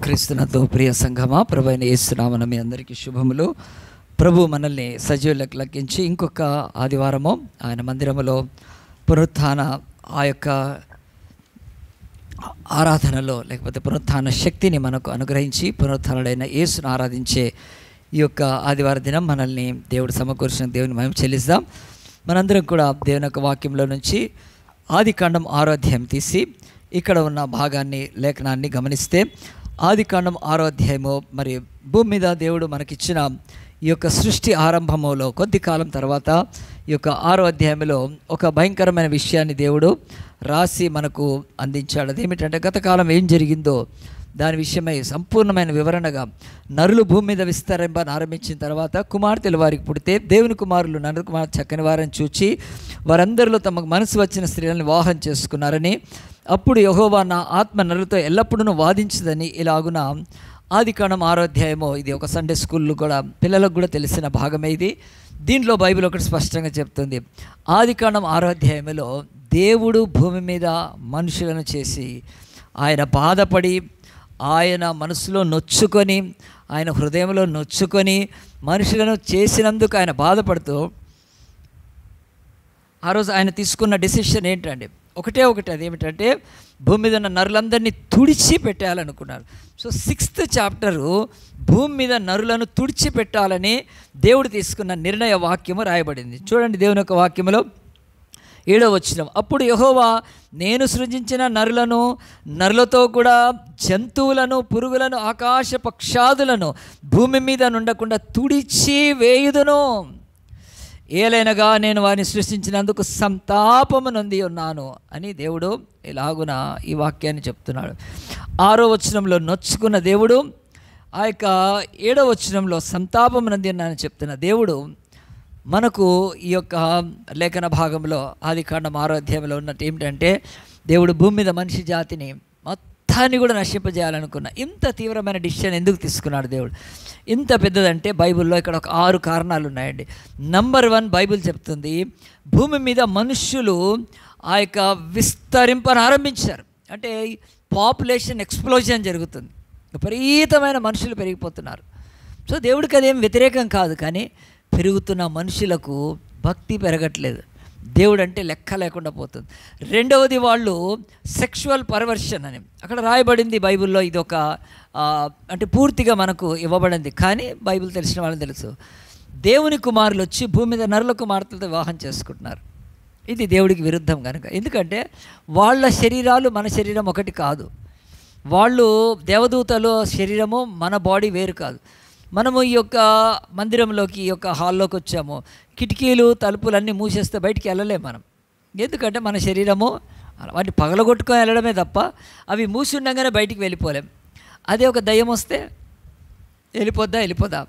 క్రీస్తునందు ప్రియ సంఘమా, ప్రభు అయిన యేసు నామమున మీ అందరికీ శుభములు. ప్రభు మనల్ని సజీవులకు లెక్కించి ఇంకొక ఆదివారము ఆయన మందిరములో పునరుత్థాన ఆ యొక్క ఆరాధనలో లేకపోతే పునరుత్థాన శక్తిని మనకు అనుగ్రహించి పునరుత్థానుడైన యేసును ఆరాధించే ఈ యొక్క ఆదివార దినం మనల్ని దేవుడు సమకూర్చిన దేవుని మహిమ చెల్లిద్దాం. మనందరం కూడా దేవుని యొక్క వాక్యంలో నుంచి ఆదికాండం 6వ అధ్యాయం తీసి ఇక్కడ ఉన్న భాగాన్ని లేఖనాన్ని గమనిస్తే ఆదికాండం 6వ అధ్యాయము మరి భూమి మీద దేవుడు మనకిచ్చిన ఈ యొక్క సృష్టి ఆరంభములో కొద్ది కాలం తర్వాత ఈ యొక్క 6వ అధ్యాయంలో ఒక భయంకరమైన విషయాన్ని దేవుడు రాసి మనకు అందించాడు. అదేమిటంటే గతకాలం ఏం జరిగిందో దాని విషయమై సంపూర్ణమైన వివరణగా నరులు భూమి మీద విస్తరింపని ఆరంభించిన తర్వాత కుమార్తెలు వారికి పుడితే దేవుని కుమారులు నరు కుమార్ చక్కని వారిని చూచి వారందరిలో తమకు మనసు వచ్చిన స్త్రీలను వివాహం చేసుకున్నారని, అప్పుడు యెహోవా నా ఆత్మ నరులతో ఎల్లప్పుడూ వాదించదని ఇలాగున ఆదికాండం 6వ అధ్యాయము ఇది ఒక సండే స్కూల్లో కూడా పిల్లలకు కూడా తెలిసిన భాగమే ఇది. దీంట్లో బైబిల్ ఒకటి స్పష్టంగా చెప్తుంది. ఆదికాండం 6వ అధ్యాయంలో దేవుడు భూమి మీద మనుషులను చేసి ఆయన బాధపడి ఆయన మనసులో నొచ్చుకొని ఆయన హృదయంలో నొచ్చుకొని మనుషులను చేసినందుకు ఆయన బాధపడుతూ ఆ రోజు ఆయన తీసుకున్న డెసిషన్ ఏంటంటే ఒకటి అదేమిటంటే భూమి మీద ఉన్న నరులందరినీ తుడిచిపెట్టాలనుకున్నారు. సో 6th చాప్టరు భూమి మీద నరులను తుడిచిపెట్టాలని దేవుడు తీసుకున్న నిర్ణయ వాక్యము రాయబడింది. చూడండి దేవుని యొక్క వాక్యములో 7వ వచనం, అప్పుడు యెహోవా నేను సృజించిన నరులతో కూడా జంతువులను పురుగులను ఆకాశ పక్షాదులను భూమి మీద నుండకుండా తుడిచి వేయుదును, ఏలైనగా నేను వారిని సృష్టించినందుకు సంతాపము నొంది ఉన్నాను అని దేవుడు ఇలాగున ఈ వాక్యాన్ని చెప్తున్నాడు. 6వ వచనంలో నొచ్చుకున్న దేవుడు ఆ యొక్క 7వ వచనంలో సంతాపము నొంది ఉన్నానని చెప్తున్న దేవుడు మనకు ఈ యొక్క లేఖన భాగంలో ఆదికాండం 6వ అధ్యాయంలో ఉన్నట్టు ఏమిటంటే దేవుడు భూమి మీద మనిషి జాతిని మొత్తాన్ని కూడా నశింపజేయాలనుకున్న ఇంత తీవ్రమైన డిసిషన్ ఎందుకు తీసుకున్నాడు దేవుడు? ఇంత పెద్దదంటే బైబిల్లో ఇక్కడ ఒక 6 కారణాలు ఉన్నాయండి. నంబర్ 1 బైబిల్ చెప్తుంది భూమి మీద మనుష్యులు ఆ యొక్క విస్తరింపను ఆరంభించారు. అంటే పాపులేషన్ ఎక్స్ప్లోజన్ జరుగుతుంది, విపరీతమైన మనుషులు పెరిగిపోతున్నారు. సో దేవుడికి అదేం వ్యతిరేకం కాదు, కానీ పెరుగుతున్న మనుషులకు భక్తి పెరగట్లేదు, దేవుడు అంటే లెక్క లేకుండా పోతుంది. రెండవది వాళ్ళు సెక్షువల్ పర్వర్షన్ అని అక్కడ రాయబడింది బైబిల్లో. ఇది ఒక అంటే పూర్తిగా మనకు ఇవ్వబడింది, కానీ బైబిల్ తెలిసిన వాళ్ళని తెలుసు దేవుని కుమారులు వచ్చి భూమి మీద నరుల కుమార్తెలతో వివాహం చేసుకుంటున్నారు. ఇది దేవుడికి విరుద్ధం కనుక, ఎందుకంటే వాళ్ళ శరీరాలు మన శరీరం ఒకటి కాదు, వాళ్ళు దేవదూతల శరీరము మన బాడీ వేరు కాదు. మనము ఈ యొక్క మందిరంలోకి ఈ యొక్క హాల్లోకి వచ్చాము, కిటికీలు తలుపులు అన్నీ మూసేస్తే బయటికి వెళ్ళలేము మనం, ఎందుకంటే మన శరీరము వాటిని పగలగొట్టుకొని వెళ్ళడమే తప్ప అవి మూసి ఉండగానే బయటికి వెళ్ళిపోలేం. అదే ఒక దయ్యం వస్తే వెళ్ళిపోదా?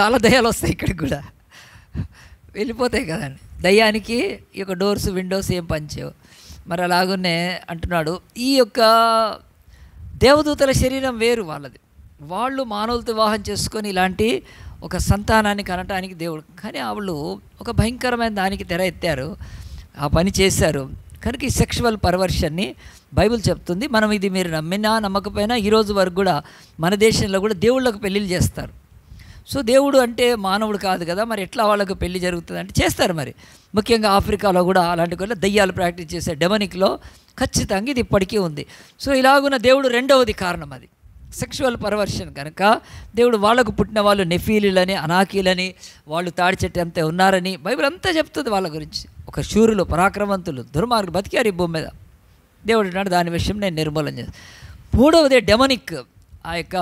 చాలా దయ్యాలు వస్తాయి ఇక్కడికి కూడా, వెళ్ళిపోతాయి కదండి. దయ్యానికి ఈ యొక్క డోర్స్ విండోస్ ఏం పనిచేయవు. మరి అలాగనే అంటున్నాడు ఈ యొక్క దేవదూతల శరీరం వేరు వాళ్ళది, వాళ్ళు మానవులతో వివాహం చేసుకొని ఇలాంటి ఒక సంతానాన్ని కనటానికి దేవుడు, కానీ వాళ్ళు ఒక భయంకరమైన దానికి తెర ఎత్తారు, ఆ పని చేశారు. కనుక ఈ సెక్షువల్ పర్వర్షన్ని బైబిల్ చెప్తుంది. మనం ఇది మీరు నమ్మినా నమ్మకపోయినా ఈరోజు వరకు కూడా మన దేశంలో కూడా దేవుళ్ళకు పెళ్ళిళ్ళు చేస్తారు. సో దేవుడు అంటే మానవుడు కాదు కదా, మరి ఎట్లా వాళ్ళకు పెళ్లి జరుగుతుంది అంటే చేస్తారు. మరి ముఖ్యంగా ఆఫ్రికాలో కూడా అలాంటి కూడా దయ్యాలు ప్రాక్టీస్ చేసే డెమనిక్లో ఖచ్చితంగా ఇది ఇప్పటికీ ఉంది. సో ఇలాగున్న దేవుడు రెండవది కారణం అది సెక్షువల్ పర్వర్షన్. కనుక దేవుడు వాళ్ళకు పుట్టిన వాళ్ళు నెఫీలులని అనాకీలని వాళ్ళు తాడి చెట్టు అంతే ఉన్నారని బైబిల్ అంతా చెప్తుంది వాళ్ళ గురించి. ఒక శూరులు పరాక్రమవంతులు దుర్మార్గులు బతికారు ఈ భూమి మీద. దేవుడు అన్నాడు దాని విషయం నేను నిర్మూలన చేస్తాను. మూడవది డెమనిక్ ఆ యొక్క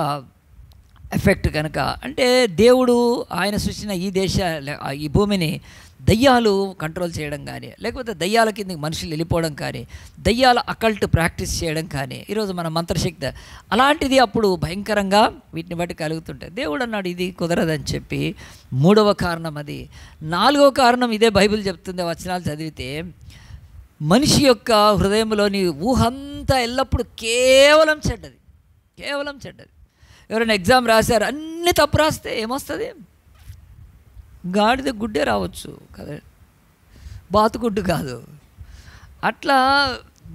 ఎఫెక్ట్. కనుక అంటే దేవుడు ఆయన సృష్టించిన ఈ భూమిని దయ్యాలు కంట్రోల్ చేయడం కానీ, లేకపోతే దయ్యాల కింద మనుషులు వెళ్ళిపోవడం కానీ, దయ్యాల అకల్ట్ ప్రాక్టీస్ చేయడం కానీ, ఈరోజు మన మంత్రశక్తి అలాంటిది అప్పుడు భయంకరంగా వీటిని బట్టి కలుగుతుంటాయి. దేవుడు అన్నాడు ఇది కుదరదని చెప్పి. మూడవ కారణం అది. నాలుగవ కారణం ఇదే బైబిల్ చెప్తుంది, వచనాలు చదివితే మనిషి యొక్క హృదయంలోని ఊహంతా ఎల్లప్పుడూ కేవలం చెడ్డది. ఎవరైనా ఎగ్జామ్ రాశారు, అన్ని తప్పు రాస్తే ఏమొస్తుంది? గాడిద గుడ్డే రావచ్చు కదా, బాతుగుడ్డు కాదు. అట్లా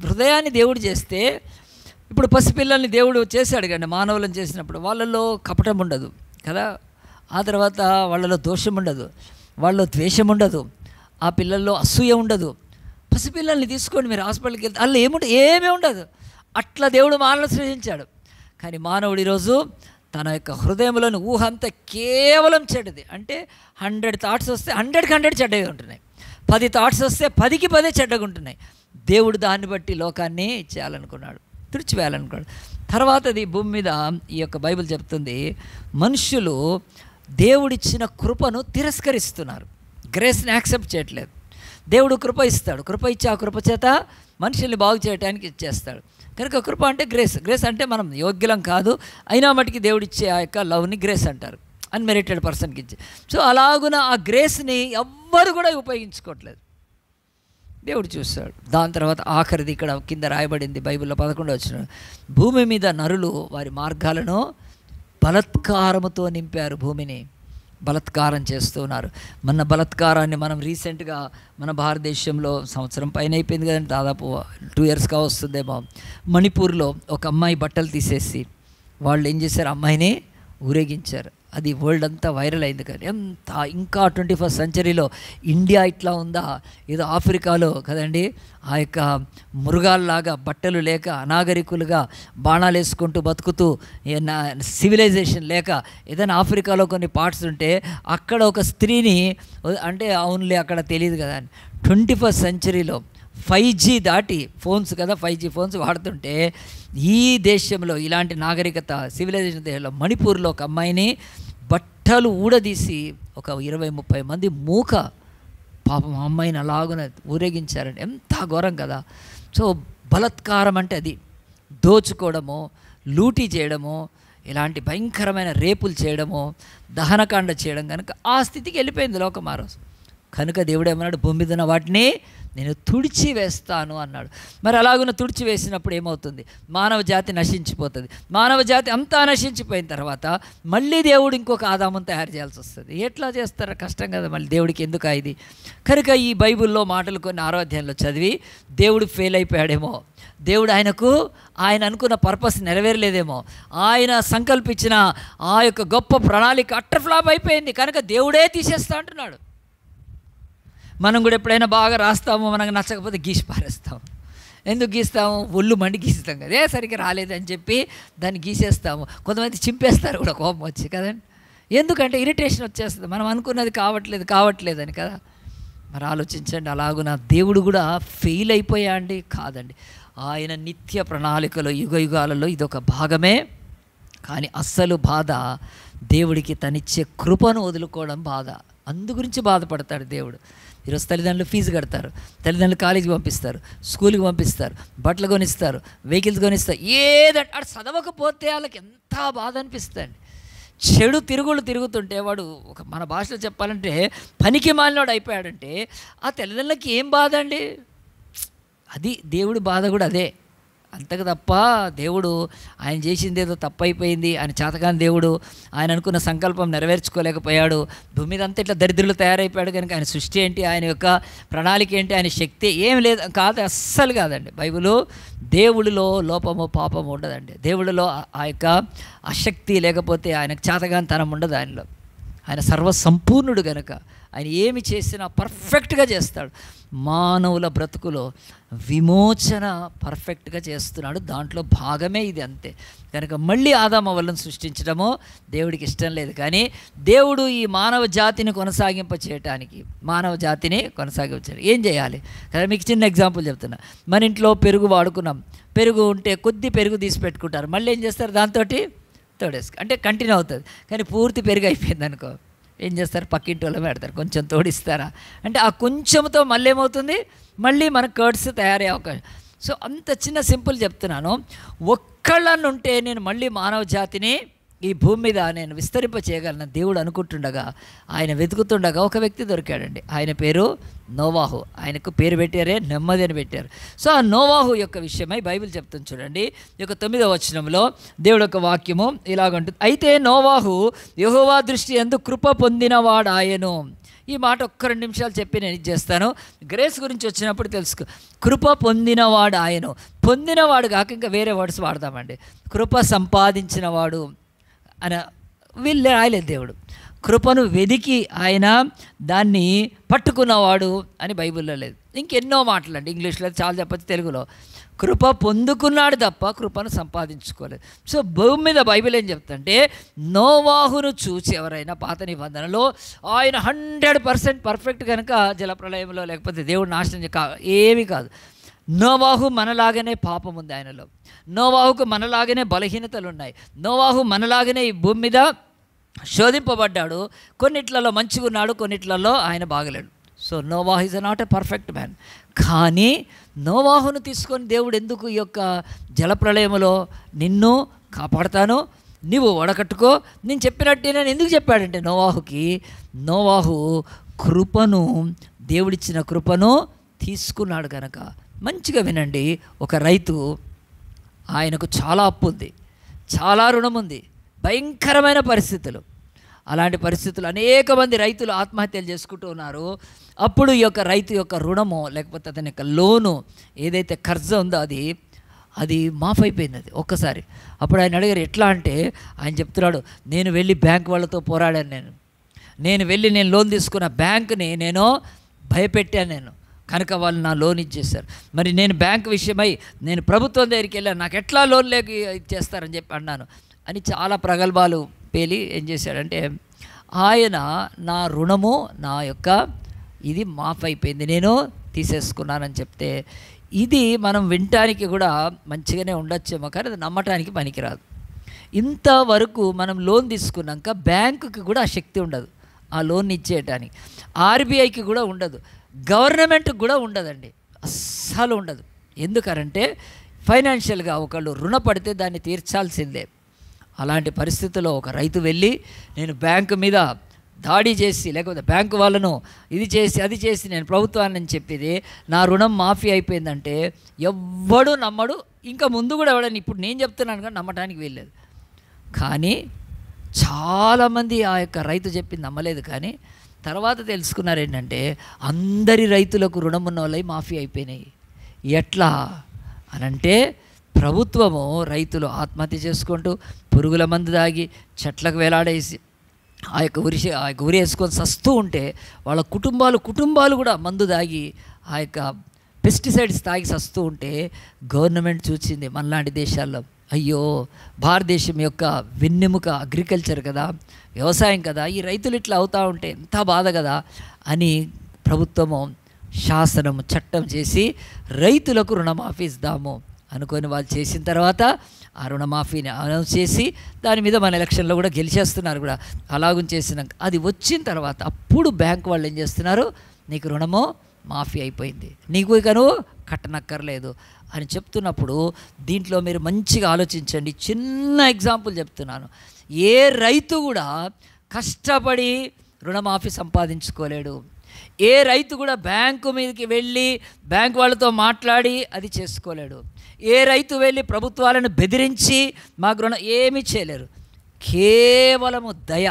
హృదయాన్ని దేవుడు చేస్తే ఇప్పుడు పసిపిల్లల్ని దేవుడు చేశాడు కానీ మానవులను చేసినప్పుడు వాళ్ళలో కపటం ఉండదు కదా, ఆ తర్వాత వాళ్ళలో దోషం ఉండదు, వాళ్ళలో ద్వేషం ఉండదు, ఆ పిల్లల్లో అసూయ ఉండదు. పసిపిల్లల్ని తీసుకోండి మీరు హాస్పిటల్కి వెళ్తే అలా ఏమీ ఉండదు. అట్లా దేవుడు మానవులను సృజించాడు. కానీ మానవుడు ఈరోజు తన యొక్క హృదయంలోని ఊహ అంతా కేవలం చెడ్డది. అంటే 100 థాట్స్ వస్తే 100కి 100 చెడ్డగా ఉంటున్నాయి, 10 థాట్స్ వస్తే 10కి 10 చెడ్డగా ఉంటున్నాయి. దేవుడు దాన్ని బట్టి లోకాన్ని చేయాలనుకున్నాడు, తుడిచివేయాలనుకున్నాడు. తర్వాతది భూమి మీద ఈ యొక్క బైబిల్ చెప్తుంది, మనుషులు దేవుడిచ్చిన కృపను తిరస్కరిస్తున్నారు, గ్రేస్ని యాక్సెప్ట్ చేయట్లేదు. దేవుడు కృప ఇస్తాడు, కృప ఇచ్చి ఆ కృప చేత మనుషుల్ని బాగు చేయడానికి ఇచ్చేస్తాడు. కనుక కృప అంటే గ్రేస్ అంటే మనం యోగ్యులం కాదు, అయినా మటుకి దేవుడిచ్చే ఆ యొక్క లవ్ని గ్రేస్ అంటారు, అన్మెరిటెడ్ పర్సన్కి ఇచ్చి. సో అలాగున ఆ గ్రేస్ని ఎవ్వరు కూడా ఉపయోగించుకోవట్లేదు, దేవుడు చూస్తాడు. దాని తర్వాత ఆఖరిది ఇక్కడ కింద రాయబడింది బైబిల్లో 11వ వచనం, భూమి మీద నరులు వారి మార్గాలను బలత్కారముతో నింపారు, భూమిని బలత్కారం చేస్తున్నారు. మన బలత్కారాన్ని మనం రీసెంట్గా మన భారతదేశంలో సంవత్సరం పైన అయిపోయింది కదండి, దాదాపు 2 ఇయర్స్గా వస్తుందేమో, మణిపూర్లో ఒక అమ్మాయి బట్టలు తీసేసి వాళ్ళు ఏం చేశారు, అమ్మాయిని ఊరేగించారు. అది వరల్డ్ అంతా వైరల్ అయింది. కానీ ఎంత ఇంకా 21st సెంచరీలో ఇండియా ఇట్లా ఉందా, ఏదో ఆఫ్రికాలో కదండి, ఆ యొక్క మృగాల్లాగా బట్టలు లేక అనాగరికులుగా బాణాలు వేసుకుంటూ బతుకుతూ సివిలైజేషన్ లేక ఏదైనా ఆఫ్రికాలో కొన్ని పార్ట్స్ ఉంటే అక్కడ ఒక స్త్రీని అంటే అవునులే అక్కడ తెలియదు కదా అని 21st సెంచరీలో 5G దాటి ఫోన్స్ కదా, 5G ఫోన్స్ వాడుతుంటే ఈ దేశంలో ఇలాంటి నాగరికత సివిలైజేషన్ దేశంలో మణిపూర్లో ఒక అమ్మాయిని బట్టలు ఊడదీసి ఒక 20-30 మంది మూక పాపం అమ్మాయిని అలాగున ఊరేగించారండి. ఎంత ఘోరం కదా. సో బలత్కారం అంటే అది దోచుకోవడము, లూటీ చేయడము, ఇలాంటి భయంకరమైన రేపులు చేయడము, దహనకాండ చేయడం. కనుక ఆ స్థితికి వెళ్ళిపోయింది లోకం ఆ రోజు. కనుక దేవుడు ఏమన్నాడు, భూమి మీద ఉన్న వాటిని నేను తుడిచి వేస్తాను అన్నాడు. మరి అలాగున తుడిచి వేసినప్పుడు ఏమవుతుంది, మానవ జాతి నశించిపోతుంది. మానవ జాతి అంతా నశించిపోయిన తర్వాత మళ్ళీ దేవుడు ఇంకొక ఆదామును తయారు చేయాల్సి వస్తుంది. ఎట్లా చేస్తారో కష్టం కదా, మళ్ళీ దేవుడికి ఎందుకు ఇది. కనుక ఈ బైబిల్లో మాటలు కొన్ని 6వ అధ్యాయంలో చదివి దేవుడు ఫెయిల్ అయిపోయాడేమో, దేవుడు ఆయన అనుకున్న పర్పస్ నెరవేరలేదేమో, ఆయన సంకల్పించిన ఆ యొక్క గొప్ప ప్రణాళిక అట్టర్ ఫ్లాప్ అయిపోయింది. కనుక దేవుడే తీసేస్తా అంటున్నాడు. మనం కూడా ఎప్పుడైనా బాగా రాస్తాము, మనకు నచ్చకపోతే గీసి పారేస్తాము. ఎందుకు గీస్తాము, ఒళ్ళు మండి గీస్తాం కదా, సరిగ్గా రాలేదని చెప్పి దాన్ని గీసేస్తాము. కొంతమంది చింపేస్తారు కూడా కోపం వచ్చి కదండి, ఎందుకంటే ఇరిటేషన్ వచ్చేస్తుంది, మనం అనుకున్నది కావట్లేదని కదా. మరి ఆలోచించండి, అలాగున దేవుడు కూడా ఫెయిల్ అయిపోయా అండి? కాదండి, ఆయన నిత్య ప్రణాళికలో యుగాలలో ఇదొక భాగమే. కానీ అస్సలు బాధ దేవుడికి తనిచ్చే కృపను వదులుకోవడం బాధ. అందు గురించి బాధపడతాడు దేవుడు. ఈరోజు తల్లిదండ్రులు ఫీజు కడతారు, తల్లిదండ్రులు కాలేజీకి పంపిస్తారు, స్కూల్కి పంపిస్తారు, బట్టలు కొనిస్తారు, వెహికల్స్ కొనిస్తారు, ఏదంటే అటు చదవకపోతే వాళ్ళకి ఎంత బాధ అనిపిస్తుంది. చెడు తిరుగుతుంటే వాడు మన భాషలో చెప్పాలంటే పనికి మాలినోడు అయిపోయాడంటే ఆ తల్లిదండ్రులకి ఏం బాధ అండి? అది దేవుడి బాధ కూడా అదే. అంతకు తప్ప దేవుడు ఆయన చేసింది ఏదో తప్పైపోయింది, ఆయన చేతకాని దేవుడు, ఆయన అనుకున్న సంకల్పం నెరవేర్చుకోలేకపోయాడు, భూమి మీద అంతా ఇట్లా దరిద్రులు తయారైపోయాడు కనుక ఆయన సృష్టి ఏంటి, ఆయన యొక్క ప్రణాళిక ఏంటి, ఆయన శక్తి ఏం లేదు కాదు, అస్సలు కాదండి. బైబిలు దేవుడిలో లోపము పాపము ఉండదండి. దేవుడిలో ఆ యొక్క అశక్తి లేకపోతే ఆయనకు చేతగానితనం ఉండదు. ఆయన సర్వసంపూర్ణుడు కనుక ఆయన ఏమి చేసినా పర్ఫెక్ట్గా చేస్తాడు. మానవుల బ్రతుకులో విమోచన పర్ఫెక్ట్గా చేస్తున్నాడు, దాంట్లో భాగమే ఇది, అంతే. కనుక మళ్ళీ ఆదాము వాళ్ళని సృష్టించడమో దేవుడికి ఇష్టం లేదు. కానీ దేవుడు ఈ మానవ జాతిని కొనసాగింపచేయటానికి ఏం చేయాలి కదా, మీకు చిన్న ఎగ్జాంపుల్ చెప్తున్నా. మన ఇంట్లో పెరుగు వాడుకున్నాం, పెరుగు ఉంటే కొద్ది పెరుగు తీసి పెట్టుకుంటారు, మళ్ళీ ఏం చేస్తారు, దాంతో తోడేసుకు అంటే కంటిన్యూ అవుతుంది. కానీ పూర్తి పెరుగు అయిపోయింది అనుకో, ఏం చేస్తారు, పక్కింటి వాళ్ళు పెడతారు, కొంచెం తోడిస్తారా అంటే ఆ కొంచెంతో మళ్ళీ ఏమవుతుంది, మళ్ళీ మన కర్డ్స్ తయారయ్యే అవకాశం. సో అంత చిన్న సింపుల్ చెప్తున్నాను. ఒక్కళ్ళనుంటే నేను మళ్ళీ మానవ జాతిని ఈ భూమి మీద నేను విస్తరింప చేయగలను దేవుడు అనుకుంటుండగా, ఆయన వెతుకుతుండగా ఒక వ్యక్తి దొరికాడండి. ఆయన పేరు నోవాహు. ఆయనకు పేరు పెట్టారే నెమ్మది అని పెట్టారు. సో ఆ నోవాహు యొక్క విషయమై బైబిల్ చెప్తుంది చూడండి. ఈ యొక్క 9వ వచనంలో దేవుడు యొక్క వాక్యము ఇలాగుంటుంది. అయితే నోవాహు యెహోవా దృష్టి యందు కృప పొందినవాడాయను. ఈ మాట ఒక్క 2 నిమిషాలు చెప్పి నేను ఇది చేస్తాను. గ్రేస్ గురించి వచ్చినప్పుడు తెలుసుకో, కృప పొందినవాడు ఆయన. పొందినవాడు కాక ఇంకా వేరే వర్డ్స్ వాడదామండి. కృప సంపాదించినవాడు అని వీళ్ళు రాయలేదు దేవుడు. కృపను వెదికి ఆయన దాన్ని పట్టుకున్నవాడు అని బైబిల్లో లేదు. ఇంకెన్నో మాటలండి, ఇంగ్లీష్లో చాలా చెప్పచ్చు, తెలుగులో కృప పొందుకున్నాడు తప్ప కృపను సంపాదించుకోలేదు. సో భూమి మీద బైబిల్ ఏం చెప్తుంటే, నోవాహును చూసి ఎవరైనా పాత నిబంధనలో ఆయన 100% పర్ఫెక్ట్ కనుక జలప్రలయంలో లేకపోతే దేవుడు నాశనం ఏమీ కాదు. నోవాహు మనలాగనే పాపం ఉంది ఆయనలో. నోవాహుకు మనలాగనే బలహీనతలు ఉన్నాయి. నోవాహు మనలాగనే ఈ భూమి మీద శోధింపబడ్డాడు. కొన్నిట్లలో మంచిగా ఉన్నాడు, కొన్నిట్లలో ఆయన బాగలేడు. So Novahu is not a perfect man. కానీ నోవాహును తీసుకొని దేవుడు ఎందుకు ఈ యొక్క జలప్రలయములో నిన్ను కాపాడుతాను, నీవు వడకట్టుకో, నేను చెప్పినట్టే నేను ఎందుకు చెప్పాడంటే నోవాహు కృపను, దేవుడిచ్చిన కృపను తీసుకున్నాడు కనుక. మంచిగా వినండి, ఒక రైతు, ఆయనకు చాలా అప్పు ఉంది, చాలా రుణం ఉంది, భయంకరమైన పరిస్థితులు. అలాంటి పరిస్థితులు అనేక మంది రైతులు ఆత్మహత్యలు చేసుకుంటూ ఉన్నారు. అప్పుడు ఈ యొక్క రైతు యొక్క రుణము లేకపోతే అతని యొక్క లోను ఏదైతే ఖర్చు ఉందో అది మాఫ్ అయిపోయింది అది ఒక్కసారి. అప్పుడు ఆయన అడిగారు ఎట్లా అంటే, ఆయన చెప్తున్నాడు, నేను వెళ్ళి బ్యాంక్ వాళ్ళతో పోరాడాను, నేను వెళ్ళి లోన్ తీసుకున్న బ్యాంకుని నేను భయపెట్టాను కనుక వాళ్ళు నా లోన్ ఇచ్చేశారు. మరి నేను బ్యాంక్ విషయమై నేను ప్రభుత్వం దగ్గరికి వెళ్ళాను, నాకు ఎట్లా లోన్ లేక ఇచ్చేస్తారని చెప్పి అన్నాను అని చాలా ప్రగల్భాలు పేలి ఏం చేశాడంటే, ఆయన నా రుణము నా యొక్క ఇది మాఫ్ అయిపోయింది, నేను తీసేసుకున్నానని చెప్తే, ఇది మనం వినటానికి కూడా మంచిగానే ఉండొచ్చేమో కానీ అది నమ్మటానికి పనికిరాదు. ఇంతవరకు మనం లోన్ తీసుకున్నాక బ్యాంకుకి కూడా ఆ శక్తి ఉండదు ఆ లోన్ ఇచ్చేయటానికి, ఆర్బీఐకి కూడా ఉండదు, గవర్నమెంట్కి కూడా ఉండదండి, అస్సలు ఉండదు. ఎందుకనంటే ఫైనాన్షియల్గా ఒకళ్ళు రుణపడితే దాన్ని తీర్చాల్సిందే. అలాంటి పరిస్థితుల్లో ఒక రైతు వెళ్ళి నేను బ్యాంకు మీద దాడి చేసి లేకపోతే బ్యాంకు వాళ్ళను ఇది చేసి అది చేసి నేను ప్రభుత్వాన్ని చెప్పేది నా రుణం మాఫీ అయిపోయిందంటే ఎవ్వడు నమ్మడు. ఇంకా ముందు కూడా ఎవడని ఇప్పుడు నేను చెప్తున్నాను కానీ నమ్మటానికి వీల్లేదు. కానీ చాలామంది ఆ యొక్క రైతు చెప్పింది నమ్మలేదు. కానీ తర్వాత తెలుసుకున్నారు ఏంటంటే, అందరి రైతులకు రుణం ఉన్న వాళ్ళవి మాఫీ అయిపోయినాయి. ఎట్లా అనంటే, ప్రభుత్వము రైతులు ఆత్మహత్య చేసుకుంటూ పురుగుల మందు తాగి చెట్లకు వేలాడేసి ఆ యొక్క ఉరి వేసుకొని సస్తూ ఉంటే వాళ్ళ కుటుంబాలు కూడా మందు తాగి ఆ యొక్క పెస్టిసైడ్స్ తాగి సస్తూ ఉంటే గవర్నమెంట్ చూసింది మనలాంటి దేశాల్లో, అయ్యో భారతదేశం యొక్క వెన్నెముక అగ్రికల్చర్ కదా, వ్యవసాయం కదా, ఈ రైతులు ఇట్లా అవుతూ ఉంటే ఎంత బాధ కదా అని ప్రభుత్వము శాసనము చట్టం చేసి రైతులకు రుణమాఫీ ఇద్దాము అనుకొని వాళ్ళు చేసిన తర్వాత ఆ రుణమాఫీని అనౌన్స్ చేసి దాని మీద మన ఎలక్షన్లో కూడా గెలిచేస్తున్నారు కూడా. అలాగూ చేసినాక అది వచ్చిన తర్వాత అప్పుడు బ్యాంకు వాళ్ళు ఏం చేస్తున్నారు, నీకు రుణము మాఫీ అయిపోయింది, నీకు ఇక నువ్వు కట్టనక్కర్లేదు అని చెప్తున్నప్పుడు దీంట్లో మీరు మంచిగా ఆలోచించండి. చిన్న ఎగ్జాంపుల్ చెప్తున్నాను. ఏ రైతు కూడా కష్టపడి రుణమాఫీ సంపాదించుకోలేడు. ఏ రైతు కూడా బ్యాంకు మీదకి వెళ్ళి బ్యాంకు వాళ్ళతో మాట్లాడి అది చేసుకోలేడు. ఏ రైతు వెళ్ళి ప్రభుత్వాలను బెదిరించి మాకు రుణం ఏమీ చేయలేరు. కేవలము దయ,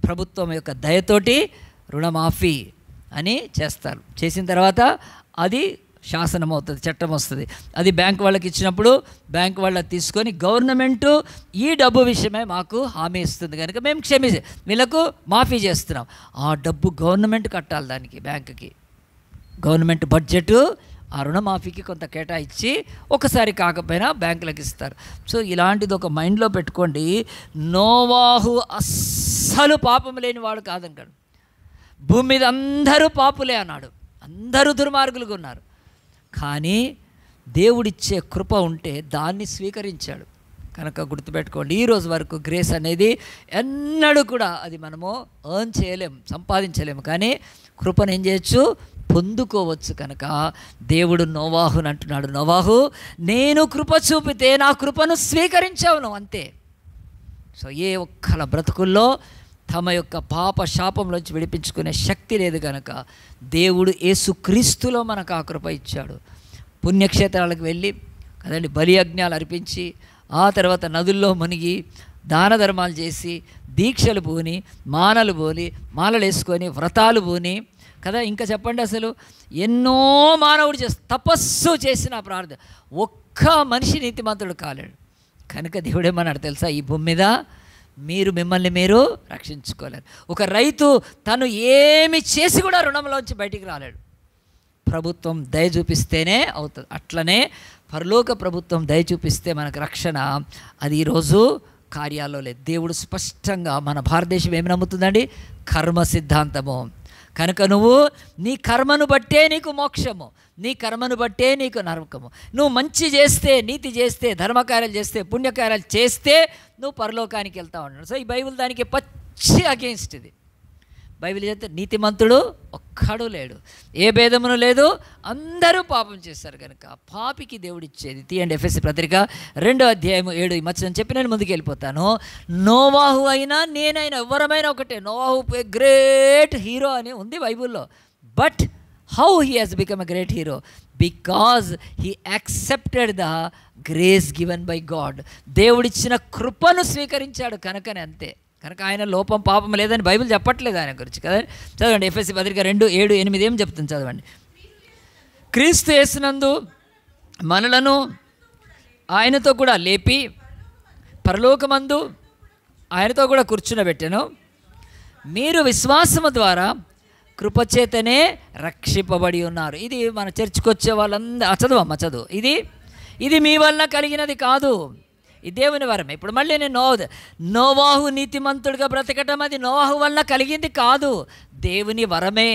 ప్రభుత్వం యొక్క దయతోటి రుణమాఫీ అని చేస్తారు. చేసిన తర్వాత అది శాసనం అవుతుంది, చట్టం వస్తుంది. అది బ్యాంక్ వాళ్ళకి ఇచ్చినప్పుడు బ్యాంక్ వాళ్ళకి తీసుకొని గవర్నమెంటు ఈ డబ్బు విషయమే మాకు హామీ ఇస్తుంది కనుక మేము వీళ్ళకు మాఫీ చేస్తున్నాం. ఆ డబ్బు గవర్నమెంట్ కట్టాలి, దానికి బ్యాంకుకి గవర్నమెంట్ బడ్జెట్ ఆ రుణమాఫీకి కొంత కేటాయించి ఒకసారి కాకపోయినా బ్యాంకులకు ఇస్తారు. సో ఇలాంటిది ఒక మైండ్లో పెట్టుకోండి. నోవాహు అస్సలు పాపం లేని వాడు కాదన్నాడు. భూమి మీద అందరూ పాపులే అన్నాడు, అందరూ దుర్మార్గులుగా ఉన్నారు. కానీ దేవుడిచ్చే కృప ఉంటే దాన్ని స్వీకరించాడు కనుక గుర్తుపెట్టుకోండి. ఈరోజు వరకు గ్రేస్ అనేది ఎన్నడూ కూడా అది మనము ఎర్న్ చేయలేము, సంపాదించలేము. కానీ కృపను ఏం చేయొచ్చు, పొందుకోవచ్చు. కనుక దేవుడు నోవాహుని అంటున్నాడు, నోవాహు నేను కృప చూపితే నా కృపను స్వీకరించావు అంతే. సో ఏ ఒక్కల బ్రతుకుల్లో తమ యొక్క పాప శాపంలోంచి విడిపించుకునే శక్తి లేదు కనుక దేవుడు యేసుక్రీస్తులో మనకు ఆ కృప ఇచ్చాడు. పుణ్యక్షేత్రాలకు వెళ్ళి కదండి బలి యజ్ఞాలు అర్పించి ఆ తర్వాత నదుల్లో మునిగి దాన ధర్మాలు చేసి, దీక్షలు పూని, మాలలు వేసుకొని, వ్రతాలు పూని కదా. ఇంకా చెప్పండి, అసలు ఎన్నో మానవుడు తపస్సు చేసిన ప్రార్థన, ఒక్క మనిషి నీతిమంతుడు కాలేడు. కనుక దేవుడు ఏమన్నాడు తెలుసా, ఈ భూమి మీద మిమ్మల్ని మీరు రక్షించుకోలేరు. ఒక రైతు తను ఏమి చేసి కూడా రుణంలోంచి బయటికి రాలేడు. ప్రభుత్వం దయ చూపిస్తేనే అవుతుంది. అట్లనే పరలోక ప్రభుత్వం దయ చూపిస్తే మనకు రక్షణ. అది ఈరోజు కార్యాల్లో లేదు. దేవుడు స్పష్టంగా మన భారతదేశం ఏమి నమ్ముతుందండి? కర్మ సిద్ధాంతము. కనుక నువ్వు నీ కర్మను బట్టే నీకు మోక్షము, నీ కర్మను బట్టే నీకు నరకము. నువ్వు మంచి చేస్తే, నీతి చేస్తే, ధర్మకార్యాలు చేస్తే, పుణ్యకార్యాలు చేస్తే నువ్వు పరలోకానికి వెళ్తావు అన్నాడు. సో ఈ బైబిల్ దానికి పచ్చి అగెయిన్స్ట్ ఇది. బైబిల్ చెప్తే నీతిమంతుడు ఒక్కడు లేడు, ఏ భేదమును లేదు, అందరూ పాపం చేస్తారు. కనుక పాపికి దేవుడు ఇచ్చేది. తీయండి ఎఫెసీ పత్రిక 2:7 ఈ మధ్య చెప్పి నేను ముందుకు వెళ్ళిపోతాను. నోవాహు అయినా నేనైనా ఎవరమైనా ఒకటే. నోవాహు గ్రేట్ హీరో అని ఉంది బైబిల్లో. But how he has become a great hero? Because he accepted the grace given by God. దేవుడిచ్చిన కృపను స్వీకరించాడు కనుకనే, అంతే. కనుక ఆయన లోపం పాపం లేదని బైబిల్ చెప్పట్లేదు ఆయన గురించి కదా. చదవండి ఎఫెసీ పత్రిక 2:7-8 ఏం చెప్తుంది చదవండి. క్రీస్తు యేసునందు మనలను ఆయనతో కూడా లేపి పరలోకమందు ఆయనతో కూడా కూర్చునబెట్టెను. మీరు విశ్వాసము ద్వారా కృపచేతనే రక్షింపబడి ఉన్నారు. ఇది మన చర్చికి వచ్చే వాళ్ళందరూ చదువమ్మ చదువు. ఇది మీ వలన కలిగినది కాదు, ఈ దేవుని వరమే. ఇప్పుడు మళ్ళీ నేను నోవాహు నీతిమంతుడిగా బ్రతకటం అది నోవాహు వలన కలిగింది కాదు, దేవుని వరమే.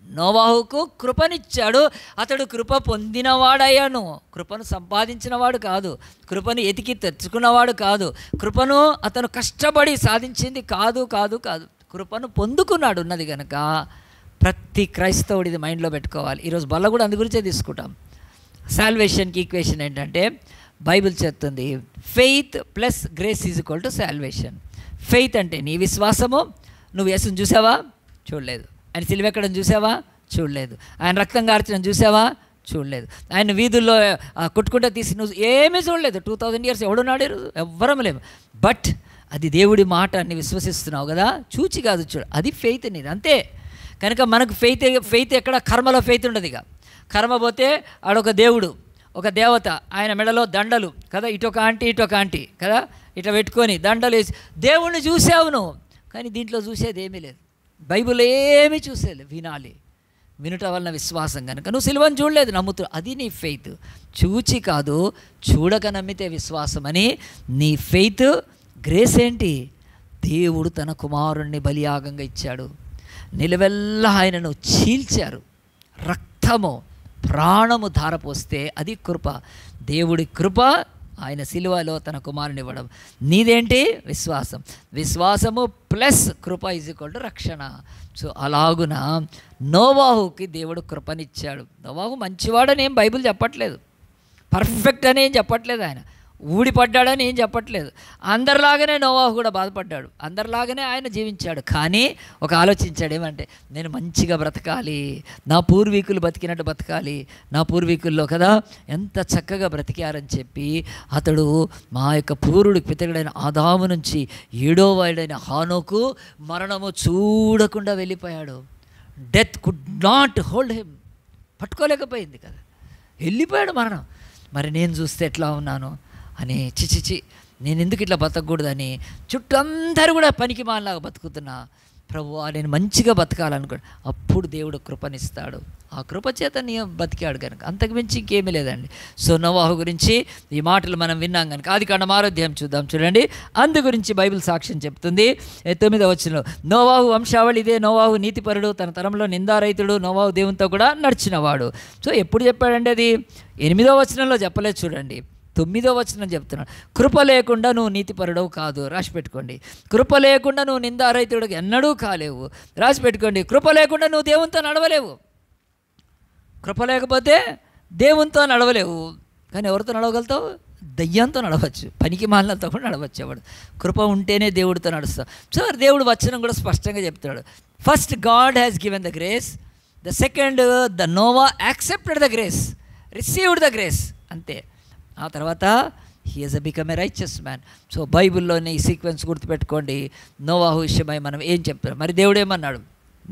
నోవాహుకు కృపనిచ్చాడు, అతడు కృప పొందినవాడయ్యాను. కృపను సంపాదించినవాడు కాదు, కృపను ఎతికి తెచ్చుకున్నవాడు కాదు, కృపను అతను కష్టపడి సాధించింది కాదు. కృపను పొందుకున్నాడు ఉన్నది కనుక ప్రతి క్రైస్తవుడు ఇది మైండ్లో పెట్టుకోవాలి. ఈరోజు బల్ల కూడా అందు గురించే తీసుకుంటాం. సాల్వేషన్కి ఈక్వేషన్ ఏంటంటే బైబిల్ చెప్తుంది, faith plus grace is equal to salvation. Faith అంటే నీ విశ్వాసము. నువ్వు యేసుని చూసావా? చూడలేదు. ఆయన సిలువ ఎక్కడం చూసావా? చూడలేదు. ఆయన రక్తం కార్చడం చూసావా? చూడలేదు. ఆయన వీధుల్లో కొట్టుకుంటా తీసి నువ్వు ఏమీ చూడలేదు. 2000 years ఎవడున్నాడు? ఎవ్వరం లేము. బట్ అది దేవుడి మాట అని విశ్వసిస్తున్నావు కదా, చూచి కాదు, చూడు. అది ఫెయిత్ నీది, అంతే. కనుక మనకు ఫెయిత్ ఎక్కడ? కర్మలో ఫెయిత్ ఉండదు. ఇక కర్మ పోతే ఆడొక దేవుడు, ఒక దేవత, ఆయన మెడలో దండలు కదా, ఇటొక ఆంటీ కదా, ఇట్లా పెట్టుకొని దండలు వేసి దేవుణ్ణి చూసావు నువ్వు. కానీ దీంట్లో చూసేది ఏమీ లేదు. బైబిల్ ఏమీ చూసేది, వినాలి. వినుట వలన విశ్వాసం. కనుక నువ్వు సిలువను చూడలేదు, నమ్ముతూ, అది నీ ఫెయిత్. చూచి కాదు, చూడక నమ్మితే విశ్వాసం అని. నీ ఫెయిత్. గ్రేస్ ఏంటి? దేవుడు తన కుమారుణ్ణి బలియాగంగా ఇచ్చాడు. నిలువెల్లా ఆయనను చీల్చారు, రక్తము ప్రాణము ధారపోస్తే అది కృప. దేవుడి కృప ఆయన సిలువలో తన కుమారుని ఇవ్వడం. నీదేంటి? విశ్వాసం. విశ్వాసము ప్లస్ కృప ఈజ్ ఈక్వల్ టు రక్షణ. సో అలాగున నోవాహుకి దేవుడు కృపనిచ్చాడు. నోవాహు మంచివాడని ఏం బైబిల్ చెప్పట్లేదు, పర్ఫెక్ట్ అని ఏం చెప్పట్లేదు, ఆయన ఊడిపడ్డాడని ఏం చెప్పట్లేదు. అందరిలాగానే నోవాహు కూడా బాధపడ్డాడు, అందరిలాగానే ఆయన జీవించాడు. కానీ ఒక ఆలోచించాడు, ఏమంటే నేను మంచిగా బ్రతకాలి, నా పూర్వీకులు బతికినట్టు బతకాలి. నా పూర్వీకుల్లో కదా ఎంత చక్కగా బ్రతికారని చెప్పి అతడు మా యొక్క పూర్వుడికి పితరుడైన ఆదాము నుంచి 7వ వాడైన హానోకు మరణము చూడకుండా వెళ్ళిపోయాడు. Death could not hold him, పట్టుకోలేకపోయింది కదా, వెళ్ళిపోయాడు మరణం. మరి నేను చూస్తే ఎట్లా ఉన్నాను అని, చిచిచి నేను ఎందుకు ఇట్లా బతకూడదని చుట్టూ అందరూ కూడా పనికి మాలాగా బతుకుతున్నా. ప్రభువా నేను మంచిగా బతకాలనుకో. అప్పుడు దేవుడు కృపనిస్తాడు. ఆ కృప చేత నీ బతికాడు కనుక, అంతకుమించి ఇంకేమీ లేదండి. సో నోవాహు గురించి ఈ మాటలు మనం విన్నాం కనుక ఆదికాండం 6వ అధ్యాయం చూద్దాం. చూడండి, అందు గురించి బైబిల్ సాక్ష్యం చెప్తుంది. 9వ వచనంలో నోవాహు వంశావళి ఇదే. నోవాహు నీతిపరుడు, తన తరంలో నిందారహితుడు. నోవాహు దేవునితో కూడా నడిచినవాడు. సో ఎప్పుడు చెప్పాడండి అది? 8వ వచనంలో చెప్పలేదు. చూడండి, 9వ వచనం చెప్తున్నాడు. కృప లేకుండా నువ్వు నీతిపరుడవు కాదు, రాసి పెట్టుకోండి. కృప లేకుండా నువ్వు నిందారహితుడు ఎన్నడూ కాలేవు, రాసి పెట్టుకోండి. కృప లేకుండా నువ్వు దేవునితో నడవలేవు. కృప లేకపోతే దేవునితో నడవలేవు. కానీ ఎవరితో నడవగలుగుతావు? దయ్యంతో నడవచ్చు, పనికి మాలినంతో కూడా నడవచ్చు. ఎవడు కృప ఉంటేనే దేవుడితో నడుస్తావు. సో దేవుడు వచనం కూడా స్పష్టంగా చెప్తున్నాడు. First God has given the grace, the second the Noah accepted the grace, received the grace, అంతే. ఆ తర్వాత he is become a righteous man. So బైబిల్లోనే ఈ సీక్వెన్స్ గుర్తుపెట్టుకోండి. నోవాహు విషయమై మనం ఏం చెప్తాం? మరి దేవుడు ఏమన్నాడు?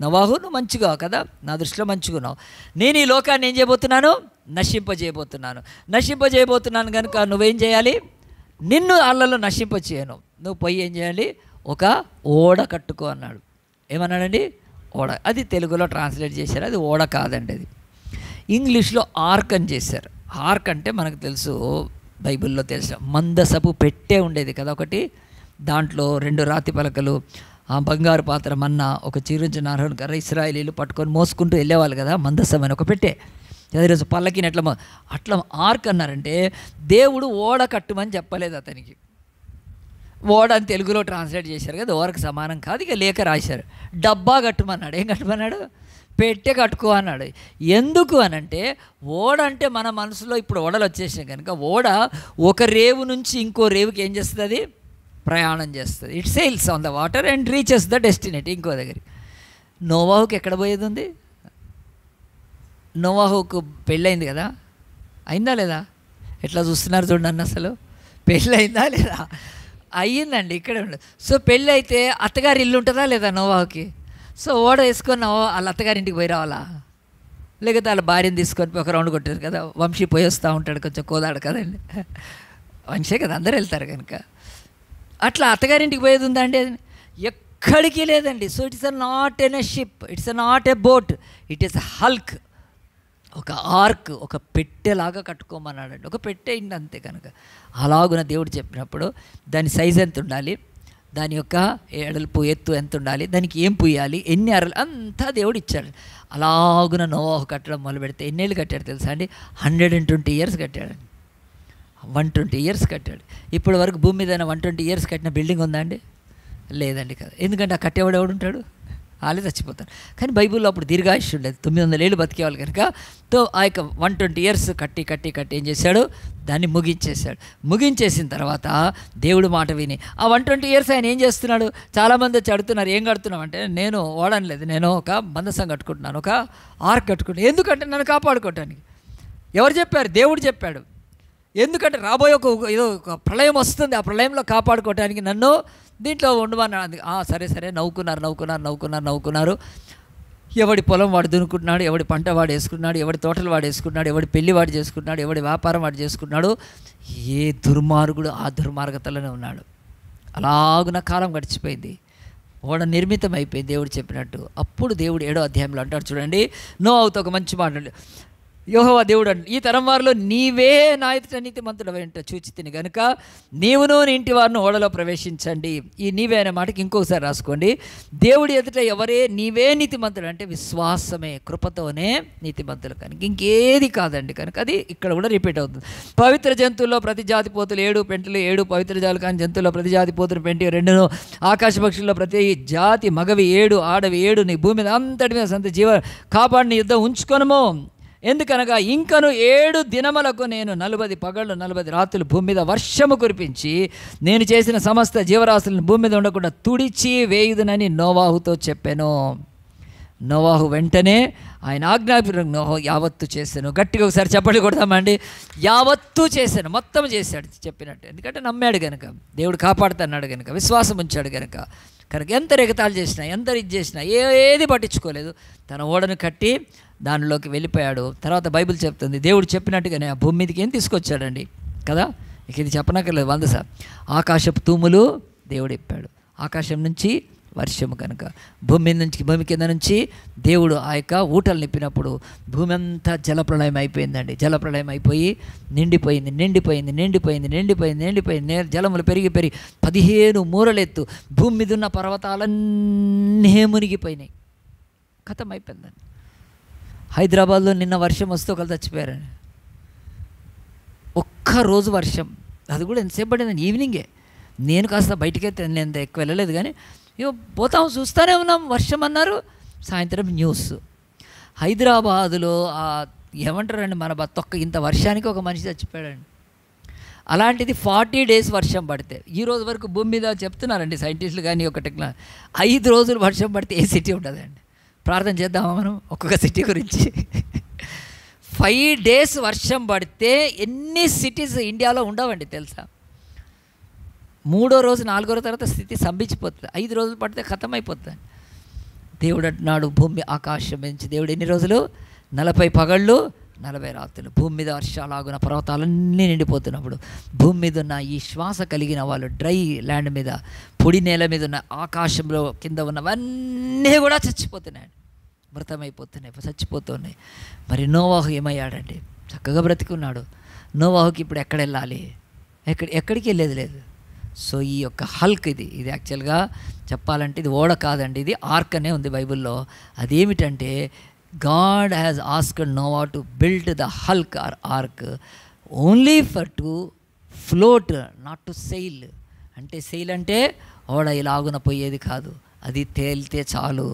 నోవాహు, నువ్వు మంచిగా కదా, నా దృష్టిలో మంచిగున్నావు, నేను ఈ లోకాన్ని ఏం చేయబోతున్నాను? నశింపజేయబోతున్నాను కనుక నువ్వేం చేయాలి? నిన్ను వాళ్ళలో నశింపచేయను, నువ్వు పోయి ఏం చేయాలి? ఒక ఓడ కట్టుకో అన్నాడు. ఏమన్నాడండి? ఓడ. అది తెలుగులో ట్రాన్స్లేట్ చేశారు, అది ఓడ కాదండి, అది ఇంగ్లీష్లో ఆర్క్ అని చేశారు. ఆర్క్ అంటే మనకు తెలుసు, బైబిల్లో తెలుసు, మందసపు పెట్టే ఉండేది కదా ఒకటి, దాంట్లో 2 రాతి పలకలు, ఆ బంగారు పాత్ర, మన్నా, ఒక చిరుంచిన అర్హుని కర్ర ఇశ్రాయేలీలు పట్టుకొని మోసుకుంటూ వెళ్ళేవాళ్ళు కదా, మందసం అని ఒక పెట్టే. ఈరోజు పల్లకిని అట్లా ఆర్క్ అన్నారంటే దేవుడు ఓడ కట్టుమని చెప్పలేదు అతనికి. ఓడ అని తెలుగులో ట్రాన్స్లేట్ చేశారు కదా, ఓడకు సమానం కాదు. ఇక లేఖ రాశారు, డబ్బా కట్టుమన్నాడు. ఏం కట్టుమన్నాడు? పెట్టె కట్టుకో అన్నాడు. ఎందుకు అనంటే ఓడ అంటే మన మనసులో ఇప్పుడు ఓడలు వచ్చేసినాయి కనుక, ఓడ ఒక రేవు నుంచి ఇంకో రేవుకి ఏం చేస్తుంది? అది ప్రయాణం చేస్తుంది. It sails on the water and reaches the destination, ఇంకో దగ్గరికి. నోవాహుకి ఎక్కడ పోయేది ఉంది? నోవాహుకు పెళ్ళయింది కదా, అయిందా లేదా? ఎట్లా చూస్తున్నారు చూడండి, అసలు పెళ్ళి అయిందా లేదా? అయ్యిందండి, ఇక్కడే ఉండదు. సో పెళ్ళి అయితే అత్తగారి ఇల్లు ఉంటుందా లేదా నోవాహుకి? సో ఓడ వేసుకొని వాళ్ళ అత్తగారింటికి పోయి రావాలా? లేకపోతే వాళ్ళ భార్యను తీసుకొని ఒక రౌండ్ కొట్టారు కదా, వంశీ పోయి వస్తూ ఉంటాడు, కొంచెం కోదాడు కదండి, వంశే కదా, అందరూ వెళ్తారు కనుక. అట్లా అత్తగారింటికి పోయేది ఉందా అండి? ఎక్కడికి లేదండి. So it's not an a ship, it's not a boat, it is Hulk, ఒక ఆర్క్, ఒక పెట్టెలాగా కట్టుకోమన్నాడండి. ఒక పెట్టె ఇండి అంతే కనుక. అలాగున దేవుడు చెప్పినప్పుడు దాని సైజ్ ఎంత ఉండాలి, దాని యొక్క ఎడల్పు ఎత్తు ఎంత ఉండాలి, దానికి ఏం పుయ్యాలి, ఎన్ని అరలు, అంతా దేవుడు ఇచ్చాడు. అలాగున నోవాహు కట్టడం మొదలు పెడితే ఎన్నేళ్ళు కట్టాడు తెలుసా అండి? 120 years కట్టాడండి. 120 years కట్టాడు. ఇప్పటి వరకు భూమి మీద 120 years కట్టిన బిల్డింగ్ ఉందా అండి? లేదండి కదా. ఎందుకంటే ఆ కట్టేవాడు ఎవడు ఉంటాడు? వాళ్ళే చచ్చిపోతారు. కానీ బైబిల్లో అప్పుడు దీర్ఘాయుష్ ఉండేది, 900 ఏళ్ళు బతికేవాళ్ళు కనుక. తో ఆ యొక్క 120 years కట్టి ఏం చేశాడు? దాన్ని ముగించేసిన తర్వాత దేవుడు మాట విని ఆ 120 years ఆయన ఏం చేస్తున్నాడు? చాలామంది వచ్చి అడుగుతున్నారు, ఏం కడుతున్నావు అంటే, నేను ఓడనలేదు, నేను ఒక మందసం కట్టుకుంటున్నాను, ఒక ఆర్క్ కట్టుకుంటున్నాను. ఎందుకంటే నన్ను కాపాడుకోవటానికి. ఎవరు చెప్పారు? దేవుడు చెప్పాడు. ఎందుకంటే రాబోయే ఒక ప్రళయం వస్తుంది, ఆ ప్రళయంలో కాపాడుకోవటానికి నన్ను దీంట్లో ఉండమన్నాడు. సరే నవ్వుకున్నారు. ఎవడి పొలం వాడు దున్నుకుంటున్నాడు, ఎవడి పంట వాడు వేసుకున్నాడు, ఎవడి తోటలు వాడు వేసుకున్నాడు, ఎవడి పెళ్లి వాడు చేసుకుంటున్నాడు, ఎవడి వ్యాపారం వాడు చేసుకున్నాడు. ఏ దుర్మార్గుడు ఆ దుర్మార్గతలోనే ఉన్నాడు. అలాగున కాలం గడిచిపోయింది, ఓడ నిర్మితం అయిపోయింది దేవుడు చెప్పినట్టు. అప్పుడు దేవుడు 7వ అధ్యాయంలో అంటాడు చూడండి, నోవాహుతో ఒక మంచి మాట, యెహోవా దేవుడు అంట, ఈ తరం వారిలో నీవే నా ఎదుట నీతిమంతుడు వెంట చూచితిని గనుక నీవును నీ ఇంటి వారిని ఓడలో ప్రవేశించండి. ఈ నీవే అనే మాటకి ఇంకొకసారి రాసుకోండి. దేవుడి ఎదుట ఎవరే నీవే నీతిమంతుడు అంటే విశ్వాసమే, కృపతోనే నీతిమంతులు, కనుక ఇంకేది కాదండి. కనుక అది ఇక్కడ కూడా రిపీట్ అవుతుంది. పవిత్ర జంతువుల్లో ప్రతి జాతి పోతులు 7 పెంటలు 7, పవిత్ర జాలు కాని జంతువుల్లో ప్రతి జాతి పోతులు పెంటి 2, ఆకాశ పక్షుల్లో ప్రతి జాతి మగవి 7, ఆడవి 7, నీ భూమి మీద అంతటి మీద సంత జీవ కాపాడిని యుద్ధం ఉంచుకొనము. ఎందుకనగా ఇంకను 7 దినములకు నేను 40 పగళ్ళు 40 రాత్రులు భూమి మీద వర్షము కురిపించి నేను చేసిన సమస్త జీవరాశులను భూమి మీద ఉండకుండా తుడిచి వేయుదునని నోవాహుతో చెప్పాను. నోవాహు వెంటనే ఆయన ఆజ్ఞాపూర్వకం నోవాహు యావత్తు చేశాను. గట్టిగా ఒకసారి చెప్పండి కొడతామండి. యావత్తు చేశాను, మొత్తం చేశాడు చెప్పినట్టు. ఎందుకంటే నమ్మాడు కనుక, దేవుడు కాపాడుతున్నాడు కనుక, విశ్వాసం ఉంచాడు కనుక. ఎంత ఎగతాళి చేసినా, ఎంత ఇది చేసినా ఏది పట్టించుకోలేదు. తన ఓడను కట్టి దానిలోకి వెళ్ళిపోయాడు. తర్వాత బైబిల్ చెప్తుంది, దేవుడు చెప్పినట్టుగానే ఆ భూమి మీదకి ఏం తీసుకొచ్చాడండి కదా. ఇక ఇది చెప్పనక్కర్లేదు 100 సార్లు. ఆకాశపు తూములు దేవుడు ఇప్పాడు, ఆకాశం నుంచి వర్షము కనుక భూమి కింద నుంచి దేవుడు ఆ యొక్క ఊటలు నింపినప్పుడు భూమి అంతా జలప్రళయం అయిపోయిందండి. జలప్రళయం అయిపోయి నిండిపోయింది. జలములు పెరిగి 15 మూరలెత్తు భూమి మీద ఉన్న పర్వతాలన్నీ మునిగిపోయినాయి. ఖతం అయిపోయిందండి. హైదరాబాద్లో నిన్న వర్షం వస్తే ఒకళ్ళు చచ్చిపోయారండి. ఒక్కరోజు వర్షం, అది కూడా ఎంతసేపు పడిందండి, ఈవినింగే. నేను కాస్త బయటికైతే నేను ఎక్కువ వెళ్ళలేదు, కానీ పోతాం చూస్తూనే ఉన్నాం. వర్షం అన్నారు, సాయంత్రం న్యూస్. హైదరాబాదులో ఏమంటారండి, మన తొక్క ఇంత వర్షానికి ఒక మనిషి చచ్చిపోయాడండి. అలాంటిది 40 days వర్షం పడితే, ఈ రోజు వరకు భూమి మీద చెప్తున్నారండి సైంటిస్టులు కానీ ఒక టెక్నాలజీ, 5 రోజులు వర్షం పడితే ఏ సిటీ ఉండదండి. ప్రార్థన చేద్దామా మనం ఒక్కొక్క సిటీ గురించి? 5 days వర్షం పడితే ఎన్ని సిటీస్ ఇండియాలో ఉండవండి తెలుసా. 3వ రోజు 4వ రోజు తర్వాత స్థితి స్తంభించిపోతుంది. 5 రోజులు పడితే ఖతం అయిపోతుంది. దేవుడు అంటున్నాడు, భూమి ఆకాశం పెంచి దేవుడు ఎన్ని రోజులు? 40 పగళ్ళు 40 రాత్రులు. భూమి మీద వర్షాలాగున పర్వతాలన్నీ నిండిపోతున్నప్పుడు భూమి మీద ఉన్న ఈ శ్వాస కలిగిన వాళ్ళు డ్రై ల్యాండ్ మీద, పొడి నేల మీద ఉన్న ఆకాశంలో కింద ఉన్నవన్నీ కూడా చచ్చిపోతున్నాయి, మృతమైపోతున్నాయి, చచ్చిపోతున్నాయి. మరి నోవాహు ఏమయ్యాడండి? చక్కగా బ్రతికున్నాడు. నోవాహుకి ఇప్పుడు ఎక్కడ వెళ్ళాలి? ఎక్కడికి వెళ్ళేది లేదు. సో ఈ యొక్క హల్క్ ఇది యాక్చువల్గా చెప్పాలంటే ఇది ఓడ కాదండి, ఇది ఆర్క్ అనే ఉంది బైబిల్లో. అదేమిటంటే God has asked Noah to build the hulk or ark only for to float, not to sail. అంటే సెయిల్ అంటే ఓడ ఇలాగున పోయేది కాదు, అది తేలితే చాలు.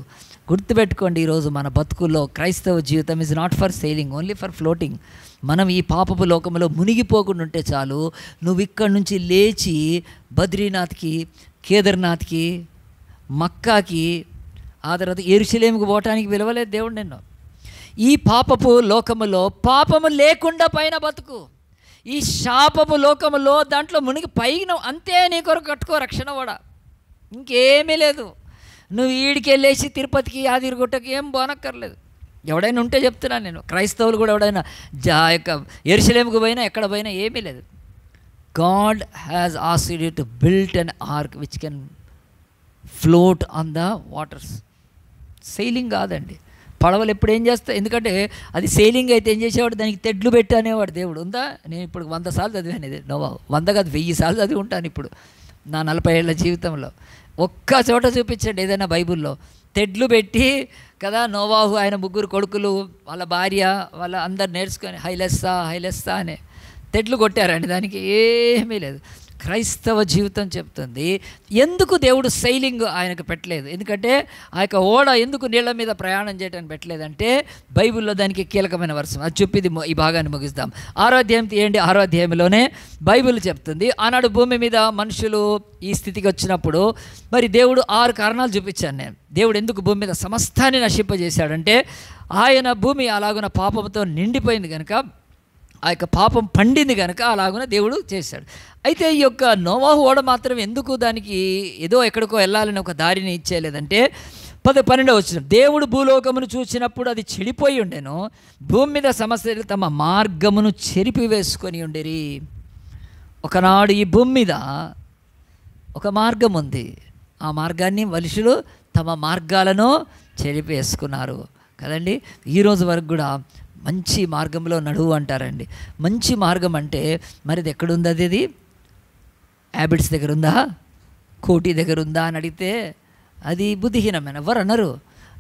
గుర్తుపెట్టుకోండి, ఈరోజు మన బతుకుల్లో క్రైస్తవ జీవితం is not for sailing, only for floating. మనం ఈ పాపపు లోకంలో మునిగిపోకుండా ఉంటే చాలు. నువ్వు ఇక్కడి నుంచి లేచి బద్రీనాథ్కి, కేదార్నాథ్కి, మక్కాకి, ఆ తర్వాత యెరూషలేముకు పోవటానికి పిలవలేదు దేవుడు నిన్ను. ఈ పాపపు లోకములో పాపము లేకుండా పైన బతుకు. ఈ శాపపు లోకములో దాంట్లో మునిగి పైన అంతే నీ కొరకు కట్టుకో రక్షణ కూడా, ఇంకేమీ లేదు. నువ్వు ఈడికి వెళ్ళేసి తిరుపతికి, యాదగిరిగుట్టకి ఏం పోనక్కర్లేదు. ఎవడైనా ఉంటే చెప్తున్నాను నేను, క్రైస్తవులు కూడా ఎవడైనా యొక్క యెరూషలేముకు పోయినా ఎక్కడ పోయినా ఏమీ లేదు. God has asked you to build an arc which can float on the waters. Sailing కాదండి. పడవలు ఎప్పుడు ఏం చేస్తా, ఎందుకంటే అది సెయిలింగ్ అయితే ఏం చేసేవాడు, దానికి తెడ్లు పెట్టి అనేవాడు దేవుడు. ఉందా? నేను ఇప్పుడు 100 సార్లు చదివాను ఇది. నోవాహు 100 కాదు 1000 సార్లు చదివి ఉంటాను ఇప్పుడు నా 40 ఏళ్ల జీవితంలో. ఒక్క చోట చూపించండి ఏదైనా బైబిల్లో తెడ్లు పెట్టి కదా. నోవాహు, ఆయన 3 కొడుకులు, వాళ్ళ భార్య, వాళ్ళ అందరు నేర్చుకొని హైలెస్సా అనే తెడ్లు కొట్టారండి. దానికి ఏమీ లేదు. క్రైస్తవ జీవితం చెప్తుంది ఎందుకు దేవుడు సెయిలింగ్ ఆయనకు పెట్టలేదు, ఎందుకంటే ఆ యొక్క ఓడ ఎందుకు నీళ్ల మీద ప్రయాణం చేయడానికి పెట్టలేదంటే బైబిల్లో దానికి కీలకమైన వర్షం. అది చెప్పింది ఈ భాగాన్ని ముగిస్తాం. 6వ అధ్యాయం తీయండి. 6వ అధ్యాయంలోనే బైబిల్ చెప్తుంది, ఆనాడు భూమి మీద మనుషులు ఈ స్థితికి వచ్చినప్పుడు మరి దేవుడు 6 కారణాలు చూపించాను నేను. దేవుడు ఎందుకు భూమి మీద సమస్తాన్ని నశింపజేశాడంటే ఆయన భూమి అలాగున పాపంతో నిండిపోయింది కనుక, ఆ యొక్క పాపం పండింది కనుక అలాగున దేవుడు చేశాడు. అయితే ఈ యొక్క నోవాహు ఓడ మాత్రం ఎందుకు దానికి ఏదో ఎక్కడికో వెళ్ళాలని ఒక దారిని ఇచ్చేయలేదంటే 12వ వచనం, దేవుడు భూలోకమును చూసినప్పుడు అది చెడిపోయి ఉండెను, భూమి మీద సమస్యలు తమ మార్గమును చెరిపివేసుకొని ఉండేరి. ఒకనాడు ఈ భూమి మీద ఒక మార్గం ఉంది, ఆ మార్గాన్ని మనుషులు తమ మార్గాలను చెరిపేసుకున్నారు కదండి. ఈరోజు వరకు కూడా మంచి మార్గంలో నడువు అంటారండి. మంచి మార్గం అంటే మరిది ఎక్కడుంది? అది హ్యాబిట్స్ దగ్గర ఉందా, కోటి దగ్గర ఉందా అని అడిగితే అది బుద్ధిహీనమైన. ఎవరు అన్నారు?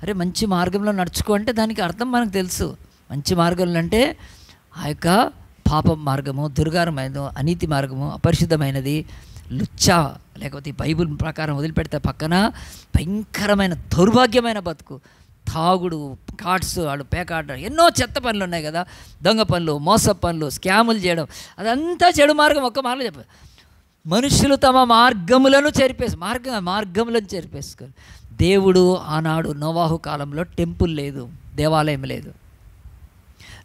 అరే మంచి మార్గంలో నడుచుకో అంటే దానికి అర్థం మనకు తెలుసు. మంచి మార్గంలో అంటే ఆ యొక్క పాపం మార్గము, దుర్గారమైనది, అనీతి మార్గము, అపరిశుద్ధమైనది, లుచ్చా లేకపోతే బైబిల్ ప్రకారం వదిలిపెడితే పక్కన భయంకరమైన దౌర్భాగ్యమైన బతుకు, తాగుడు, కార్డ్స్, వాడు పేకాడ, ఎన్నో చెత్త పనులు ఉన్నాయి కదా, దొంగ పనులు, మోస పనులు, స్కాములు చేయడం, అదంతా చెడు మార్గం. ఒక్క మాటలో చెప్పారు, మనుషులు తమ మార్గములను చెరిపేసుకోరు. దేవుడు ఆనాడు నోవాహు కాలంలో టెంపుల్ లేదు, దేవాలయం లేదు.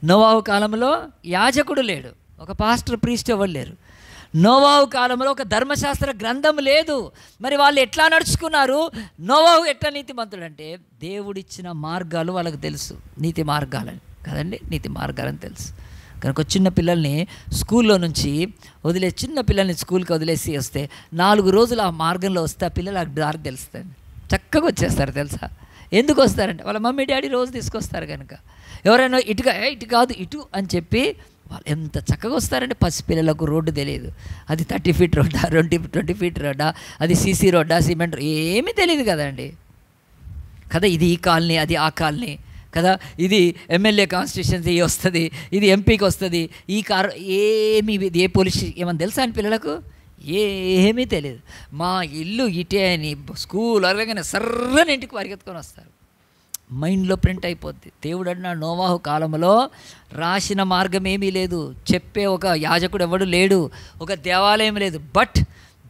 నోవాహు కాలంలో యాజకుడు లేడు, ఒక పాస్టర్ ప్రీస్ట్ ఎవరు లేరు. నోవాహు కాలంలో ఒక ధర్మశాస్త్ర గ్రంథం లేదు. మరి వాళ్ళు ఎట్లా నడుచుకున్నారు? నోవాహు ఎట్లా నీతిమంతుడు అంటే దేవుడిచ్చిన మార్గాలు వాళ్ళకి తెలుసు, నీతి మార్గాలని కదండి, నీతి మార్గాలని తెలుసు కనుక చిన్న పిల్లల్ని స్కూల్లో నుంచి చిన్న పిల్లల్ని స్కూల్కి వదిలేసి వస్తే 4 రోజులు ఆ మార్గంలో వస్తే ఆ పిల్లలు ఆ దారి తెలుస్తుంది, చక్కగా వచ్చేస్తారు. తెలుసా ఎందుకు వస్తారంటే వాళ్ళ మమ్మీ డాడీ రోజు తీసుకొస్తారు కనుక. ఎవరైనా ఇటు కాదు ఇటు అని చెప్పి వాళ్ళు ఎంత చక్కగా వస్తారంటే పసిపిల్లలకు రోడ్డు తెలియదు, అది 30 ఫీట్ రోడ్డా, 20 ఫీట్ రోడ్డా, అది సీసీ రోడ్డా, సిమెంట్ ఏమీ తెలియదు కదండి కదా. ఇది ఈ కాలనీ, అది ఆ కాలనీ కదా, ఇది ఎమ్మెల్యే కాన్స్టిట్యూషన్సీ వస్తుంది, ఇది ఎంపీకి వస్తుంది, ఈ కారు ఏమి, ఇది ఏ పోలీస్ ఏమని తెలుసా అని పిల్లలకు ఏమీ తెలియదు. మా ఇల్లు ఇటే అని స్కూల్ అరగానే సర్రని ఇంటికి పరిగెత్తుకొని వస్తారు, మైండ్లో ప్రింట్ అయిపోద్ది. దేవుడు అన్నాడు నోవాహు కాలంలో రాసిన మార్గం ఏమీ లేదు, చెప్పే ఒక యాజకుడు ఎవడు లేడు, ఒక దేవాలయం లేదు. బట్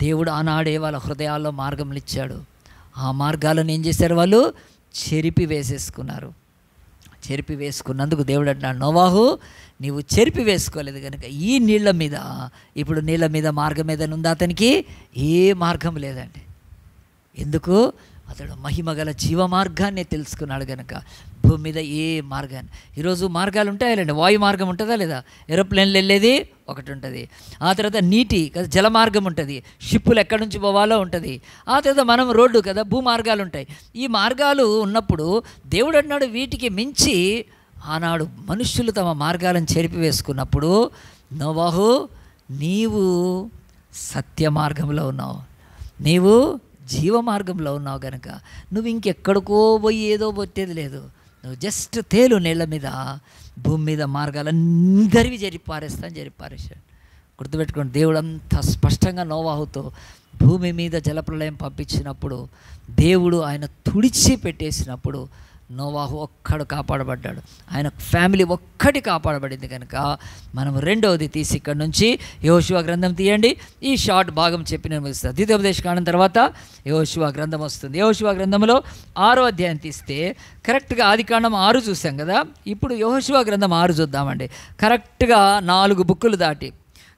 దేవుడు ఆనాడే వాళ్ళ హృదయాల్లో మార్గంలు ఇచ్చాడు. ఆ మార్గాలను ఏం చేశారు? వాళ్ళు చెరిపి వేసేసుకున్నారు. చెరిపి వేసుకున్నందుకు దేవుడు అంటున్నాడు, నోవాహు నీవు చెరిపి వేసుకోలేదు కనుక ఈ నీళ్ళ మీద, ఇప్పుడు నీళ్ళ మీద మార్గం ఏదైనా ఉందా అతనికి? ఏ మార్గం లేదండి. ఎందుకు? అతడు మహిమ గల జీవ మార్గాన్ని తెలుసుకున్నాడు కనుక భూమి మీద ఏ మార్గాన్ని. ఈరోజు మార్గాలు ఉంటాయండి. వాయు మార్గం ఉంటుందా లేదా? ఏరోప్లేన్లు వెళ్ళేది ఒకటి ఉంటుంది. ఆ తర్వాత నీటి కదా జల మార్గం ఉంటుంది. షిప్పులు ఎక్కడి నుంచి పోవాలో ఉంటుంది. ఆ తర్వాత మనం రోడ్డు కదా భూ మార్గాలు ఉంటాయి. ఈ మార్గాలు ఉన్నప్పుడు దేవుడు అన్నాడు వీటికి మించి ఆనాడు మనుష్యులు తమ మార్గాలను చెరిపి వేసుకున్నప్పుడు, నోవాహు నీవు సత్య మార్గంలో ఉన్నావు, నీవు జీవ మార్గంలో ఉన్నావు కనుక నువ్వు ఇంకెక్కడికో పోయి ఏదో పొట్టేది లేదు. నువ్వు జస్ట్ తేలు నీళ్ళ మీద, భూమి మీద మార్గాలందరివి జరిపి పారేశాడు. గుర్తుపెట్టుకోండి, దేవుడు అంత స్పష్టంగా నోవాహుతో భూమి మీద జలప్రలయం పంపించినప్పుడు, దేవుడు ఆయన తుడిచి పెట్టేసినప్పుడు నోవాహు ఒక్కడు కాపాడబడ్డాడు. ఆయన ఫ్యామిలీ ఒక్కటి కాపాడబడింది కనుక మనం రెండవది తీసి ఇక్కడ నుంచి యెహోషువ గ్రంథం తీయండి. ఈ షార్ట్ భాగం చెప్పి నేను ముగిస్తాను. ద్వితీయోపదేశకాండం తర్వాత యెహోషువ గ్రంథం వస్తుంది. యెహోషువ గ్రంథంలో 6వ అధ్యాయం తీస్తే కరెక్ట్గా ఆదికాండం 6 చూసాం కదా, ఇప్పుడు యెహోషువ గ్రంథం 6 చూద్దామండి. కరెక్ట్గా 4 బుక్కులు దాటి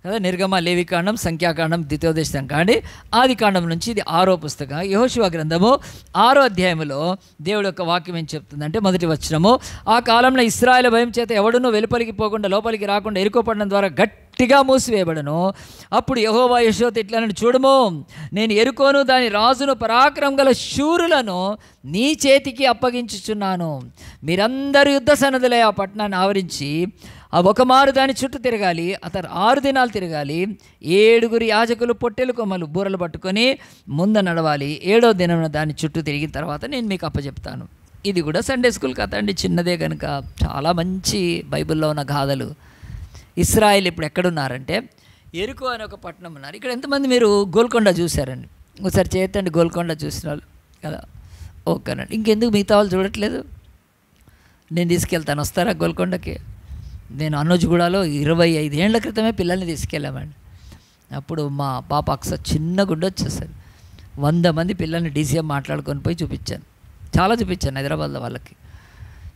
కదా, నిర్గమ, లేవికాండం, సంఖ్యాకాండం, ద్వితీయోపదేశం కాండి, ఆదికాండం నుంచి ఇది 6వ పుస్తకం. యెహోషువ గ్రంథము 6వ అధ్యాయంలో దేవుడు యొక్క వాక్యం ఏం చెప్తుందంటే, మొదటి వచనము, ఆ కాలంలో ఇశ్రాయేలు భయం చేత ఎవడునూ వెలుపలికి పోకుండా లోపలికి రాకుండా ఎరుకో పట్టణం ద్వారా గట్టిగా మూసివేయబడను. అప్పుడు యెహోవా యెహోషువతో ఇట్లనని, చూడము నేను ఎరుకోను దాని రాజును పరాక్రమం గల శూరులను నీ చేతికి అప్పగించుచున్నాను. మీరందరూ యుద్ధ సన్నదులై ఆ పట్టణాన్ని ఆవరించి ఒక మారు దాని చుట్టూ తిరగాలి. అతను 6 దినాలు తిరగాలి. 7 యాజకులు పొట్టెలు కొమ్మలు బూరలు పట్టుకొని ముందు నడవాలి. 7వ దినం దాని చుట్టూ తిరిగిన తర్వాత నేను మీకు అప్పచెప్తాను. ఇది కూడా సండే స్కూల్ కథ అండి, చిన్నదే కనుక చాలా మంచి బైబిల్లో ఉన్న గాథలు. ఇశ్రాయేల్ ఇప్పుడు ఎక్కడున్నారంటే ఎరుకో అనే ఒక పట్టణం ఉన్నారు. ఇక్కడ ఎంతమంది మీరు గోల్కొండ చూశారండి? ఒకసారి చేతండి గోల్కొండ చూసిన వాళ్ళు కదా. ఓకేనండి, ఇంకెందుకు మిగతా వాళ్ళు చూడట్లేదు? నేను తీసుకెళ్తాను, వస్తారా గోల్కొండకి? నేను అన్నోజ్గూడలో 25 ఏళ్ల క్రితమే పిల్లల్ని తీసుకెళ్ళామండి. అప్పుడు మా పాప అక్స చిన్న గుడ్డ వచ్చేసారు. 100 మంది పిల్లల్ని డీసీఎం మాట్లాడుకొని పోయి చూపించాను, చాలా చూపించాను హైదరాబాద్లో వాళ్ళకి.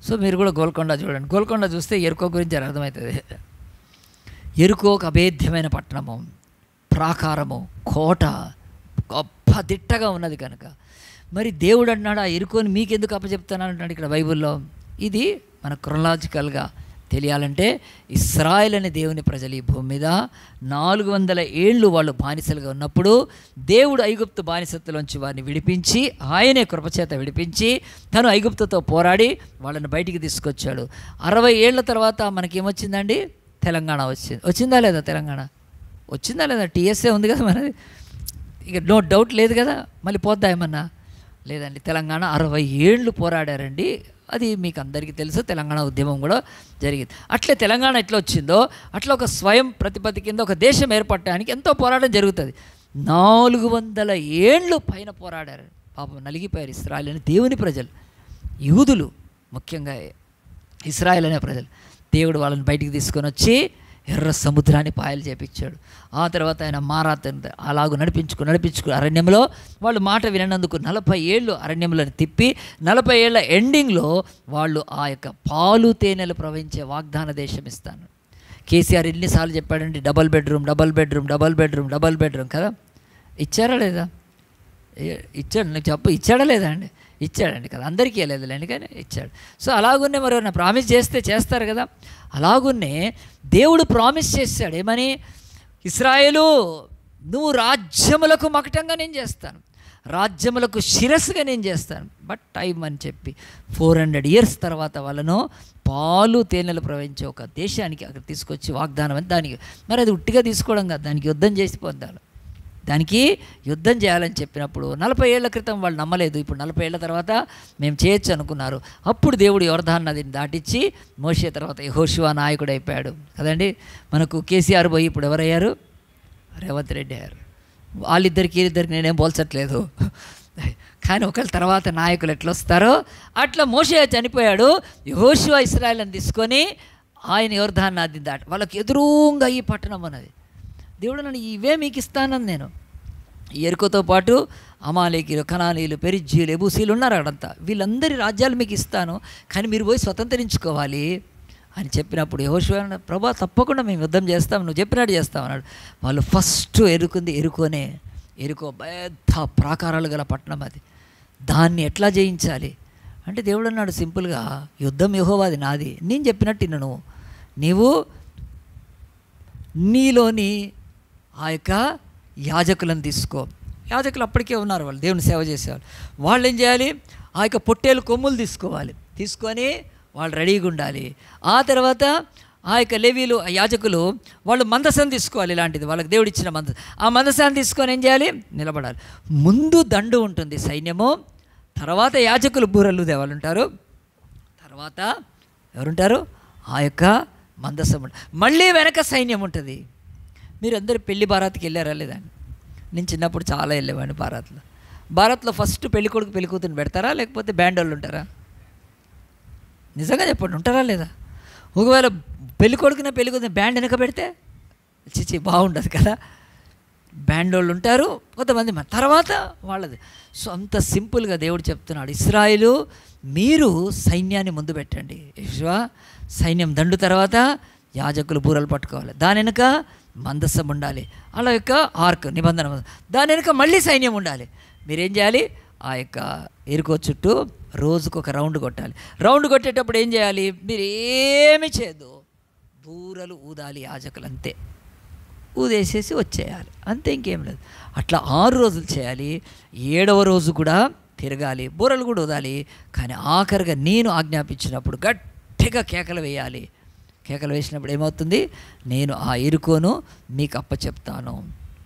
సో మీరు కూడా గోల్కొండ చూడండి. గోల్కొండ చూస్తే ఎరుకో గురించి అర్థమవుతుంది. ఎరుకో ఒక అభేద్యమైన పట్టణము, ప్రాకారము, కోట, గొప్ప దిట్టగా ఉన్నది కనుక మరి దేవుడు అన్నాడు, ఆ ఎరుకోని మీకెందుకు అప్పచెప్తాను అంటున్నాడు ఇక్కడ బైబిల్లో. ఇది మన క్రొనాలజికల్గా తెలియాలంటే ఇశ్రాయేల్ అనే దేవుని ప్రజలు ఈ భూమి మీద 400 ఏళ్ళు వాళ్ళు బానిసలుగా ఉన్నప్పుడు దేవుడు ఐగుప్తు బానిసత్తులోంచి వారిని విడిపించి, ఆయనే కృపచేత విడిపించి తను ఐగుప్తుతో పోరాడి వాళ్ళని బయటికి తీసుకొచ్చాడు. 60 ఏళ్ల తర్వాత మనకేమొచ్చిందండి? తెలంగాణ వచ్చిందా లేదా? తెలంగాణ వచ్చిందా లేదా? టీఎస్ఏ ఉంది కదా మనది, ఇక నో డౌట్ లేదు కదా. మళ్ళీ పోద్దా ఏమన్నా? లేదండి. తెలంగాణ 60 ఏళ్ళు పోరాడారండి. అది మీకు అందరికీ తెలుసు. తెలంగాణ ఉద్యమం కూడా జరిగింది. అట్లే తెలంగాణ ఎట్లా వచ్చిందో అట్లా ఒక స్వయం ప్రతిపత్తి కింద ఒక దేశం ఏర్పడటానికి ఎంతో పోరాటం జరుగుతుంది. 400 ఏళ్ళు పైన పోరాడారు. పాపం నలిగిపోయారు ఇశ్రాయేల్ అనే దేవుని ప్రజలు, యూదులు ముఖ్యంగా ఇశ్రాయేల్ అనే ప్రజలు. దేవుడు వాళ్ళని బయటికి తీసుకొని వచ్చి ఎర్ర సముద్రాన్ని పాయలు చేపించాడు. ఆ తర్వాత ఆయన మారాతను అలాగూ నడిపించుకు అరణ్యంలో వాళ్ళు మాట వినందుకు 40 ఏళ్ళు అరణ్యంలో తిప్పి 40 ఏళ్ల ఎండింగ్లో వాళ్ళు ఆ యొక్క పాలు తేనెలు ప్రవహించే వాగ్దాన దేశం ఇస్తాను. కేసీఆర్ ఎన్నిసార్లు చెప్పాడండి, డబల్ బెడ్రూమ్ కదా. ఇచ్చారా లేదా? ఇచ్చాడు. నీకు చెప్పు, ఇచ్చాడా లేదా అండి? ఇచ్చాడండి కదా. అందరికీ లేదులేండి కానీ ఇచ్చాడు. సో అలాగున్నే మరి ప్రామిస్ చేస్తే చేస్తారు కదా. అలాగున్నే దేవుడు ప్రామిస్ చేశాడు ఏమని? ఇశ్రాయేలు నువ్వు రాజ్యములకు మకటంగా నేను చేస్తాను, రాజ్యములకు శిరస్సుగా నేను చేస్తాను. బట్ టైం అని చెప్పి 400 ఇయర్స్ తర్వాత వాళ్ళను పాలు తేనెలు ప్రవహించే ఒక దేశానికి అక్కడ తీసుకొచ్చి వాగ్దానం అని. దానికి మరి అది ఉట్టిగా తీసుకోవడం కాదు, దానికి యుద్ధం చేసి పొందాలి. దానికి యుద్ధం చేయాలని చెప్పినప్పుడు 40 ఏళ్ల క్రితం వాళ్ళు నమ్మలేదు. ఇప్పుడు 40 ఏళ్ల తర్వాత మేము చేయొచ్చు అనుకున్నారు. అప్పుడు దేవుడు యోర్దాను నదిని దాటించి మోషే తర్వాత యెహోషువ నాయకుడు అయిపోయాడు కదండి. మనకు కేసీఆర్ పోయి ఇప్పుడు ఎవరయ్యారు? రేవంత్ రెడ్డి అయ్యారు. వీళ్ళిద్దరికి నేనేం పోల్చట్లేదు కానీ ఒకళ్ళ తర్వాత నాయకులు ఎట్లా వస్తారో అట్లా మోషే చనిపోయాడు. యెహోషువ ఇశ్రాయేలుని తీసుకొని ఆయన యోర్దాను నదిని దాటి వాళ్ళకి ఎదురుగా ఈ పట్టణం అన్నది. దేవుడు నన్ను ఇవే మీకు ఇస్తానని నేను ఎరుకోతో పాటు అమాలేకీలు, కనానీయులు, పెరిజ్జీలు, ఎబూసీలు ఉన్నారు అక్కడంతా. వీళ్ళందరి రాజ్యాలు మీకు ఇస్తాను, కానీ మీరు పోయి స్వతంత్రించుకోవాలి అని చెప్పినప్పుడు యెహోషువ అన్నాడు, ప్రభా తప్పకుండా మేము యుద్ధం చేస్తాం, నువ్వు చెప్పినట్టు చేస్తాం అన్నాడు. వాళ్ళు ఫస్ట్ ఎరుకుంది ఎరుకో పెద్ద ప్రాకారాలు గల పట్టణం అది. దాన్ని ఎట్లా జయించాలి అంటే దేవుడు అన్నాడు సింపుల్గా, యుద్ధం యెహోవాది, నాది, నేను చెప్పినట్టు విను. నీవు నీలోని ఆ యొక్క యాజకులను తీసుకో. యాజకులు అప్పటికే ఉన్నారు, వాళ్ళు దేవుని సేవ చేసేవాళ్ళు. వాళ్ళు ఏం చేయాలి, ఆ యొక్క పొట్టేలు కొమ్ములు తీసుకోవాలి, తీసుకొని వాళ్ళు రెడీగా ఉండాలి. ఆ తర్వాత ఆ యొక్క లేవీలు, ఆ యాజకులు వాళ్ళు మందసం తీసుకోవాలి, ఇలాంటిది వాళ్ళకి దేవుడు ఇచ్చిన మందసం. ఆ మందసాన్ని తీసుకొని ఏం చేయాలి, నిలబడాలి. ముందు దండు ఉంటుంది సైన్యము, తర్వాత యాజకులు బూరలు దేవాళ్ళు ఉంటారు, తర్వాత ఎవరుంటారు, ఆ యొక్క మందసం, మళ్ళీ వెనక సైన్యం ఉంటుంది. మీరందరూ పెళ్లి బారాత్కి వెళ్ళారా లేదా? నేను చిన్నప్పుడు చాలా వెళ్ళేవాడిని బారాత్లో ఫస్ట్ పెళ్ళికొడుకు పెళ్ళికూతుని పెడతారా, లేకపోతే బ్యాండ్ వాళ్ళు ఉంటారా? నిజంగా చెప్పండి, ఉంటారా లేదా? ఒకవేళ పెళ్ళికొడుకున పెళ్ళికూతుని బ్యాండ్ వెనక పెడితే చిచి బాగుండదు కదా. బ్యాండ్ వాళ్ళు ఉంటారు, కొంతమంది తర్వాత వాళ్ళది. సో అంత సింపుల్గా దేవుడు చెప్తున్నాడు, ఇశ్రాయేలు మీరు సైన్యాన్ని ముందు పెట్టండి. యెహోషువ సైన్యం దండు తర్వాత యాజకులు బూరలు పట్టుకోవాలి, దాని వెనుక మందసం ఉండాలి, అలా యొక్క ఆర్క్ నిబంధన, దాని వెనుక మళ్ళీ సైన్యం ఉండాలి. మీరేం చేయాలి, ఆ యొక్క ఎరుకో చుట్టూ రోజుకు ఒక రౌండ్ కొట్టాలి. రౌండ్ కొట్టేటప్పుడు ఏం చేయాలి, మీరు ఏమి చేయదు, బూరలు ఊదాలి యాజకులు, అంతే, ఊదేసేసి వచ్చేయాలి, అంతే, ఇంకేం లేదు. అట్లా 6 రోజులు చేయాలి. 7వ రోజు కూడా తిరగాలి, బూరలు కూడా ఊదాలి. కానీ ఆఖరిగా నేను ఆజ్ఞాపించినప్పుడు గట్టిగా కేకలు వేయాలి. కేకలు వేసినప్పుడు ఏమవుతుంది, నేను ఆ ఎరుకోను మీకు అప్పచెప్తాను,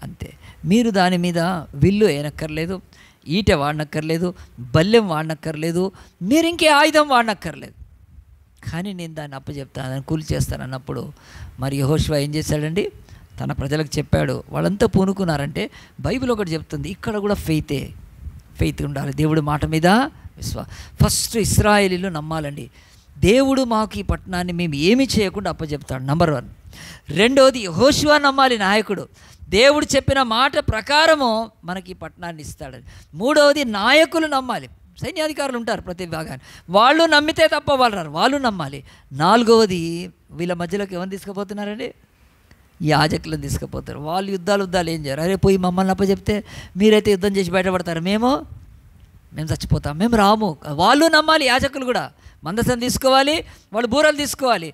అంతే. మీరు దాని మీద విల్లు వేయనక్కర్లేదు, ఈట వాడనక్కర్లేదు, బల్లెం వాడనక్కర్లేదు, మీరు ఇంకే ఆయుధం వాడనక్కర్లేదు, కానీ నేను దాన్ని అప్పచెప్తాను, దాన్ని కూల్చేస్తాను అన్నప్పుడు మరి యెహోషువ ఏం చేశాడండి, తన ప్రజలకు చెప్పాడు. వాళ్ళంతా పూనుకున్నారంటే బైబిల్ ఒకటి చెప్తుంది, ఇక్కడ కూడా ఫెయిత్ ఉండాలి, దేవుడి మాట మీద ఫస్ట్ ఇశ్రాయేలీలు నమ్మాలండి. దేవుడు మాకు ఈ పట్టణాన్ని మేము ఏమీ చేయకుండా అప్పచెప్తాడు, నంబర్ 1. రెండవది యెహోషువ నమ్మాలి, నాయకుడు, దేవుడు చెప్పిన మాట ప్రకారము మనకి ఈ పట్టణాన్ని ఇస్తాడని. మూడవది నాయకులు నమ్మాలి, సైన్యాధికారులు ఉంటారు ప్రతి భాగాన్ని, వాళ్ళు నమ్మితే తప్ప వాళ్ళు రారు, వాళ్ళు నమ్మాలి. నాలుగవది వీళ్ళ మధ్యలోకి ఎవరిని తీసుకుపోతున్నారండి, యాజకులను తీసుకుపోతారు. వాళ్ళు యుద్ధాలు ఏం చేయరు, అరే పోయి మమ్మల్ని అప్పచెప్తే మీరైతే యుద్ధం చేసి బయటపడతారు, మేము చచ్చిపోతాం, మేము రాము. వాళ్ళు నమ్మాలి, యాజకులు కూడా మందసం తీసుకోవాలి, వాళ్ళు బూరలు తీసుకోవాలి.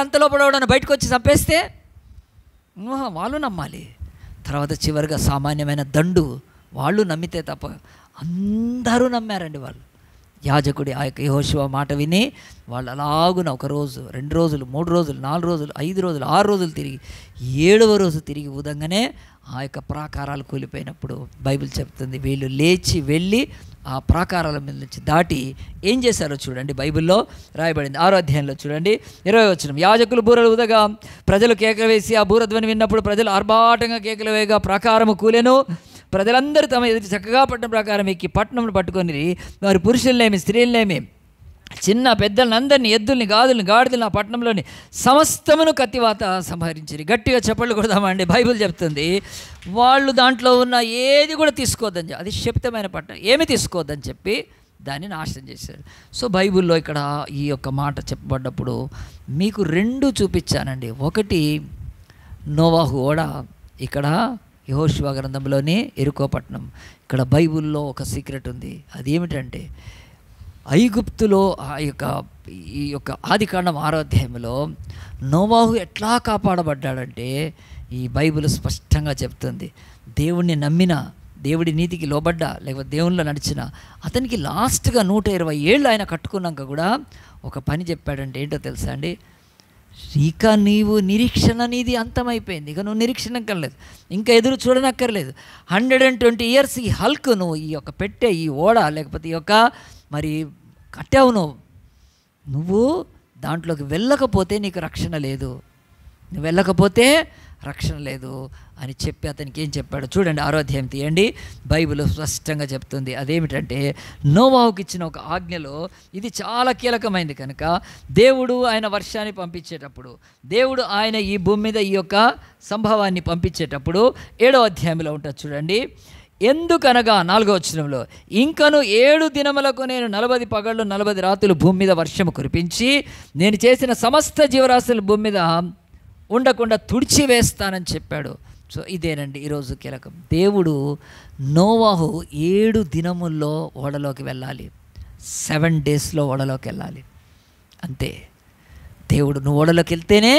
అంతలో పడవడన బయటకు వచ్చి చంపేస్తే వాళ్ళు నమ్మాలి. తర్వాత చివరిగా సామాన్యమైన దండు, వాళ్ళు నమ్మితే తప్ప, అందరూ నమ్మారండి. వాళ్ళు యాజకుడి ఆ యొక్క యెహోషువ మాట విని వాళ్ళు అలాగున 1 రోజు, 2 రోజులు, 3 రోజులు, 4 రోజులు, 5 రోజులు, 6 రోజులు తిరిగి 7వ రోజు తిరిగి ఊదంగానే ఆ యొక్క ప్రాకారాలు కూలిపోయినప్పుడు బైబిల్ చెప్తుంది, వీళ్ళు లేచి వెళ్ళి ఆ ప్రాకారాల మీద నుంచి దాటి ఏం చేశారో చూడండి, బైబిల్లో రాయబడింది. 6వ అధ్యాయంలో చూడండి, 20వ వచనం, యాజకులు బూరలు ఊదగా ప్రజలు కేకలు వేసి ఆ బూరధ్వని విన్నప్పుడు ప్రజలు ఆర్భాటంగా కేకలు వేయగా ప్రాకారము కూలెను. ప్రజలందరూ తమ ఎదుటి చక్కగా పట్టణం ప్రకారం ఎక్కి పట్టణంను పట్టుకొని వారి పురుషులనేమి స్త్రీలనేమి చిన్న పెద్దలందరినీ, ఎద్దుల్ని, గాదుల్ని, గాడిదల్ని, ఆ పట్టణంలోని సమస్తమును కత్తివాత సంహరించిరి. గట్టిగా చప్పట్లు కొడదామండి. బైబిల్ చెప్తుంది వాళ్ళు దాంట్లో ఉన్న ఏది కూడా తీసుకోవద్దని, అది శపితమైన పట్టణం, ఏమి తీసుకోవద్దని చెప్పి దాన్ని నాశనం చేశారు. సో బైబిల్లో ఇక్కడ ఈ యొక్క మాట చెప్పబడ్డప్పుడు మీకు 2 చూపించానండి. ఒకటి నోవాహు ఓడ, ఇక్కడ యెహోషువ గ్రంథంలోని యెరికో పట్టణం. ఇక్కడ బైబిల్లో ఒక సీక్రెట్ ఉంది, అదేమిటంటే ఐగుప్తులో ఈ యొక్క ఆదికాండం 6వ అధ్యాయంలో నోవాహు ఎట్లా కాపాడబడ్డాడంటే ఈ బైబిల్ స్పష్టంగా చెప్తుంది. దేవుణ్ణి నమ్మిన, దేవుడి నీతికి లోబడ్డా, లేకపోతే దేవునిలో నడిచిన అతనికి లాస్ట్గా 120 ఏళ్ళు ఆయన కట్టుకున్నాక కూడా ఒక పని చెప్పాడంటే ఏంటో తెలుసా అండి, ఇక నీవు నిరీక్షణ నీది అంతమైపోయింది, ఇక నువ్వు నిరీక్షణ కలలేదు, ఇంకా ఎదురు చూడనక్కర్లేదు. 120 ఇయర్స్ ఈ హల్క్ నువ్వు ఈ యొక్క పెట్టే ఈ ఓడ లేకపోతే ఈ యొక్క మరి కట్టావు, నువ్వు దాంట్లోకి వెళ్ళకపోతే నీకు రక్షణ లేదు, నువ్వు వెళ్ళకపోతే రక్షణ లేదు అని చెప్పి అతనికి ఏం చెప్పాడు చూడండి. 6వ అధ్యాయం తీయండి, బైబిల్ స్పష్టంగా చెప్తుంది. అదేమిటంటే నోవాహుకి ఇచ్చిన ఒక ఆజ్ఞలో ఇది చాలా కీలకమైంది కనుక దేవుడు ఆయన వర్షాన్ని పంపించేటప్పుడు, దేవుడు ఆయన ఈ భూమి మీద ఈ యొక్క సంభవాన్ని పంపించేటప్పుడు 7వ అధ్యాయంలో ఉంటుంది చూడండి. ఎందుకనగా 4వ వచనంలో, ఇంకను 7 దినములకు నేను 40 పగళ్ళు 40 రాత్రులు భూమి మీద వర్షము కురిపించి నేను చేసిన సమస్త జీవరాశులు భూమి మీద ఉండకుండా తుడిచివేస్తానని చెప్పాడు. సో ఇదేనండి ఈరోజు కీలకం. దేవుడు నోవాహు 7 దినముల్లో ఓడలోకి వెళ్ళాలి, 7 డేస్లో ఓడలోకి వెళ్ళాలి, అంతే. దేవుడు నువ్వు ఓడలోకి వెళ్తేనే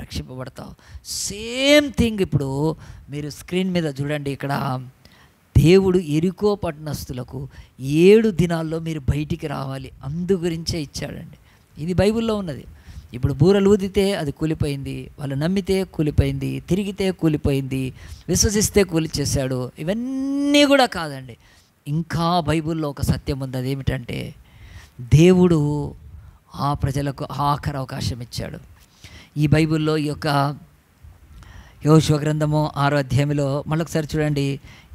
రక్షింపబడతావు. సేమ్ థింగ్ ఇప్పుడు మీరు స్క్రీన్ మీద చూడండి. ఇక్కడ దేవుడు ఎరికో పట్టణస్థులకు 7 దినాల్లో మీరు బయటికి రావాలి అందు గురించే ఇచ్చాడండి. ఇది బైబిల్లో ఉన్నది. ఇప్పుడు బూరలు ఊదితే అది కూలిపోయింది, వాళ్ళు నమ్మితే కూలిపోయింది, తిరిగితే కూలిపోయింది, విశ్వసిస్తే కూలిచేశాడు. ఇవన్నీ కూడా కాదండి. ఇంకా బైబిల్లో ఒక సత్యం ఉంది. అదేమిటంటే దేవుడు ఆ ప్రజలకు ఆఖరి అవకాశం ఇచ్చాడు. ఈ బైబిల్లో ఈ యొక్క యెహోషువ గ్రంథము 6వ అధ్యాయంలో మళ్ళొకసారి చూడండి.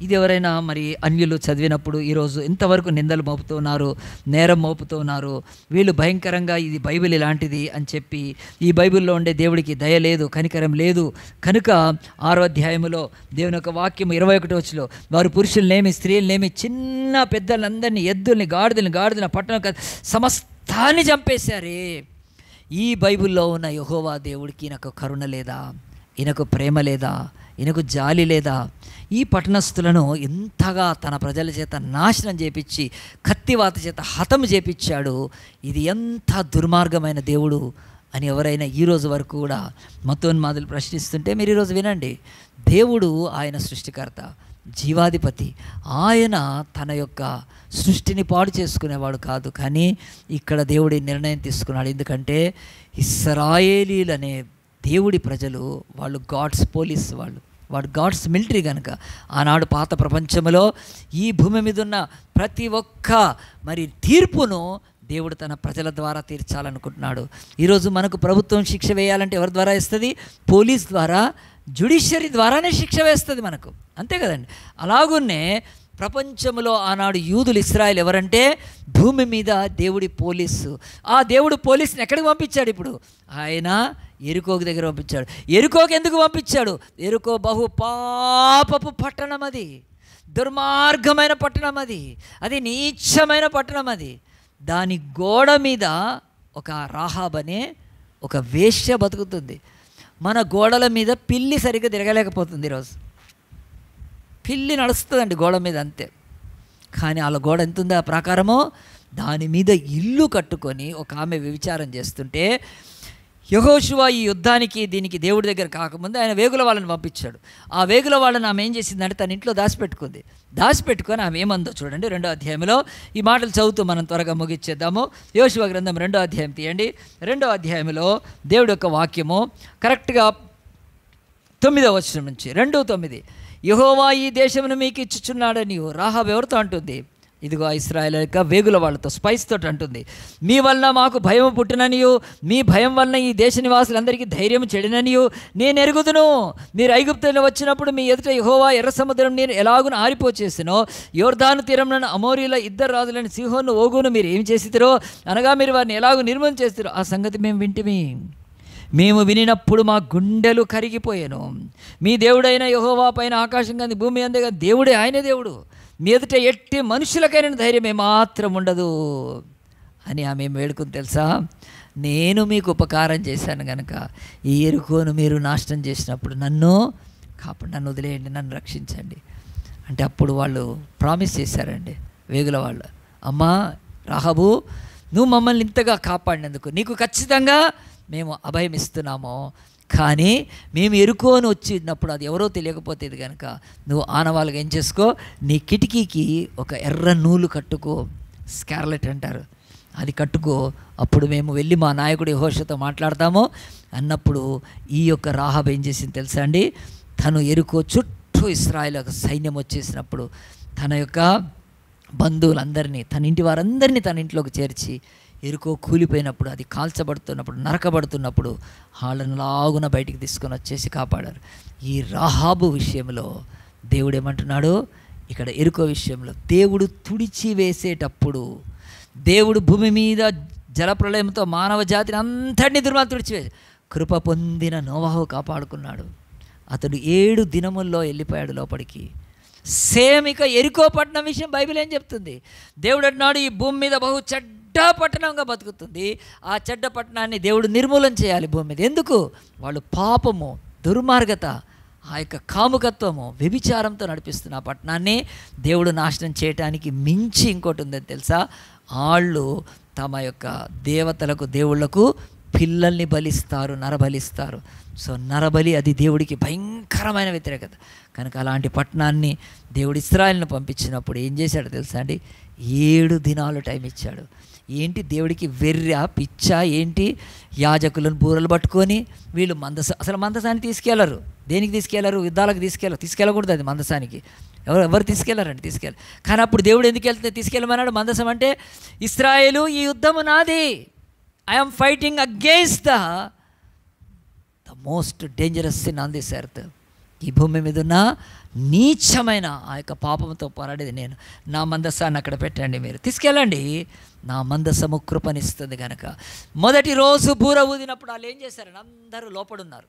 ఇది ఎవరైనా మరి అన్యులు చదివినప్పుడు ఈరోజు ఇంతవరకు నిందలు మోపుతూ ఉన్నారు, నేరం మోపుతూ ఉన్నారు, వీళ్ళు భయంకరంగా ఇది బైబిల్ ఇలాంటిది అని చెప్పి, ఈ బైబిల్లో ఉండే దేవుడికి దయ లేదు, కనికరం లేదు కనుక 6వ అధ్యాయంలో దేవుని యొక్క వాక్యం 21వ వచనంలో వారు పురుషులనేమి స్త్రీలనేమి చిన్న పెద్దలందరినీ, ఎద్దుల్ని గాడిదలను పట్టణ సమస్తాన్ని చంపేశారే. ఈ బైబిల్లో ఉన్న యెహోవా దేవుడికి ఈయనకు కరుణ లేదా, ఈయనకు ప్రేమ లేదా, ఈయనకు జాలి లేదా? ఈ పట్టణస్థులను ఎంతగా తన ప్రజల చేత నాశనం చేపించి కత్తివాత చేత హతము చేపించాడు. ఇది ఎంత దుర్మార్గమైన దేవుడు అని ఎవరైనా ఈరోజు వరకు కూడా మతోన్మాదులు ప్రశ్నిస్తుంటే మీరు ఈరోజు వినండి. దేవుడు ఆయన సృష్టికర్త, జీవాధిపతి. ఆయన తన యొక్క సృష్టిని పాడు చేసుకునేవాడు కాదు. కానీ ఇక్కడ దేవుడి నిర్ణయం తీసుకున్నాడు. ఎందుకంటే ఇశ్రాయేలీలనే దేవుడి ప్రజలు, వాళ్ళు గాడ్స్ పోలీస్, వాడు గాడ్స్ మిలిటరీ కనుక ఆనాడు పాత ప్రపంచంలో ఈ భూమి మీద ఉన్న ప్రతి ఒక్క మరి తీర్పును దేవుడు తన ప్రజల ద్వారా తీర్చాలనుకుంటున్నాడు. ఈరోజు మనకు ప్రభుత్వం శిక్ష వేయాలంటే ఎవరి ద్వారా వేస్తుంది? పోలీస్ ద్వారా, జ్యుడిషియరీ ద్వారానే శిక్ష వేస్తుంది మనకు, అంతే కదండి. అలాగున్నే ప్రపంచంలో ఆనాడు యూదులు, ఇశ్రాయేల్ ఎవరంటే భూమి మీద దేవుడి పోలీసు. ఆ దేవుడు పోలీసుని ఎక్కడికి పంపించాడు? ఇప్పుడు ఆయన ఎరుకోకు దగ్గర పంపించాడు. ఎరుకోకు ఎందుకు పంపించాడు? ఎరుకో బహు పాపపు పట్టణం, అది దుర్మార్గమైన పట్టణం, అది నీచమైన పట్టణం. అది దాని గోడ మీద ఒక రాహాబ్ అనే ఒక వేశ్య బతుకుతుంది. మన గోడల మీద పిల్లి సరిగ్గా తిరగలేకపోతుంది. ఈరోజు పిల్లి నడుస్తుందండి గోడ మీద, అంతే. కానీ వాళ్ళ గోడ ఎంత ఉంది ఆ ప్రకారమో, దాని మీద ఇల్లు కట్టుకొని ఒక ఆమె వ్యభిచారం చేస్తుంటే యెహోషువ ఈ యుద్ధానికి దీనికి దేవుడి దగ్గర కాకముందు ఆయన వేగుల వాళ్ళని పంపించాడు. ఆ వేగుల వాళ్ళని ఆమె ఏం చేసిందంటే తన ఇంట్లో దాచిపెట్టుకొని ఆమె ఏమందో చూడండి. 2వ అధ్యాయంలో ఈ మాటలు చదువుతూ మనం త్వరగా ముగిచ్చేద్దాము. యెహోషువ గ్రంథం 2వ అధ్యాయం తీయండి. 2వ అధ్యాయంలో దేవుడి యొక్క వాక్యము కరెక్ట్గా 9వ వచనం నుంచి 2:9, యెహోవా ఈ దేశమును మీకు ఇచ్చుచున్నాడని రాహాబ్ ఎవరితో అంటుంది? ఇదిగో ఇశ్రాయేల్ యొక్క వేగుల వాళ్ళతో, స్పైస్ తోటి అంటుంది. మీ వలన మాకు భయం పుట్టిననియు, మీ భయం వలన ఈ దేశ నివాసులందరికీ ధైర్యం చెడిననియు నేను ఎరుగుదును. మీరు ఐగుప్తులో వచ్చినప్పుడు మీ ఎదుట యెహోవా ఎర్ర సముద్రం నీరు ఎలాగున ఆరిపోచేసినో, యోర్దాను తీరంలో అమోరీల 2 రాజులని సీహోను ఓగును మీరు ఏం చేసిరో అనగా మీరు వారిని ఎలాగో నిర్మూలన చేస్తారో ఆ సంగతి మేము వింటిమి. మేము వినినప్పుడు మా గుండెలు కరిగిపోయాను. మీ దేవుడైన యెహోవా పైన ఆకాశం కానీ భూమి అందేగా దేవుడే, ఆయనే దేవుడు. మీ ఎదుట ఎట్టి మనుషులకైన ధైర్యం ఏమాత్రం ఉండదు అని ఆమె వేడుకుని తెలుసా, నేను మీకు ఉపకారం చేశాను కనుక ఈ ఎరుకోను మీరు నాశనం చేసినప్పుడు నన్ను వదిలేయండి, నన్ను రక్షించండి అంటే అప్పుడు వాళ్ళు ప్రామిస్ చేశారండి వేగుల వాళ్ళు, అమ్మా రాహాబు నువ్వు మమ్మల్ని ఇంతగా కాపాడినందుకు నీకు ఖచ్చితంగా మేము అభయం ఇస్తున్నాము. కానీ మేము ఎరుకోని వచ్చినప్పుడు అది ఎవరో తెలియకపోతేది కనుక నువ్వు ఆనవాళ్ళుగా ఏం చేసుకో, నీ కిటికీకి ఒక ఎర్ర నూలు కట్టుకో, స్కార్లెట్ అంటారు, అది కట్టుకో. అప్పుడు మేము వెళ్ళి మా నాయకుడు యెహోషువతో మాట్లాడతాము అన్నప్పుడు ఈ యొక్క రాహాబ్ ఏం చేసింది తెలుసా అండి? తను ఎరుకో చుట్టూ ఇశ్రాయేల్ యొక్క సైన్యం వచ్చేసినప్పుడు తన యొక్క బంధువులందరినీ, తన ఇంటి వారందరినీ తన ఇంట్లోకి చేర్చి ఎరుకో కూలిపోయినప్పుడు, అది కాల్చబడుతున్నప్పుడు, నరకబడుతున్నప్పుడు వాళ్ళని లాగున బయటికి తీసుకొని వచ్చేసి కాపాడారు. ఈ రాహాబు విషయంలో దేవుడు ఏమంటున్నాడు, ఇక్కడ ఎరుకో విషయంలో దేవుడు తుడిచివేసేటప్పుడు, దేవుడు భూమి మీద జలప్రళయంతో మానవ జాతిని అంతటినీ తుడిచివేసి కృప పొందిన నోవహు కాపాడుకున్నాడు. అతడు 7 దినముల్లో వెళ్ళిపోయాడు లోపలికి. సేమ్ ఇక ఎరికో పట్టణం విషయం బైబిల్ ఏం చెప్తుంది? దేవుడు అంటున్నాడు, ఈ భూమి మీద బహు చెడ్డ పట్టణంగా బతుకుతుంది. ఆ చెడ్డ పట్టణాన్ని దేవుడు నిర్మూలన చేయాలి భూమి మీద. ఎందుకు? వాళ్ళు పాపము, దుర్మార్గత, ఆ యొక్క కాముకత్వము, వ్యభిచారంతో నడిపిస్తున్న ఆ పట్టణాన్ని దేవుడు నాశనం చేయటానికి మించి ఇంకోటి ఉందని తెలుసా? వాళ్ళు తమ యొక్క దేవతలకు, దేవుళ్లకు పిల్లల్ని బలిస్తారు, నరబలిస్తారు. సో నరబలి అది దేవుడికి భయంకరమైన వ్యతిరేకత. కనుక అలాంటి పట్టణాన్ని దేవుడు ఇశ్రాయేలును పంపించినప్పుడు ఏం చేశాడో తెలుసా అండి? 7 దినాలు టైం ఇచ్చాడు. ఏంటి దేవుడికి వెర్రా, పిచ్చా ఏంటి? యాజకులను బూరలు పట్టుకొని వీళ్ళు అసలు మందసాన్ని తీసుకెళ్లరు. దేనికి తీసుకెళ్లరు? యుద్ధాలకు తీసుకెళ్ళకూడదు. అది మందసానికి ఎవరు తీసుకెళ్లారండి? తీసుకెళ్ళారు. కానీ అప్పుడు దేవుడు ఎందుకు తీసుకెళ్ళమన్నాడు? మందసం అంటే ఇశ్రాయేలు, ఈ యుద్ధము నాది, I'm fighting against the most dangerous sin on this earth. ఈ భూమి మీద ఉన్న నీచమైన ఆ యొక్క పాపంతో పోరాడేది నేను. నా మందసాన్ని అక్కడ పెట్టండి, మీరు తీసుకెళ్ళండి, నా మందసము కృపనిస్తుంది. కనుక మొదటి రోజు బూర ఊదినప్పుడు వాళ్ళు ఏం చేశారని అందరూ లోపడున్నారు.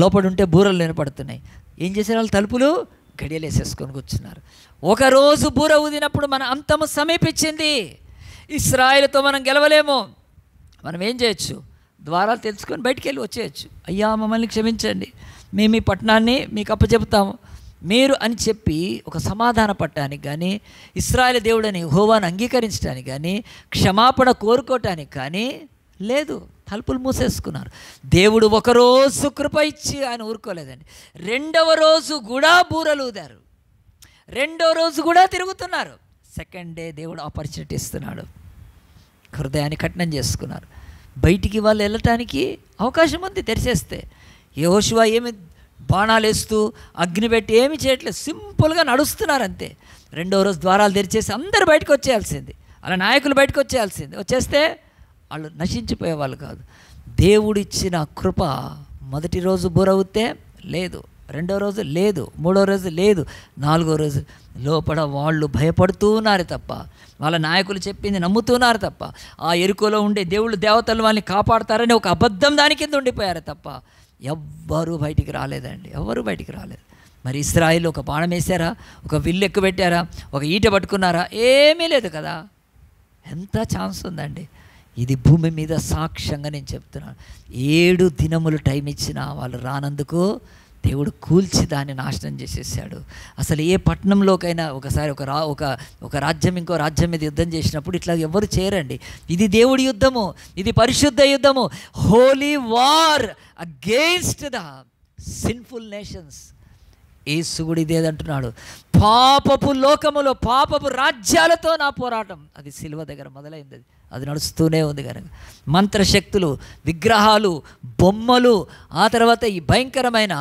లోపడుంటే బూరలు వినపడుతున్నాయి. ఏం చేశారు? వాళ్ళు తలుపులు గడియలు వేసేసుకొని కూర్చున్నారు. ఒకరోజు బూర ఊదినప్పుడు మన అంతము సమీపించింది. ఇశ్రాయేలుతో మనం గెలవలేము. మనం ఏం చేయొచ్చు? ద్వారాలు తెలుసుకొని బయటికి వెళ్ళి వచ్చేయచ్చు. అయ్యా మమ్మల్ని క్షమించండి, మేము ఈ పట్టణాన్ని మీకు అప్పచెబుతాము మీరు అని చెప్పి ఒక సమాధాన పట్టడానికి కానీ, ఇశ్రాయేలు దేవుడని యెహోవాను అంగీకరించడానికి కానీ, క్షమాపణ కోరుకోవటానికి కానీ లేదు. తలుపులు మూసేసుకున్నారు. దేవుడు ఒకరోజు కృప ఇచ్చి ఆయన ఊరుకోలేదండి. 2వ రోజు కూడా బూరలు ఊదారు. 2వ రోజు కూడా తిరుగుతున్నారు. సెకండ్ డే దేవుడు ఆపర్చునిటీ ఇస్తున్నాడు. హృదయాన్ని కఠినం చేసుకున్నారు. బయటికి వాళ్ళు వెళ్ళటానికి అవకాశం ఉంది తెరిచేస్తే. యెహోషువ ఏమి బాణాలు వేస్తూ అగ్ని పెట్టి ఏమి చేయట్లేదు, సింపుల్గా నడుస్తున్నారు అంతే. 2వ రోజు ద్వారాలు తెరిచేసి అందరూ బయటకు వచ్చేయాల్సింది, అలా నాయకులు బయటకు వచ్చేయాల్సింది. వచ్చేస్తే వాళ్ళు నశించిపోయేవాళ్ళు కాదు. దేవుడిచ్చిన కృప మొదటి రోజు బూర ఊదితే లేదు, 2వ రోజు లేదు, 3వ రోజు లేదు, 4వ రోజు లోపల వాళ్ళు భయపడుతూ ఉన్నారు తప్ప, వాళ్ళ నాయకులు చెప్పింది నమ్ముతున్నారు తప్ప, ఆ ఎరుకలో ఉండే దేవుళ్ళు దేవతలు వాళ్ళని కాపాడతారని ఒక అబద్ధం దాని కింద ఉండిపోయారు తప్ప ఎవ్వరూ బయటికి రాలేదండి. ఎవ్వరూ బయటికి రాలేదు. మరి ఇశ్రాయేలు ఒక బాణం వేశారా? ఒక విల్లు ఎక్కుపెట్టారా? ఒక ఈట పట్టుకున్నారా? ఏమీ లేదు కదా. ఎంత ఛాన్స్ ఉందండి. ఇది భూమి మీద సాక్ష్యంగా నేను చెప్తున్నాను. 7 దినములు టైం ఇచ్చినా వాళ్ళు రానందుకు దేవుడు కూల్చి దాన్ని నాశనం చేసేసాడు. అసలు ఏ పట్టణంలోకైనా ఒకసారి ఒక రాజ్యం ఇంకో రాజ్యం మీద యుద్ధం చేసినప్పుడు ఇట్లా ఎవరు చేయరండి. ఇది దేవుడి యుద్ధము, ఇది పరిశుద్ధ యుద్ధము, holy war against the sinful nations. యేసుగుడు ఇదేదంటున్నాడు, పాపపు లోకములో పాపపు రాజ్యాలతో నా పోరాటం. అది సిలువ దగ్గర మొదలైంది. అది నడుస్తూనే ఉంది. కనుక మంత్రశక్తులు, విగ్రహాలు, బొమ్మలు, ఆ తర్వాత ఈ భయంకరమైన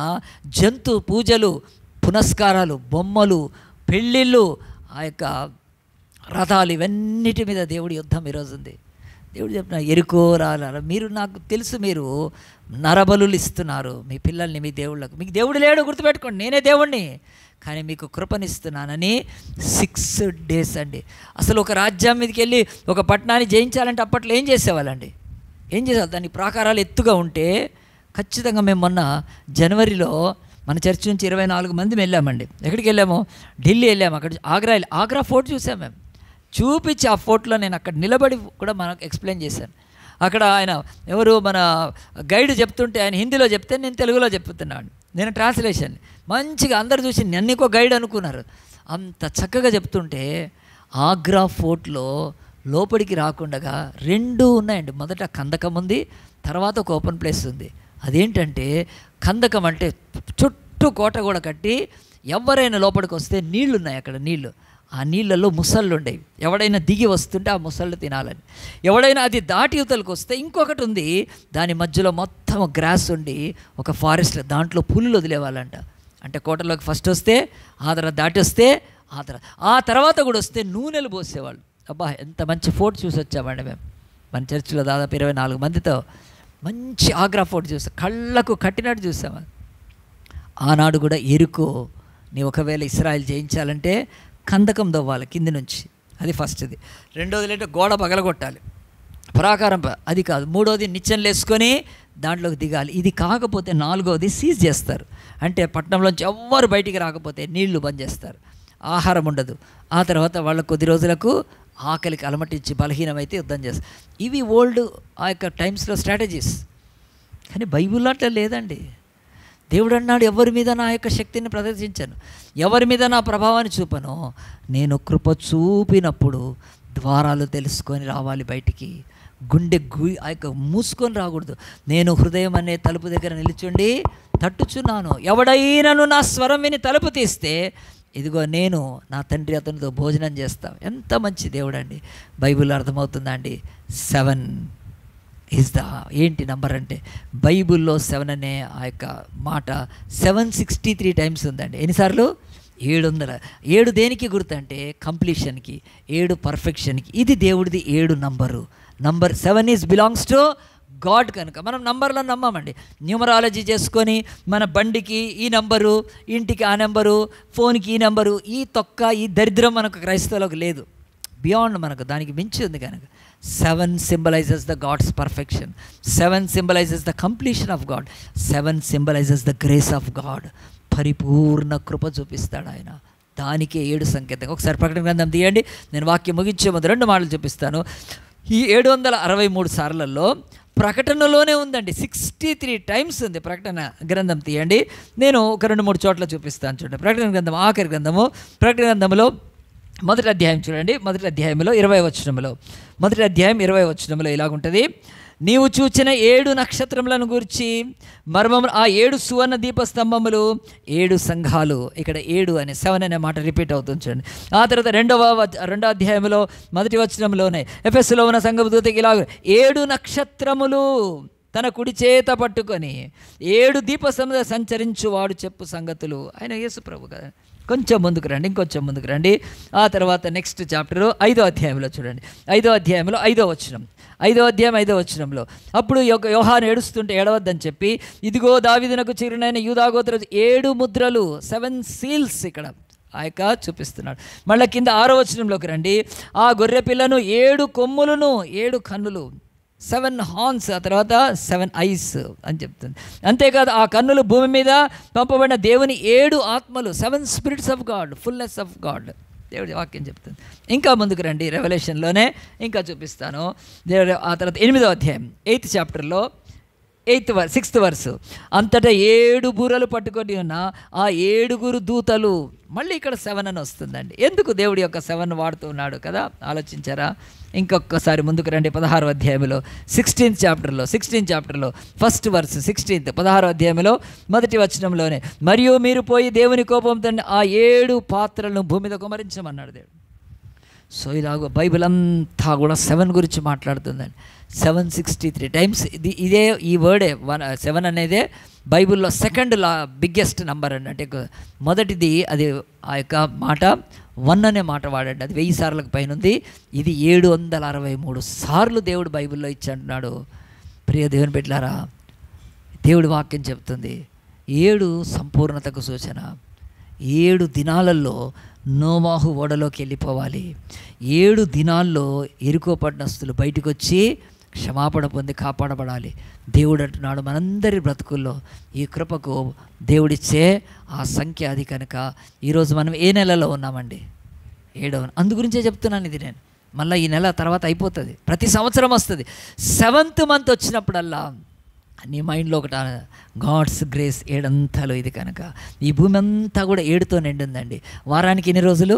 జంతు పూజలు, పునస్కారాలు, బొమ్మలు, పెళ్ళిళ్ళు, ఆ యొక్క రథాలు, ఇవన్నిటి మీద దేవుడి యుద్ధం ఈరోజు ఉంది. దేవుడు చెప్పిన ఎరుకో రాల, మీరు నాకు తెలుసు మీరు నరబలులు ఇస్తున్నారు మీ పిల్లల్ని మీ దేవుళ్ళకు. మీకు దేవుడు లేడు, గుర్తుపెట్టుకోండి, నేనే దేవుణ్ణి, కానీ మీకు కృపనిస్తున్నానని 6 days అండి. అసలు ఒక రాజ్యం మీదకి వెళ్ళి ఒక పట్టణాన్ని జయించాలంటే అప్పట్లో ఏం చేసేవాళ్ళండి? ఏం చేసేవాళ్ళు? దాని ప్రాకారాలు ఎత్తుగా ఉంటే ఖచ్చితంగా మేము మొన్న జనవరిలో మన చర్చ్ నుంచి 24 మంది వెళ్ళామండి. ఎక్కడికి వెళ్ళాము? ఢిల్లీ వెళ్ళాము. అక్కడ ఆగ్రా ఫోర్ట్ చూసాం. మేము చూపించి ఆ ఫోర్ట్లో నేను అక్కడ నిలబడి కూడా మనకు ఎక్స్ప్లెయిన్ చేశాను. అక్కడ ఆయన ఎవరు మన గైడ్ చెప్తుంటే ఆయన హిందీలో చెప్తే నేను తెలుగులో చెప్తున్నాను. నేను ట్రాన్స్లేషన్ మంచిగా అందరు చూసి నన్నుకో గైడ్ అనుకున్నారు. అంత చక్కగా చెప్తుంటే ఆగ్రా ఫోర్ట్లో లోపలికి రాకుండా 2 ఉన్నాయండి. మొదట కందకం ఉంది, తర్వాత ఒక ఓపెన్ ప్లేస్ ఉంది. అదేంటంటే కందకం అంటే చుట్టూ కోట కూడా కట్టి ఎవరైనా లోపలికి వస్తే నీళ్లు ఉన్నాయి. అక్కడ నీళ్లు, ఆ నీళ్ళల్లో ముసళ్ళు ఉండేవి. ఎవడైనా దిగి వస్తుంటే ఆ ముసళ్ళు తినాలని. ఎవడైనా అది దాటి యువతలకు వస్తే ఇంకొకటి ఉంది, దాని మధ్యలో మొత్తం గ్రాస్ ఉండి ఒక ఫారెస్ట్, దాంట్లో పులులు వదిలేవాళ్ళంట. అంటే కోటలోకి ఫస్ట్ వస్తే, ఆ తర్వాత దాటి వస్తే, ఆ తర్వాత కూడా వస్తే నూనెలు పోసేవాళ్ళు. అబ్బా ఎంత మంచి ఫోటో చూసి వచ్చామండి మేము. మన చర్చిలో దాదాపు 24 మందితో మంచి ఆగ్రా ఫోటో చూసాం, కళ్ళకు కట్టినట్టు చూసాం. ఆనాడు కూడా ఎరుకో నీ ఒకవేళ ఇశ్రాయేల్ జయించాలంటే కందకం దవ్వాలి కింది నుంచి, అది ఫస్ట్ది. రెండోది అంటే గోడ పగలగొట్టాలి, ప్రాకారం అది కాదు. మూడోది నిచ్చెనలు వేసుకొని దాంట్లోకి దిగాలి. ఇది కాకపోతే నాలుగోది సీజ్ చేస్తారు, అంటే పట్టణంలోంచి ఎవ్వరు బయటికి రాకపోతే నీళ్లు బంద్ చేస్తారు, ఆహారం ఉండదు. ఆ తర్వాత వాళ్ళ కొద్ది రోజులకు ఆకలికి అలమటించి బలహీనమైతే యుద్ధం చేస్తారు. ఇవి ఓల్డ్ ఆ యొక్క టైమ్స్లో స్ట్రాటజీస్. కానీ బైబిల్లో అట్లా లేదండి. దేవుడు అన్నాడు, ఎవరి మీద నా యొక్క శక్తిని ప్రదర్శించను, ఎవరి మీద నా ప్రభావాన్ని చూపను, నేను కృప చూపినప్పుడు ద్వారాలు తెలుసుకొని రావాలి బయటికి. గుండె ఆ యొక్క మూసుకొని రాకూడదు. నేను హృదయం అనే తలుపు దగ్గర నిలుచుండి తట్టుచున్నాను, ఎవడైనాను నా స్వరం విని తలుపు తీస్తే ఇదిగో నేను నా తండ్రి అతనితో భోజనం చేస్తాను. ఎంత మంచి దేవుడు అండి. బైబిల్లో అర్థమవుతుందా అండి? 7 ఈజ్ ద ఏంటి నంబర్ అంటే, బైబిల్లో 7 అనే ఆ యొక్క మాట 763 టైమ్స్ ఉందండి. ఎన్నిసార్లు? 700. 7 దేనికి గుర్తు అంటే కంప్లీషన్కి, 7 పర్ఫెక్షన్కి. ఇది దేవుడిది 7 number. Number 7 is belongs to God. కనుక మనం నంబర్లో నమ్మమండి. న్యూమరాలజీ చేసుకొని మన బండికి ఈ నంబరు, ఇంటికి ఆ నెంబరు, ఫోన్కి ఈ నెంబరు, ఈ తొక్క ఈ దరిద్రం మనకు క్రైస్తవులకు లేదు. బియాండ్ మనకు దానికి మించి ఉంది. కనుక 7 symbolises the God's perfection, 7 symbolises the completion of God, 7 symbolises the grace of God. పరిపూర్ణ కృప చూపిస్తాడు ఆయన. దానికే 7 సంకేతం. ఒకసారి ప్రకటన గ్రంథం తీయండి. నేను వాక్యం ముగించే ముందు 2 మాటలు చూపిస్తాను. ఈ 763 సార్లలో ప్రకటనలోనే ఉందండి. 63 టైమ్స్ ఉంది. ప్రకటన గ్రంథం తీయండి. నేను ఒక 2-3 చోట్ల చూపిస్తాను. చూడండి, ప్రకటన గ్రంథం ఆఖరి గ్రంథము, ప్రకటన గ్రంథంలో 1వ అధ్యాయం చూడండి. 1వ అధ్యాయంలో 20వ వచనంలో, 1వ అధ్యాయం 20వ వచనంలో ఇలాగుంటుంది, నీవు చూచిన 7 నక్షత్రములను గురించి మర్మము, ఆ 7 సువర్ణ దీపస్తంభములు 7 సంఘాలు. ఇక్కడ 7 అనే 7 అనే మాట రిపీట్ అవుతుంది చూడండి. ఆ తర్వాత 2వ అధ్యాయంలో 1వ వచనంలోనే ఎఫెసులో ఉన్న సంఘపు దూతకి ఇలా 7 నక్షత్రములు తన కుడి చేత పట్టుకొని 7 దీపస్తంభముల సంచరించువాడు చెప్పు సంగతులు. ఆయన యేసు ప్రభు కదా. కొంచెం ముందుకు రండి, ఇంకొంచెం ముందుకు రండి. ఆ తర్వాత నెక్స్ట్ చాప్టర్ 5వ అధ్యాయంలో చూడండి. 5వ అధ్యాయంలో 5వ వచనం, 5వ అధ్యాయం 5వ వచనంలో, అప్పుడు యోహాను ఏడుస్తుంటే ఏడవద్దని చెప్పి, ఇదిగో దావీదునకు చిరునైన యూదా గోత్ర 7 ముద్రలు, 7 సీల్స్ ఇక్కడ ఆ యొక్క చూపిస్తున్నాడు. మళ్ళీ కింద 6వ వచనంలోకి రండి. ఆ గొర్రె పిల్లను 7 కొమ్ములను 7 కన్నులు, 7 హార్న్స్, ఆ తర్వాత 7 ఐస్ అని చెప్తుంది. అంతేకాదు ఆ కన్నులు భూమి మీద పంపబడిన దేవుని 7 ఆత్మలు, 7 spirits of God, fullness of God. దేవుడి వాక్యం చెప్తుంది. ఇంకా ముందుకు రండి, రెవల్యూషన్లోనే ఇంకా చూపిస్తాను. ఆ తర్వాత 8వ అధ్యాయం 8th చాప్టర్లో 6th వర్స్, అంతటా 7 బూరలు పట్టుకొని ఉన్న ఆ 7 దూతలు. మళ్ళీ ఇక్కడ 7 అని వస్తుందండి. ఎందుకు దేవుడి యొక్క 7 వాడుతూ ఉన్నాడు కదా, ఆలోచించారా? ఇంకొకసారి ముందుకు రండి. 16వ అధ్యాయంలో 16th చాప్టర్లో 1st వర్స్ 16th 16వ అధ్యాయంలో 1వ వచనంలోనే, మరియు మీరు పోయి దేవుని కోపంతో ఆ 7 పాత్రలను భూమి మీద కుమరించమన్నాడు దేవుడు. సో ఇలాగ బైబిల్ అంతా కూడా 7 గురించి మాట్లాడుతుందండి. 763 టైమ్స్. ఇదే ఈ వర్డే 7 అనేదే బైబిల్లో సెకండ్ బిగ్గెస్ట్ నంబర్ అండి. అంటే మొదటిది అది ఆ యొక్క మాట 1 అనే మాట వాడండి, అది 1000 సార్లకు పైన ఉంది. ఇది 763 సార్లు దేవుడు బైబిల్లో ఇచ్చాడు. ప్రియ దేవుని బిడ్డలారా, దేవుడి వాక్యం చెప్తుంది 7 సంపూర్ణతకు సూచన. 7 దినాలలో నోవాహు ఓడలోకి వెళ్ళిపోవాలి. 7 దినాల్లో ఎరుకో పట్టణస్తులు బయటకు వచ్చి క్షమాపణ పొంది కాపాడబడాలి. దేవుడు అంటున్నాడు, మనందరి బ్రతుకుల్లో ఈ కృపకు దేవుడిచ్చే ఆ సంఖ్య అది. కనుక ఈరోజు మనం ఏ నెలలో ఉన్నామండి? 7వ. అందుగురించే చెప్తున్నాను ఇది నేను. మళ్ళీ ఈ నెల తర్వాత అయిపోతుంది, ప్రతి సంవత్సరం వస్తుంది. 7th మంత్ వచ్చినప్పుడల్లా నీ మైండ్లో ఒకటి గాడ్స్ గ్రేస్ 7 అంతలో ఇది. కనుక ఈ భూమి అంతా కూడా 7తో నిండిందండి. వారానికి ఎన్ని రోజులు?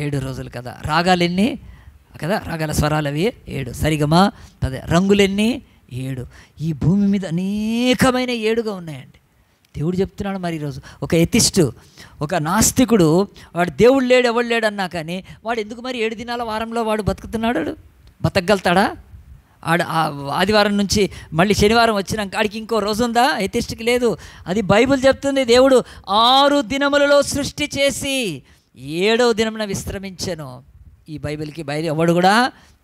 7 రోజులు కదా. రాగాలు ఎన్ని కదా? రాగాల స్వరాలు అవి 7. సరిగమా అదే. రంగులెన్ని? 7. ఈ భూమి మీద అనేకమైన 7గా ఉన్నాయండి. దేవుడు చెప్తున్నాడు. మరి ఈరోజు ఒక ఎథిస్టు, ఒక నాస్తికుడు, వాడు దేవుడు లేడు ఎవడు లేడు అన్నా కానీ వాడు ఎందుకు మరి 7 దినాల వారంలో వాడు బతుకుతున్నాడు? బతకగలుగుతాడా? ఆదివారం నుంచి మళ్ళీ శనివారం వచ్చినాక ఆడికి ఇంకో రోజు ఉందా? ఎథిస్ట్కి లేదు. అది బైబిల్ చెప్తుంది. దేవుడు 6 దినములలో సృష్టి చేసి 7వ దినమున విశ్రమించెను. ఈ బైబిల్కి బయలు ఎవడు కూడా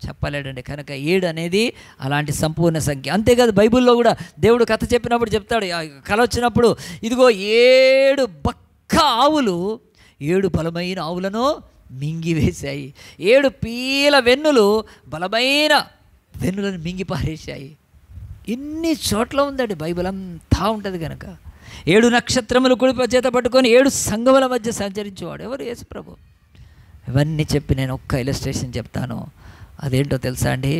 చెప్పలేడండి. కనుక 7 అనేది అలాంటి సంపూర్ణ సంఖ్య. అంతేకాదు బైబిల్లో కూడా దేవుడు కథ చెప్పినప్పుడు చెప్తాడు, కల వచ్చినప్పుడు ఇదిగో 7 బక్క ఆవులు 7 బలమైన ఆవులను మింగివేశాయి, 7 పీల వెన్నులు బలమైన వెన్నులను మింగి పారేశాయి. ఇన్ని చోట్ల ఉందండి, బైబిల్ అంతా ఉంటుంది. కనుక 7 నక్షత్రములు కుడి చేత పట్టుకొని 7 సంఘముల మధ్య సంచరించేవాడు ఎవరు? యేసు ప్రభు. ఇవన్నీ చెప్పి నేను ఒక్క ఇలస్ట్రేషన్ చెప్తాను. అదేంటో తెలుసా అండి?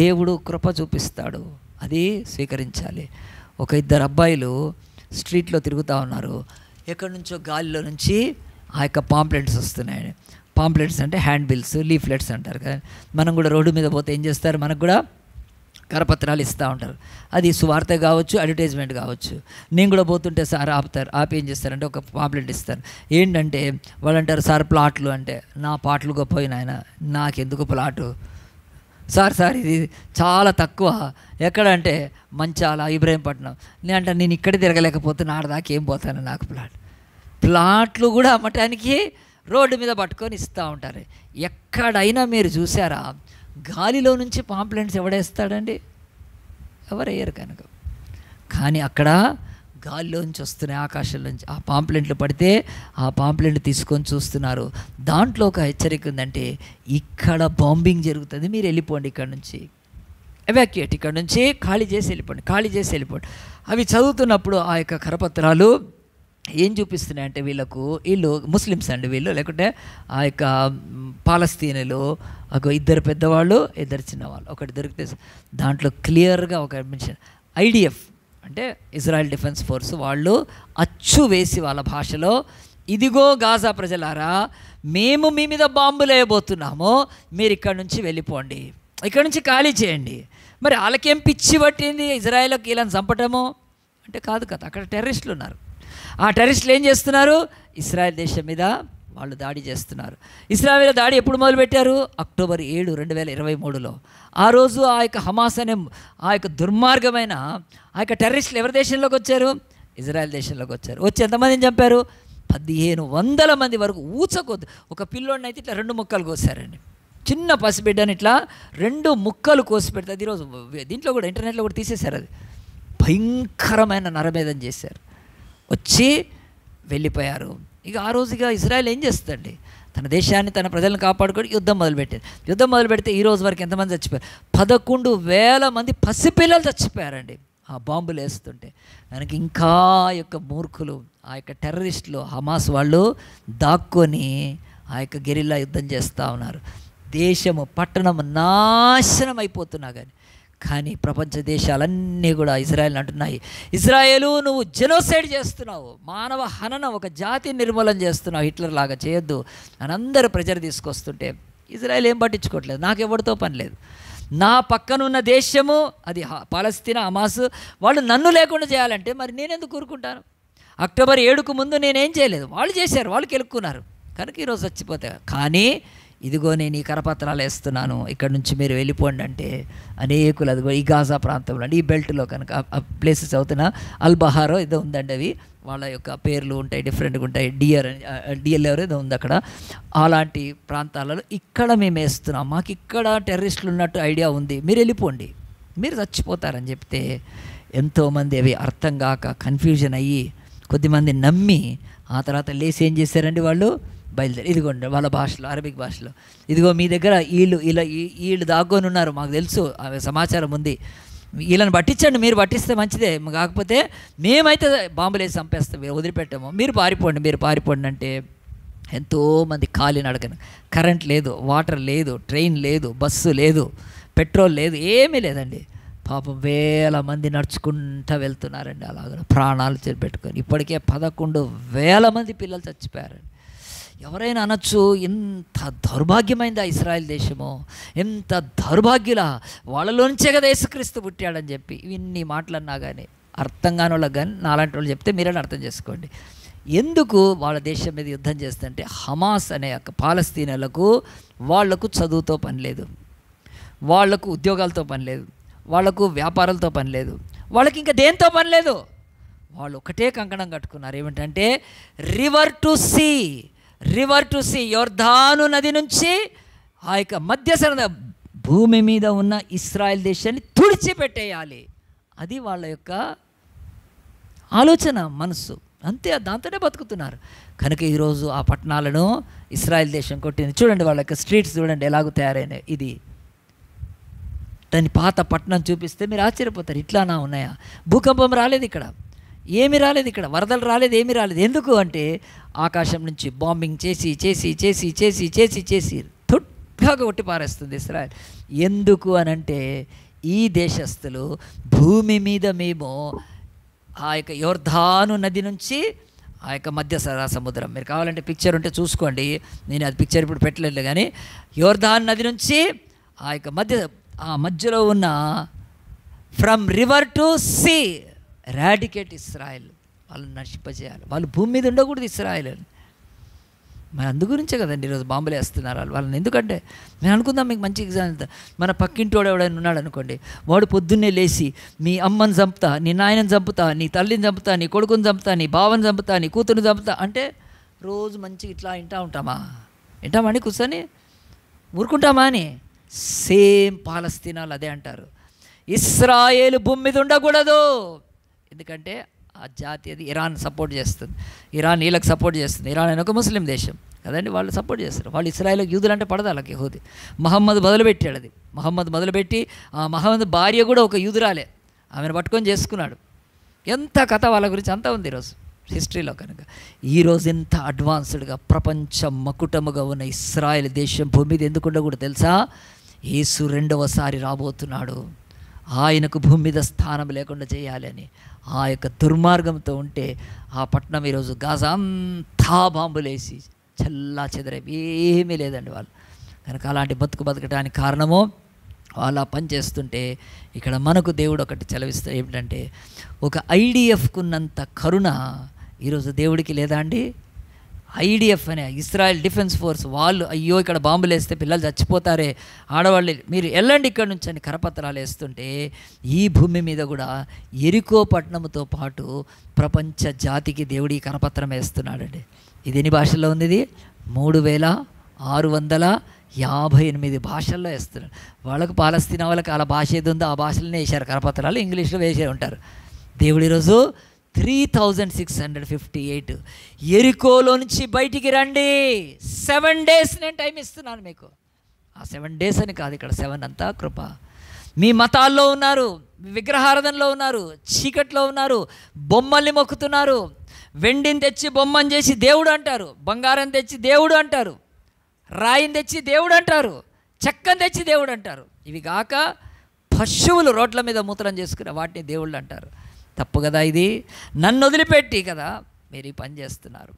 దేవుడు కృప చూపిస్తాడు, అది స్వీకరించాలి. ఒక 2 అబ్బాయిలు స్ట్రీట్లో తిరుగుతూ ఉన్నారు. ఎక్కడి నుంచో గాలిలో నుంచి ఆ యొక్క పాంప్లెట్స్ వస్తున్నాయి. పాంప్లెట్స్ అంటే హ్యాండ్ బిల్స్, లీఫ్లెట్స్ అంటారు కదా. మనం కూడా రోడ్డు మీద పోతే ఏం చేస్తారు? మనకు కూడా కరపత్రాలు ఇస్తూ ఉంటారు. అది సువార్త కావచ్చు, అడ్వర్టైజ్మెంట్ కావచ్చు. నేను కూడా పోతుంటే సార్ ఆపుతారు. ఆపి ఏం చేస్తారంటే ఒక పాంప్లెట్ ఇస్తారు. ఏంటంటే వాళ్ళు అంటారు, సార్ ప్లాట్లు అంటే, నా పాటలు గొప్పవి నాయన, నాకెందుకు ప్లాటు సార్, ఇది చాలా తక్కువ. ఎక్కడంటే మంచాల, ఇబ్రహీంపట్నం. నేను అంటే నేను ఇక్కడ తిరగలేకపోతున్నా, ఆడదాకా ఏం పోతాను, నాకు ప్లాట్లు కూడా అమ్మటానికి రోడ్డు మీద పట్టుకొని ఇస్తూ ఉంటారు. ఎక్కడైనా మీరు చూసారా గాలిలో నుంచి పాంప్లెంట్స్ ఎవడేస్తాడండి? ఎవరయ్యారు కనుక. కానీ అక్కడ గాలిలో నుంచి వస్తున్నాయి, ఆకాశంలో నుంచి. ఆ పాంప్లెంట్లు పడితే ఆ పాంప్లెంట్ తీసుకొని చూస్తున్నారు. దాంట్లో ఒక హెచ్చరిక ఉందంటే, ఇక్కడ బాంబింగ్ జరుగుతుంది, మీరు వెళ్ళిపోండి ఇక్కడ నుంచి, ఎవాక్యుయేట్, ఇక్కడ నుంచి ఖాళీ చేసి వెళ్ళిపోండి. అవి చదువుతున్నప్పుడు ఆ యొక్క కరపత్రాలు ఏం చూపిస్తున్నాయంటే, వీళ్ళు ముస్లిమ్స్ అండి వీళ్ళు, లేకుంటే ఆ యొక్క పాలస్తీనులు, ఒక 2 పెద్దవాళ్ళు 2 చిన్నవాళ్ళు. ఒకటి దొరికితే దాంట్లో క్లియర్గా ఒక మెన్షన్, IDF అంటే ఇజ్రాయెల్ డిఫెన్స్ ఫోర్స్ వాళ్ళు అచ్చు వేసి వాళ్ళ భాషలో, ఇదిగో గాజా ప్రజలారా, మేము మీ మీద బాంబులు వేయబోతున్నాము, మీరు ఇక్కడ నుంచి వెళ్ళిపోండి, ఇక్కడ నుంచి ఖాళీ చేయండి. మరి వాళ్ళకేం పిచ్చి పట్టింది ఇజ్రాయెల్కి వీళ్ళని చంపటము అంటే? కాదు కదా, అక్కడ టెర్రరిస్టులు ఉన్నారు. ఆ టెర్రరిస్టులు ఏం చేస్తున్నారు? ఇస్రాయెల్ దేశం మీద వాళ్ళు దాడి చేస్తున్నారు. ఇస్రాయెల్ మీద దాడి ఎప్పుడు మొదలుపెట్టారు? అక్టోబర్ 7, 2023లో. ఆ రోజు ఆ యొక్క హమాస్ అనే ఆ యొక్క దుర్మార్గమైన ఆ యొక్క టెర్రరిస్టులు ఎవరి దేశంలోకి వచ్చారు? ఇజ్రాయెల్ దేశంలోకి వచ్చారు. వచ్చి ఎంతమందిని చంపారు? 1500 మంది వరకు. ఊచకొద్దు. ఒక పిల్లోడిని అయితే ఇట్లా 2 ముక్కలు కోసారండి. చిన్న పసిబిడ్డని ఇట్లా 2 ముక్కలు కోసి పెడితే, అది ఈరోజు దీంట్లో కూడా ఇంటర్నెట్లో కూడా తీసేశారు. అది భయంకరమైన నరమేధం చేశారు. వచ్చి వెళ్ళిపోయారు. ఇక ఆ రోజుగా ఇజ్రాయెల్ ఏం చేస్తుందండి? తన దేశాన్ని, తన ప్రజలను కాపాడుకొని యుద్ధం మొదలుపెట్టారు. యుద్ధం మొదలుపెడితే ఈ రోజు వరకు ఎంతమంది చచ్చిపోయారు? 11,000 మంది పసిపిల్లలు చచ్చిపోయారండి ఆ బాంబులు వేస్తుంటే. కనుక ఇంకా యొక్క మూర్ఖులు, ఆ యొక్క టెర్రరిస్టులు, హమాస్ వాళ్ళు దాక్కొని ఆ యొక్క గెరిల్లా యుద్ధం చేస్తూ ఉన్నారు. దేశము, పట్టణము నాశనం అయిపోతున్నా కానీ ప్రపంచ దేశాలన్నీ కూడా ఇజ్రాయెల్ అంటున్నాయి, ఇజ్రాయేలు నువ్వు జెనోసైడ్ చేస్తున్నావు, మానవ హననం, ఒక జాతి నిర్మూలన చేస్తున్నావు, హిట్లర్ లాగా చేయొద్దు అని అందరూ ప్రెజర్ తీసుకొస్తుంటే ఇజ్రాయెల్ ఏం పట్టించుకోవట్లేదు. నాకు ఎవరితో పని లేదు, నా పక్కనున్న దేశము అది పాలస్తీనా, హమాస్, వాళ్ళు నన్ను లేకుండా చేయాలంటే మరి నేనెందుకు కూరుకుంటాను? అక్టోబర్ 7కు ముందు నేనేం చేయలేదు, వాళ్ళు చేశారు, వాళ్ళు గెలుక్కున్నారు. కనుక ఈరోజు చచ్చిపోతాయి. కానీ ఇదిగో నేను ఈ కరపత్రాలు వేస్తున్నాను, ఇక్కడ నుంచి మీరు వెళ్ళిపోండి అంటే అనేకులు, అదిగో ఈ గాజా ప్రాంతంలో అండి, ఈ బెల్ట్లో కనుక ఆ ప్లేసెస్ అవుతున్నా, అల్బహారో ఏదో ఉందండి, అవి వాళ్ళ యొక్క పేర్లు ఉంటాయి, డిఫరెంట్గా ఉంటాయి, డిఎల్ఆర్ ఏదో ఉంది అక్కడ. అలాంటి ప్రాంతాలలో ఇక్కడ మేము వేస్తున్నాం, మాకు ఇక్కడ టెర్రరిస్టులు ఉన్నట్టు ఐడియా ఉంది, మీరు వెళ్ళిపోండి, మీరు చచ్చిపోతారని చెప్తే ఎంతోమంది అవి అర్థం కాక కన్ఫ్యూజన్ అయ్యి, కొద్దిమంది నమ్మి ఆ తర్వాత లేసి ఏం చేశారండి వాళ్ళు? బయలుదేరి ఇదిగోండి వాళ్ళ భాషలో, అరబిక్ భాషలో, ఇదిగో మీ దగ్గర వీళ్ళు దాక్కొని ఉన్నారు, మాకు తెలుసు, సమాచారం ఉంది, వీళ్ళని పట్టించండి, మీరు పట్టిస్తే మంచిదే, కాకపోతే మేమైతే బాంబులు వేసి చంపేస్తాం, వదిలిపెట్టాము, మీరు పారిపోండి అంటే ఎంతోమంది కాలినడకన, కరెంట్ లేదు, వాటర్ లేదు, ట్రైన్ లేదు, బస్సు లేదు, పెట్రోల్ లేదు, ఏమీ లేదండి. పాపం 1000 మంది నడుచుకుంటూ వెళ్తున్నారండి, అలాగ ప్రాణాలు పెట్టుకొని. ఇప్పటికే 11,000 మంది పిల్లలు చచ్చిపోయారండి. ఎవరైనా అనొచ్చు, ఎంత దౌర్భాగ్యమైంది ఆ ఇశ్రాయేల్ దేశమో, ఎంత దౌర్భాగ్యులా, వాళ్ళలోంచే కదా యేసుక్రీస్తు పుట్టాడని చెప్పి ఇన్ని మాటలన్నా కానీ అర్థం కాని వాళ్ళకి కానీ నాలాంటి వాళ్ళు చెప్తే మీరని అర్థం చేసుకోండి. ఎందుకు వాళ్ళ దేశం మీద యుద్ధం చేస్తుంటే, హమాస్ అనే పాలస్తీనాలకు వాళ్లకు చదువుతో పని లేదు, వాళ్లకు ఉద్యోగాలతో పని లేదు, వాళ్లకు వ్యాపారాలతో పని లేదు, వాళ్ళకి ఇంకా దేంతో పని లేదు. వాళ్ళు ఒకటే కంకణం కట్టుకున్నారు, ఏమిటంటే రివర్ టు సీ, యోర్దాను నది నుంచి ఆ యొక్క మధ్య భూమి మీద ఉన్న ఇశ్రాయేల్ దేశాన్ని తుడిచిపెట్టేయాలి. అది వాళ్ళ యొక్క ఆలోచన, మనస్సు. అంతే, దాంతోనే బతుకుతున్నారు. కనుక ఈరోజు ఆ పట్టణాలను ఇశ్రాయేల్ దేశం కొట్టింది. చూడండి వాళ్ళ యొక్క స్ట్రీట్స్ చూడండి ఎలాగో తయారైనాయి. ఇది దాని పాత పట్టణం చూపిస్తే మీరు ఆశ్చర్యపోతారు. ఇట్లానా ఉన్నాయా? భూకంపం రాలేదు ఇక్కడ, ఏమీ రాలేదు ఇక్కడ, వరదలు రాలేదు, ఏమీ రాలేదు. ఎందుకు అంటే ఆకాశం నుంచి బాంబింగ్ చేసి చేసి చేసి చేసి చేసి చేసి తుట్గా కొట్టి పారేస్తుంది ఇశ్రాయేల్. ఎందుకు అనంటే ఈ దేశస్థులు భూమి మీద మేము ఆ యొక్క యోర్దాను నది నుంచి ఆ యొక్క మధ్య సముద్రం, మీరు కావాలంటే పిక్చర్ ఉంటే చూసుకోండి, నేను అది పిక్చర్ ఇప్పుడు పెట్టలేదు, కానీ యోర్దాను నది నుంచి ఆ యొక్క మధ్యలో ఉన్న from river to sea eradicate ఇశ్రాయేల్, వాళ్ళని నశింపజేయాలి. వాళ్ళు భూమి మీద ఉండకూడదు ఇశ్రాయేల్ అని. మరి అందు గురించే కదండి ఈరోజు బాంబులు వేస్తున్నారు వాళ్ళని. ఎందుకంటే నేను అనుకుందాం, మీకు మంచి ఎగ్జాంపుల్, మన పక్కింటోడు ఎవడైనా ఉన్నాడు అనుకోండి, వాడు పొద్దున్నే లేచి మీ అమ్మని చంపుతా, నీ నాయనని చంపుతా, నీ తల్లిని చంపుతా, నీ కొడుకుని చంపుతా, నీ బావని చంపుతా, నీ కూతురుని చంపుతా అంటే రోజు మంచిగా ఇట్లా వింటామని కూర్చొని ఊరుకుంటామా అని. సేమ్ పాలస్తీనాలు అదే అంటారు, ఇశ్రాయేలు భూమి మీద ఉండకూడదు. ఎందుకంటే ఆ జాతి అది ఇరాన్ సపోర్ట్ చేస్తుంది, ఇరాన్ వీళ్ళకి సపోర్ట్ చేస్తుంది. ఇరాన్ అని ఒక ముస్లిం దేశం కదండి, వాళ్ళు సపోర్ట్ చేస్తారు. వాళ్ళు ఇశ్రాయేల్కి యూదులు అంటే పడదు వాళ్ళకి. యహూది మహమ్మద్ మొదలుపెట్టాడు అది. మహమ్మద్ మొదలుపెట్టి ఆ మహమ్మద్ భార్య కూడా ఒక యూదురాలే, ఆమెను పట్టుకొని చేసుకున్నాడు. ఎంత కథ వాళ్ళ గురించి అంతా ఉంది ఈరోజు హిస్టరీలో. కనుక ఈరోజు ఎంత అడ్వాన్స్డ్గా ప్రపంచం మకుటముగా ఉన్న ఇశ్రాయేల్ దేశం భూమి మీద ఎందుకు ఉండకూడదు తెలుసా? యేసు రెండవసారి రాబోతున్నాడు, ఆయనకు భూమి మీద స్థానం లేకుండా చేయాలి అని. ఆ యొక్క దుర్మార్గంతో ఉంటే ఆ పట్టణం ఈరోజు గాజా అంతా బాంబులేసి చల్లా చెదరేవి, ఏమీ లేదండి వాళ్ళు. కనుక అలాంటి బతకడానికి కారణము వాళ్ళు ఆ పని చేస్తుంటే, ఇక్కడ మనకు దేవుడు ఒకటి చలవిస్తే ఏమిటంటే, ఒక ఐడిఎఫ్కు ఉన్నంత కరుణ ఈరోజు దేవుడికి లేదా అండి? ఐడిఎఫ్ అనే ఇజ్రాయెల్ డిఫెన్స్ ఫోర్స్ వాళ్ళు, అయ్యో ఇక్కడ బాంబులు వేస్తే పిల్లలు చచ్చిపోతారే, ఆడవాళ్ళు మీరు వెళ్ళండి ఇక్కడ నుంచి అని కరపత్రాలు వేస్తుంటే, ఈ భూమి మీద కూడా ఎరికో పట్టణంతో పాటు ప్రపంచ జాతికి దేవుడి కరపత్రం వేస్తున్నాడండి. ఇది ఎన్ని భాషల్లో ఉంది? ఇది 3658 భాషల్లో వేస్తున్నాడు. వాళ్ళకు పాలస్తీనా వాళ్ళకి అలా భాష ఏది ఉందో ఆ భాషలోనే వేశారు కరపత్రాలు, ఇంగ్లీష్లో వేసే ఉంటారు. దేవుడు ఈరోజు 3658 ఎరికోలో నుంచి బయటికి రండి, 7 days నేను టైం ఇస్తున్నాను మీకు. ఆ 7 days అని కాదు, ఇక్కడ 7 అంతా కృప. మీ మతాల్లో ఉన్నారు, విగ్రహారాధనలో ఉన్నారు, చీకట్లో ఉన్నారు, బొమ్మల్ని మొక్కుతున్నారు, వెండిని తెచ్చి బొమ్మని చేసి దేవుడు అంటారు, బంగారం తెచ్చి దేవుడు అంటారు, రాయిని తెచ్చి దేవుడు అంటారు, చెక్కని తెచ్చి దేవుడు అంటారు. ఇవి కాక పశువులు రోడ్ల మీద మూత్రం చేసుకునే వాటిని దేవుళ్ళు అంటారు. తప్పు కదా ఇది? నన్ను వదిలిపెట్టి కదా మీరు ఈ పని చేస్తున్నారు.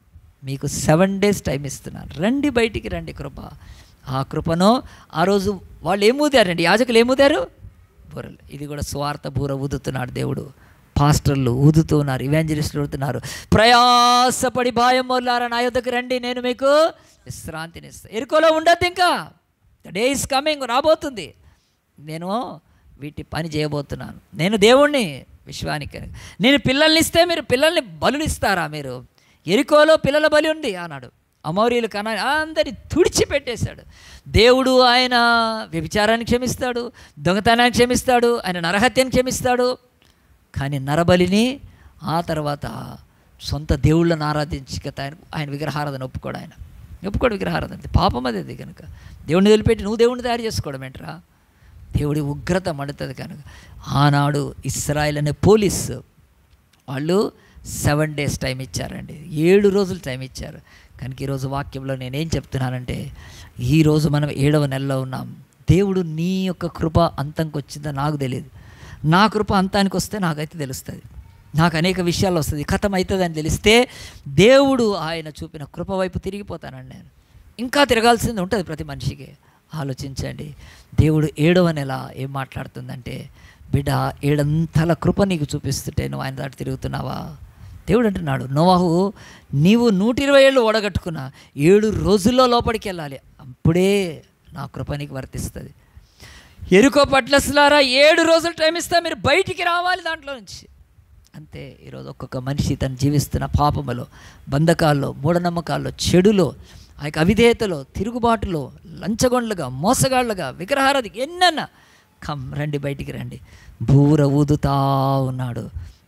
మీకు 7 days టైం ఇస్తున్నాను, రండి బయటికి రండి. కృప, ఆ కృపను ఆ రోజు వాళ్ళు ఏమూదారండి, యాజకులు ఏమూదారు? బూరలు. ఇది కూడా స్వార్థ బూర ఊదుతున్నాడు దేవుడు. పాస్టర్లు ఊదుతున్నారు, ఇవాంజలిస్టులు ఊదుతున్నారు. ప్రయాసపడి భాయం మొదలారా నా యొద్దకు రండి, నేను మీకు విశ్రాంతిని ఇస్తాను. ఎరుకోలో ఉండద్దు, ఇంకా ద డే ఈస్ కమింగ్, రాబోతుంది. నేను వీటి పని చేయబోతున్నాను. నేను దేవుణ్ణి విశ్వానికి. నేను పిల్లల్ని ఇస్తే మీరు పిల్లల్ని బలులు ఇస్తారా? మీరు ఎరికోలో పిల్లల బలి ఉంది ఆనాడు. అమోరీలు కనాని అందరినీ తుడిచిపెట్టేశాడు దేవుడు. ఆయన వ్యభిచారాన్ని క్షమిస్తాడు, దొంగతనాన్ని క్షమిస్తాడు, ఆయన నరహత్యని క్షమిస్తాడు. కానీ నరబలిని ఆ తర్వాత సొంత దేవుళ్ళను ఆరాధించక ఆయన విగ్రహారాధన ఒప్పుకోడు. ఆయన ఒప్పుకోడు విగ్రహారాధన, పాపం అది. కనుక దేవుడిని వదిలిపెట్టి నువ్వు దేవుడిని తయారు చేసుకోవడం ఏంట్రా? దేవుడి ఉగ్రత మడుతుంది. కనుక ఆనాడు ఇశ్రాయేల్ అనే పోలీస్ వాళ్ళు 7 days టైం ఇచ్చారండి, 7 రోజులు టైం ఇచ్చారు. కనుక ఈరోజు వాక్యంలో నేనేం చెప్తున్నానంటే, ఈరోజు మనం 7వ నెలలో ఉన్నాం. దేవుడు నీ యొక్క కృప అంతంకి వచ్చిందో నాకు తెలియదు, నా కృప అంతానికి వస్తే నాకైతే తెలుస్తుంది. నాకు అనేక విషయాలు వస్తుంది, కథం అవుతుందని తెలిస్తే దేవుడు ఆయన చూపిన కృప వైపు తిరిగిపోతానండి. నేను ఇంకా తిరగాల్సింది ఉంటుంది ప్రతి మనిషికి. ఆలోచించండి, దేవుడు 7వ నెల ఏం మాట్లాడుతుందంటే, బిడ్డ 7 అంతల కృప నీకు చూపిస్తుంటే నువ్వు ఆయన దాటి తిరుగుతున్నావా? దేవుడు అంటున్నాడు, నోవాహు నీవు 120 ఏళ్ళు ఓడగట్టుకున్నా 7 రోజుల్లో లోపలికి వెళ్ళాలి, అప్పుడే నా కృప నీకు వర్తిస్తుంది. ఎరుకో పట్లస్లారా 7 రోజులు టైం ఇస్తా, మీరు బయటికి రావాలి దాంట్లో నుంచి. అంతే. ఈరోజు ఒక్కొక్క మనిషి తను జీవిస్తున్న పాపములో, బంధకాల్లో, మూఢనమ్మకాల్లో, చెడులో, ఆ యొక్క అవిధేయతలో, తిరుగుబాటులో, లంచగొండ్లుగా, మోసగాళ్ళుగా, విగ్రహారాధికి ఎన్నన్నా రండి, బయటికి రండి. బూర ఊదుతా ఉన్నాడు,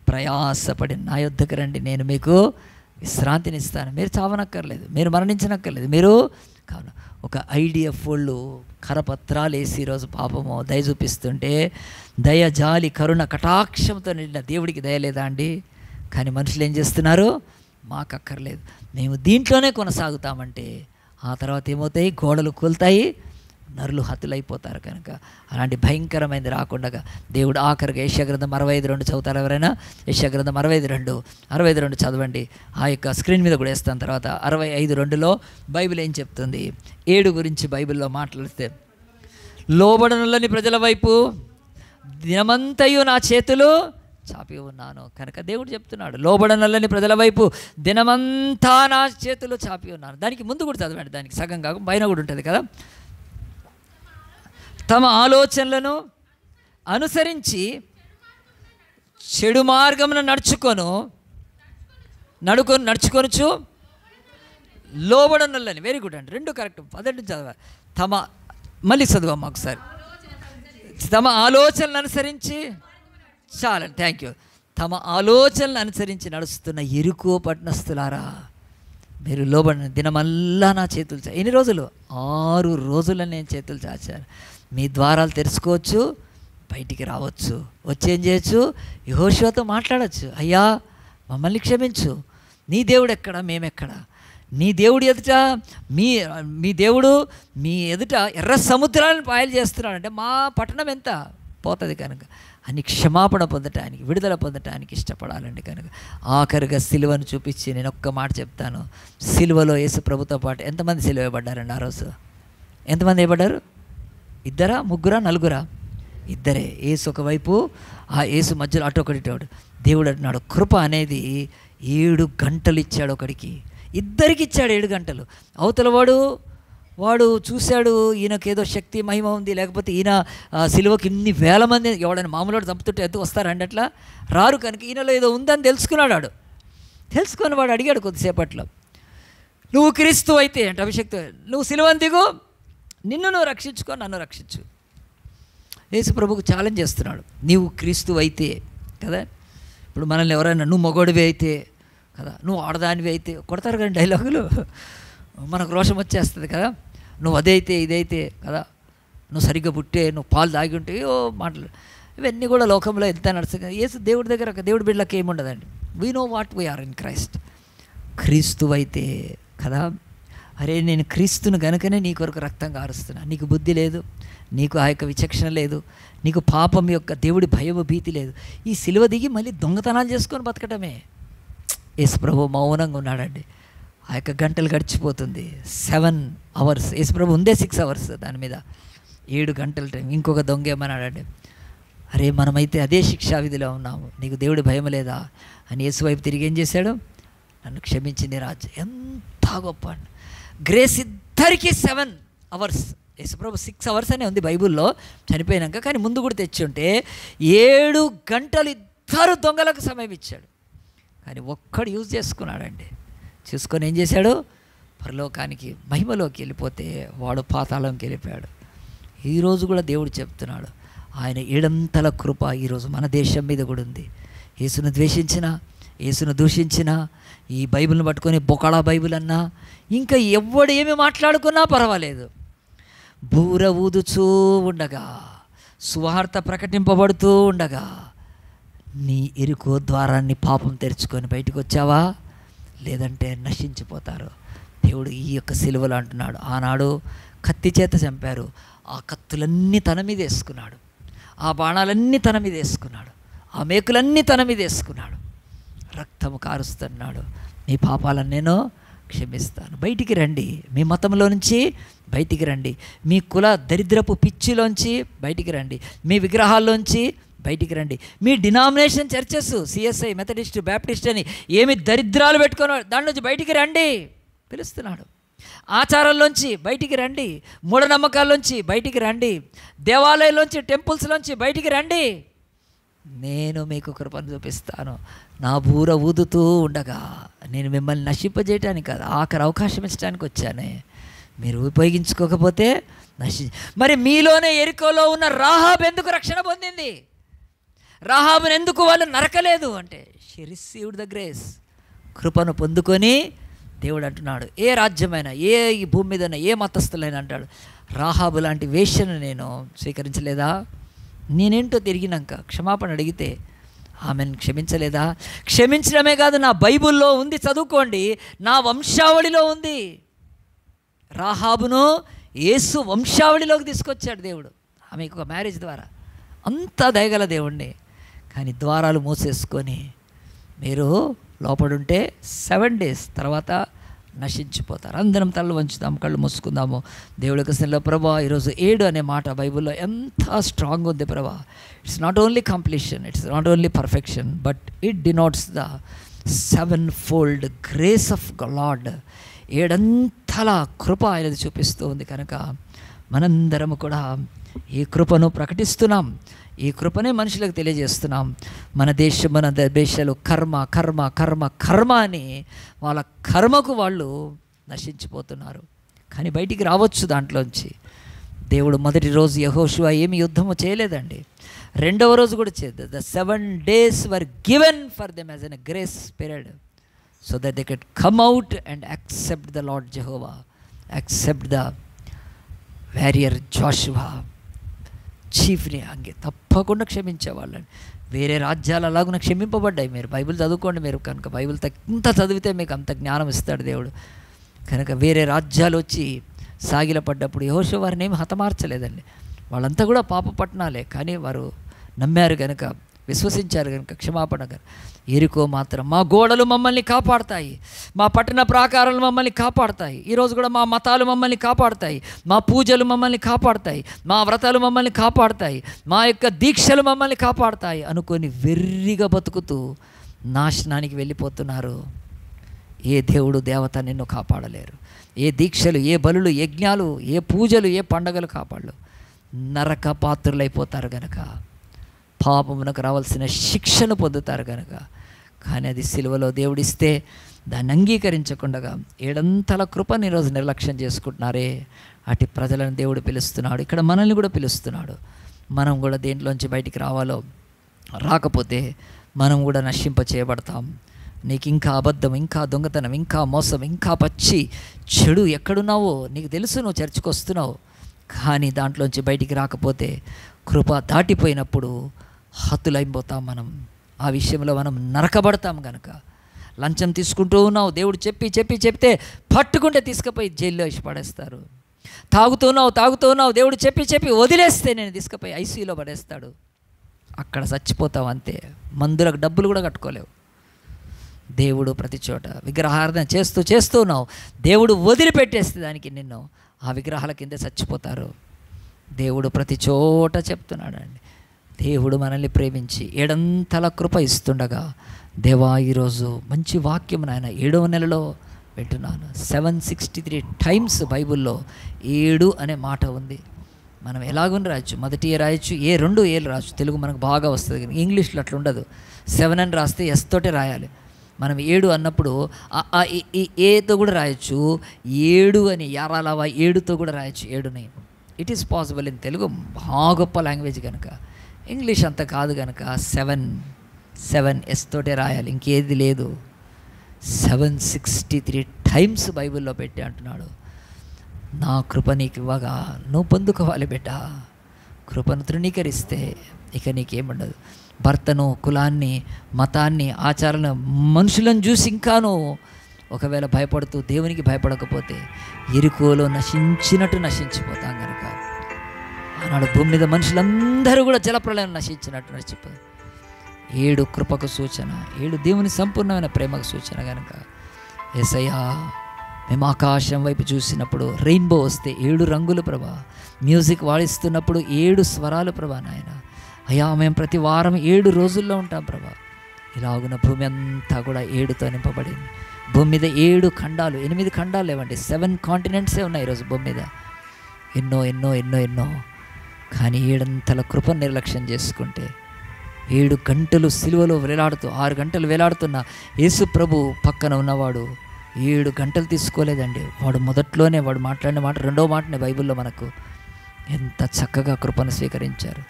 ప్రయాసపడి నా యొద్దకు రండి, నేను మీకు విశ్రాంతినిస్తాను. మీరు చావనక్కర్లేదు, మీరు మరణించనక్కర్లేదు. మీరు కావున ఒక ఐడిఎఫ్ వాళ్ళు కరపత్రాలు వేసి ఈరోజు పాపము దయ చూపిస్తుంటే, దయ, జాలి, కరుణ, కటాక్షంతో నిండిన దేవుడికి దయ లేదా అండి? కానీ మనుషులు ఏం చేస్తున్నారు? మాకు అక్కర్లేదు, మేము దీంట్లోనే కొనసాగుతామంటే ఆ తర్వాత ఏమవుతాయి? గోడలు కూలుతాయి, నరులు హతులైపోతారు. కనుక అలాంటి భయంకరమైనది రాకుండా దేవుడు ఆఖరిగా యెషయా గ్రంథం 65:2 చదువుతారు ఎవరైనా? యెషయా గ్రంథం 65:2 చదవండి. ఆ యొక్క స్క్రీన్ మీద కూడా వేస్తాను. తర్వాత 65:2లో బైబిల్ ఏం చెప్తుంది? 7 గురించి బైబిల్లో మాట్లాడితే, లోబడనులని ప్రజల వైపు దినమంతయు నా చేతులు చాపి ఉన్నాను. కనుక దేవుడు చెప్తున్నాడు, లోబడనల్లని ప్రజల వైపు దినమంతా నా చేతులు చాపి ఉన్నాను. దానికి ముందు కూడా చదవండి, దానికి సగం కాక పైన కూడా ఉంటుంది కదా. తమ ఆలోచనలను అనుసరించి చెడు మార్గమును నడుచుకొనుచు లోబడనల్లని. వెరీ గుడ్ అండి, 2 కరెక్ట్. 10 చదవాలి. మళ్ళీ చదువమ్మా ఒకసారి. తమ ఆలోచనలు అనుసరించి, చాలండి, థ్యాంక్ యూ. తమ ఆలోచనలు అనుసరించి నడుస్తున్న ఎరుకో పట్టణస్థులారా, మీరు లోబడిన దినమల్లా నా చేతులు ఎన్ని రోజులు? 6 రోజులు నేను చేతులు చాచాను. మీ ద్వారాలు తెరుచుకోవచ్చు, బయటికి రావచ్చు, వచ్చేం చేయొచ్చు? యెహోషువతో మాట్లాడచ్చు. అయ్యా మమ్మల్ని క్షమించు, నీ దేవుడు ఎక్కడ, మేమెక్కడ? నీ దేవుడు ఎదుట మీ దేవుడు మీ ఎదుట ఎర్ర సముద్రాలను పాయలు చేస్తున్నాడంటే మా పట్టణం ఎంత పోతుంది? కనుక అని క్షమాపణ పొందటానికి, విడుదల పొందటానికి ఇష్టపడాలండి. కనుక ఆఖరిగా సిలువను చూపించి నేను ఒక్క మాట చెప్తాను. సిలువలో యేసు ప్రభుతో పాటు ఎంతమంది సిలువ వేయబడ్డారండి ఆ రోజు? ఎంతమంది వేయబడ్డారు? 2, 3, 4? 2. యేసు ఒకవైపు, ఆ యేసు మధ్యలో అటు ఒకటి. దేవుడు అంటున్నాడు, కృప అనేది 7 గంటలు ఇచ్చాడు ఒకడికి, 2కి ఇచ్చాడు 7 గంటలు. అవతల వాడు చూశాడు, ఈయనకేదో శక్తి మహిమ ఉంది, లేకపోతే ఈయన సిలువకి ఇన్ని వేల మంది, ఎవడైనా మామూలు చంపుతుంటే ఎందుకు వస్తారండి? అట్లా రారు. కనుక ఈయనలో ఏదో ఉందని తెలుసుకున్నాడు. తెలుసుకొని వాడు అడిగాడు కొద్దిసేపట్లో, నువ్వు క్రీస్తు అయితే అంటే అభిషక్తు, నువ్వు సిలువను దిగు, నిన్ను నువ్వు రక్షించుకో, నన్ను రక్షించు. యేసు ప్రభువుకు ఛాలెంజ్ చేస్తున్నాడు, నీవు క్రీస్తు అయితే కదా. ఇప్పుడు మనల్ని ఎవరైనా నువ్వు మగోడివి అయితే కదా, నువ్వు ఆడదానివి అయితే కొడతారు కదా డైలాగులు, మనకు రోషం వచ్చేస్తుంది కదా. నువ్వు అదైతే ఇదైతే కదా, నువ్వు సరిగ్గా పుట్టే, నువ్వు పాలు తాగి ఉంటే మాటలు, ఇవన్నీ కూడా లోకంలో ఎంత నడుస్తుంది. యేసు దేవుడి దగ్గర, దేవుడి బిడ్డలకి ఏముండదండి. We know what we are in Christ. క్రీస్తు అయితే కదా, అరే నేను క్రీస్తును గనుకనే నీ కొరకు రక్తం కారుస్తున్నా. నీకు బుద్ధి లేదు, నీకు ఆ యొక్క విచక్షణ లేదు, నీకు పాపం యొక్క దేవుడి భయము భీతి లేదు. ఈ సిలువ దిగి మళ్ళీ దొంగతనాలు చేసుకొని బతకటమే. యేసు ప్రభు మౌనంగా ఉన్నాడండి. ఆ యొక్క గంటలు గడిచిపోతుంది. 7 hours. యేసు ప్రభు ఉందే 6 hours, దాని మీద 7 గంటల టైం. ఇంకొక దొంగ ఏమన్నాడండి, అరే మనమైతే అదే శిక్షా విధిలో ఉన్నాము, నీకు దేవుడి భయం లేదా అని యేసు వైపు తిరిగి ఏం చేశాడు? నన్ను క్షమించింది రాజు. ఎంత గొప్ప అండి గ్రేస్. ఇద్దరికి 7 hours. యేసుప్రభు 6 hours అనే ఉంది బైబుల్లో చనిపోయినాక, కానీ ముందు కూడా తెచ్చి ఉంటే 7 గంటలు 2 దొంగలకు సమయం ఇచ్చాడు. కానీ ఒక్కడు యూజ్ చేసుకున్నాడండి. చూసుకొని ఏం చేశాడు? పరలోకానికి, మహిమలోకి వెళ్ళిపోతే వాడు పాతాళంకి వెళ్ళిపోయాడు. ఈరోజు కూడా దేవుడు చెప్తున్నాడు, ఆయన 7 కృప ఈరోజు మన దేశం మీద కూడా ఉంది. యేసును ద్వేషించిన, యేసును దూషించిన, ఈ బైబిల్ని పట్టుకొని బొకాళా బైబిల్ అన్నా, ఇంకా ఎవడు ఏమి మాట్లాడుకున్నా పర్వాలేదు, బూర ఊదుచూ ఉండగా, సువార్త ప్రకటింపబడుతూ ఉండగా, నీ ఇరుకు ద్వారాన్ని పాపం తెరుచుకొని బయటకు వచ్చావా? లేదంటే నశించిపోతారు. దేవుడు ఈ యొక్క సిలువలు అంటున్నాడు, ఆనాడు కత్తి చేత చంపారు, ఆ కత్తులన్నీ తన మీద వేసుకున్నాడు, ఆ బాణాలన్నీ తన మీద వేసుకున్నాడు, ఆ మేకులన్నీ తన మీద వేసుకున్నాడు, రక్తము కారుస్తున్నాడు. మీ పాపాలను నేను క్షమిస్తాను. బయటికి రండి, మీ మతంలో నుంచి బయటికి రండి, మీ కుల దరిద్రపు పిచ్చిలోంచి బయటికి రండి, మీ విగ్రహాల్లోంచి బయటికి రండి, మీ denomination churches CSI, Methodist, Baptist అని ఏమి దరిద్రాలు పెట్టుకొని దాని నుంచి బయటికి రండి పిలుస్తున్నాడు. ఆచారాల్లోంచి బయటికి రండి, మూఢనమ్మకాల్లోంచి బయటికి రండి, దేవాలయంలోంచి, టెంపుల్స్లోంచి బయటికి రండి. నేను మీకు కృపను చూపిస్తాను. నా బూర ఊదుతూ ఉండగా, నేను మిమ్మల్ని నశింపజేయటానికి కాదు, ఆఖరి అవకాశం ఇచ్చడానికి వచ్చానే. మీరు ఉపయోగించుకోకపోతే మరి మీలోనే యెరికోలో ఉన్న రాహాబు ఎందుకు రక్షణ పొందింది? రాహాబుని ఎందుకు వాళ్ళు నరకలేదు అంటే షీ రిసీవ్డ్ ద గ్రేస్. కృపను పొందుకొని దేవుడు అంటున్నాడు, ఏ రాజ్యమైనా, ఈ భూమి మీద ఏ మతస్థులైనా అంటాడు, రాహాబు లాంటి వేశ్యను నేను స్వీకరించలేదా? నేనేంటో తిరిగినాక క్షమాపణ అడిగితే ఆమెను క్షమించలేదా? క్షమించడమే కాదు, నా బైబిల్లో ఉంది, చదువుకోండి, నా వంశావళిలో ఉంది. రాహాబును యేసు వంశావళిలోకి తీసుకొచ్చాడు దేవుడు, ఆమెకు ఒక మ్యారేజ్ ద్వారా. అంత దయగల దేవుణ్ణి. కానీ ద్వారాలు మూసేసుకొని మీరు లోపడుంటే 7 days తర్వాత నశించిపోతారు. అందరం తలలు వంచుదాం, కళ్ళు మూసుకుందాము. దేవుడి కృష్ణలో ప్రభా, ఈరోజు 7 అనే మాట బైబిల్లో ఎంత స్ట్రాంగ్ ఉంది ప్రభా. It's not only completion, it's not only perfection, but it denotes the 7-fold grace of lord. 7 అంతలా కృప ఆయనది చూపిస్తూ ఉంది. కనుక మనందరము కూడా ఈ కృపను ప్రకటిస్తున్నాం, ఈ కృపనే మనుషులకు తెలియజేస్తున్నాం. మన దేశాలు కర్మ కర్మ కర్మ కర్మ అని వాళ్ళ కర్మకు వాళ్ళు నశించిపోతున్నారు. కానీ బయటికి రావచ్చు దాంట్లోంచి. దేవుడు మొదటి రోజు యెహోషువ ఏమి యుద్ధము చేయలేదండి, రెండవ రోజు కూడా చేయలేదు. The 7 days were given for them as a grace period so that they could come out and accept the Lord Jehovah, accept the warrior Joshua, చీఫ్ని. అంగే తప్పకుండా క్షమించేవాళ్ళని. వేరే రాజ్యాలు అలాగున క్షమింపబడ్డాయి. మీరు బైబిల్ చదువుకోండి, మీరు కనుక బైబిల్ ఎంత చదివితే మీకు అంత జ్ఞానం ఇస్తాడు దేవుడు. కనుక వేరే రాజ్యాలు వచ్చి సాగిలపడ్డప్పుడు యెహోషువ వారిని ఏమి హతమార్చలేదండి. వాళ్ళంతా కూడా పాప పట్టణాలే, కానీ వారు నమ్మారు కనుక, విశ్వసించారు కనుక క్షమాపణ. యెరికో మాత్రం, మా గోడలు మమ్మల్ని కాపాడతాయి, మా పట్టణ ప్రాకారాలు మమ్మల్ని కాపాడతాయి, ఈరోజు కూడా మా మతాలు మమ్మల్ని కాపాడతాయి, మా పూజలు మమ్మల్ని కాపాడతాయి, మా వ్రతాలు మమ్మల్ని కాపాడతాయి, మా యొక్క దీక్షలు మమ్మల్ని కాపాడతాయి అనుకొని వెర్రిగా బతుకుతూ నాశనానికి వెళ్ళిపోతున్నారు. ఏ దేవుడు దేవత నిన్ను కాపాడలేరు. ఏ దీక్షలు, ఏ బలులు, యజ్ఞాలు, ఏ పూజలు, ఏ పండగలు కాపాడలేవు. నరక పాత్రులైపోతారు గనక, పాపమునకు రావాల్సిన శిక్షను పొందుతారు కనుక. కానీ అది సిలువలో దేవుడిస్తే దాన్ని అంగీకరించకుండా 7 అంతల కృపని ఈరోజు నిర్లక్ష్యం చేసుకుంటున్నారే. అటు ప్రజలను దేవుడు పిలుస్తున్నాడు, ఇక్కడ మనల్ని కూడా పిలుస్తున్నాడు. మనం కూడా దేంట్లోంచి బయటికి రాకపోతే మనం కూడా నశింప చేయబడతాం. నీకు ఇంకా అబద్ధం, ఇంకా దొంగతనం, ఇంకా మోసం, ఇంకా పచ్చి చెడు ఎక్కడున్నావో నీకు తెలుసు. నువ్వు చర్చికి వస్తున్నావు, కానీ దాంట్లోంచి బయటికి రాకపోతే కృప దాటిపోయినప్పుడు హతులైపోతాం మనం. ఆ విషయంలో మనం నరకబడతాం కనుక. లంచం తీసుకుంటూ ఉన్నావు, దేవుడు చెప్తే పట్టుకుంటే తీసుకుపోయి జైల్లో వేసి పడేస్తారు. తాగుతున్నావు, దేవుడు చెప్పి వదిలేస్తే నేను తీసుకుపోయి ఐసీయూలో పడేస్తాడు. అక్కడ చచ్చిపోతావు అంతే. మందులకు డబ్బులు కూడా కట్టుకోలేవు. దేవుడు ప్రతి చోట విగ్రహారాధన చేస్తూ ఉన్నావు, దేవుడు వదిలిపెట్టేస్తే దానికి నిన్ను ఆ విగ్రహాల కింద చచ్చిపోతారు. దేవుడు ప్రతి చోట చెప్తున్నాడండి. దేవుడు మనల్ని ప్రేమించి 7 అంతల కృప ఇస్తుండగా, దేవా ఈరోజు మంచి వాక్యం నాయన 7వ నెలలో వింటున్నాను. 763 times బైబిల్లో 7 అనే మాట ఉంది. మనం ఎలాగుని రాయొచ్చు, మొదటి రాయొచ్చు, 2 ఏళ్ళు రాయొచ్చు. తెలుగు మనకు బాగా వస్తుంది, కానీ ఇంగ్లీష్లో అట్లా ఉండదు. 7 అని రాస్తే ఎస్ తోటే రాయాలి. మనం 7 అన్నప్పుడు ఏతో కూడా రాయొచ్చు, 7 అని యారాలవా 7తో కూడా రాయొచ్చు 7ని. It is possible in Telugu, బాగా గొప్ప లాంగ్వేజ్ కనుక. ఇంగ్లీష్ అంత కాదు కనుక 7 ఎస్ తోటే రాయాలి, ఇంకేది లేదు. 763 times బైబిల్లో పెట్టి అంటున్నాడు, నా కృప నీకు ఇవ్వగా నువ్వు పొందుకోవాలి బిడ్డ. కృపను తృణీకరిస్తే ఇక నీకేముండదు. భర్తను, కులాన్ని, మతాన్ని, ఆచారాలను, మనుషులను చూసి ఇంకాను ఒకవేళ భయపడుతూ దేవునికి భయపడకపోతే యెరికోలో నశించినట్టు నశించిపోతాం కనుక. ఆనాడు భూమి మీద మనుషులందరూ కూడా జలప్రలయం నశించినట్టు నశించిపోతారు. 7 కృపకు సూచన, 7 దేవుని సంపూర్ణమైన ప్రేమకు సూచన కనుక. యేసయ్యా, మేము ఆకాశం వైపు చూసినప్పుడు రెయిన్బో వస్తే 7 రంగులు ప్రభా, మ్యూజిక్ వాడిస్తున్నప్పుడు 7 స్వరాలు ప్రభా నాయన. అయ్యా, మేము ప్రతి వారం 7 రోజుల్లో ఉంటాం ప్రభా. ఇలాగున్న భూమి అంతా కూడా 7తో నింపబడింది. భూమి మీద 7 ఖండాలు, 8 ఖండాలు లేవండి, 7 కాంటినెంట్సే ఉన్నాయి ఈరోజు భూమి మీద. ఎన్నో కానీ 7 అంతల కృపను నిర్లక్ష్యం చేసుకుంటే 7 గంటలు సిలువలో వేలాడుతూ 6 గంటలు వేలాడుతున్న యేసు ప్రభు పక్కన ఉన్నవాడు 7 గంటలు తీసుకోలేదండి. వాడు మొదట్లోనే వాడు మాట్లాడిన మాట రెండో మాటనే బైబిల్లో మనకు. ఎంత చక్కగా కృపను స్వీకరించారు.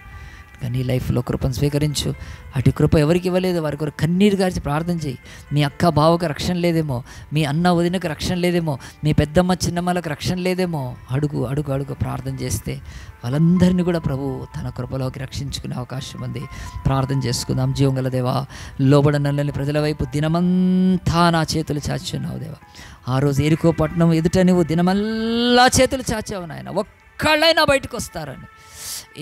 నీ లైఫ్లో కృపను స్వీకరించు. అటు కృప ఎవరికి ఇవ్వలేదు, వారి కొరకు కన్నీరు గార్చి ప్రార్థన చేయి. మీ అక్క బావకు రక్షణ లేదేమో, మీ అన్న వదినకు రక్షణ లేదేమో, మీ పెద్దమ్మ చిన్నమ్మలకు రక్షణ లేదేమో, అడుగు అడుగు అడుగు ప్రార్థన చేస్తే వాళ్ళందరినీ కూడా ప్రభు తన కృపలోకి రక్షించుకునే అవకాశం ఉంది. ప్రార్థన చేసుకుందాం. జీవం గల దేవా, లోబడనల్లని ప్రజల వైపు దినమంతా నా చేతులు చాచున్నావు దేవా. ఆ రోజు ఎరికో పట్టణం ఎదుట నువ్వు దినమల్లా చేతులు చాచావు నాయన, ఒక్కళ్ళైనా బయటకు వస్తారని.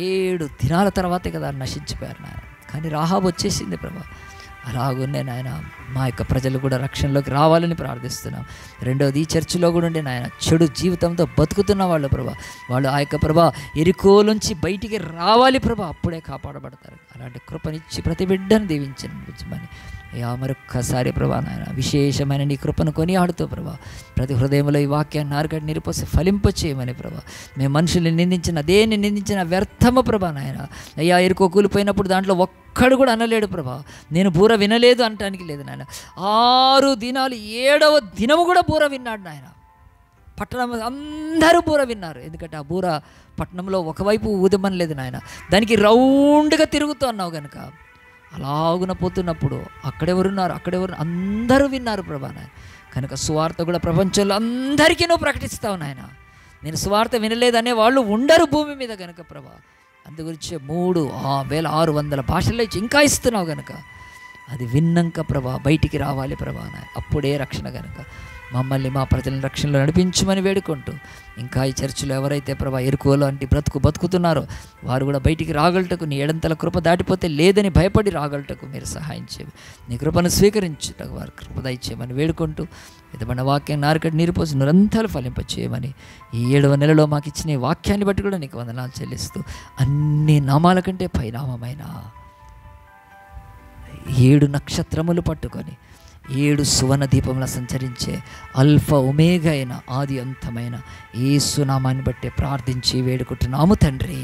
7 దినాల తర్వాతే కదా నశించిపోయారు నాయన. కానీ రాహాబు వచ్చేసింది ప్రభా. అలాగునే నాయన మా యొక్క ప్రజలు కూడా రక్షణలోకి రావాలని ప్రార్థిస్తున్నాం. రెండవది, ఈ చర్చిలో కూడా ఉండే నాయన చెడు జీవితంతో బతుకుతున్న వాళ్ళు ప్రభా, వాళ్ళు ఆ యొక్క ప్రభా ఎరికోలోంచి బయటికి రావాలి ప్రభా, అప్పుడే కాపాడబడతారు. అలాంటి కృపనిచ్చి ప్రతి బిడ్డను దీవించమని మరొక్కసారి ప్రభా నాయన విశేషమైన నీ కృపను కొనియాడుతూ ప్రభా ప్రతి హృదయంలో ఈ వాక్యాన్ని నారుగడ్డ నిరుపోసి ఫలింపచేయమని ప్రభా. మేము మనుషుల్ని నిందించిన, దేన్ని నిందించిన వ్యర్థము ప్రభా నాయన. అయ్యా ఎరుకో కూలిపోయినప్పుడు దాంట్లో ఒక్కడు కూడా అనలేడు ప్రభా, నేను బూర వినలేదు అనటానికి లేదు నాయన. 6 దినాలు 7వ దినము కూడా బూర విన్నాడు నాయన. పట్టణం అందరూ బూర విన్నారు. ఎందుకంటే ఆ బూర పట్టణంలో ఒకవైపు ఊదమని లేదు నాయన, దానికి రౌండ్గా తిరుగుతూ అన్నావు కనుక. అలాగున పోతున్నప్పుడు అక్కడెవరున్నారు, అందరూ విన్నారు ప్రభా నాయన. కనుక సువార్త కూడా ప్రపంచంలో అందరికీ నువ్వు ప్రకటిస్తావు నాయన. నేను సువార్త వినలేదనే వాళ్ళు ఉండరు భూమి మీద కనుక ప్రభా. అందు గురించి 3600 భాషల్లో ఇచ్చి ఇంకా ఇస్తున్నావు కనుక అది విన్నాక ప్రభా బయటికి రావాలి ప్రభా నాయన. అప్పుడే రక్షణ కనుక మమ్మల్ని మా ప్రజలను రక్షణలో నడిపించమని వేడుకుంటూ, ఇంకా ఈ చర్చిలో ఎవరైతే ప్రభా ఎరుకోలో అంటే బతుకుతున్నారో వారు కూడా బయటికి రాగలటకు, నీ ఎడంతల కృప దాటిపోతే లేదని భయపడి రాగలటకు మీరు సహాయం చేయవు. నీ కృపను స్వీకరించుటకు వారు కృప దయచేయమని వేడుకుంటూ, విధమైన వాక్యం నారుకటి నీరుపోసి నిరంతరాలు ఫలింపచేయమని ఈ 7వ నెలలో మాకు ఇచ్చిన ఈ వాక్యాన్ని బట్టి కూడా నీకు వందనాలు చెల్లిస్తూ, అన్ని నామాల కంటే పైనామమైన 7 నక్షత్రములు పట్టుకొని 7 సువర్ణ దీపంలో సంచరించే అల్ఫా ఒమేగా అయిన ఆది అంతమైన యేసు నామాన్ని బట్టి ప్రార్థించి వేడుకుంటున్నాము తండ్రి.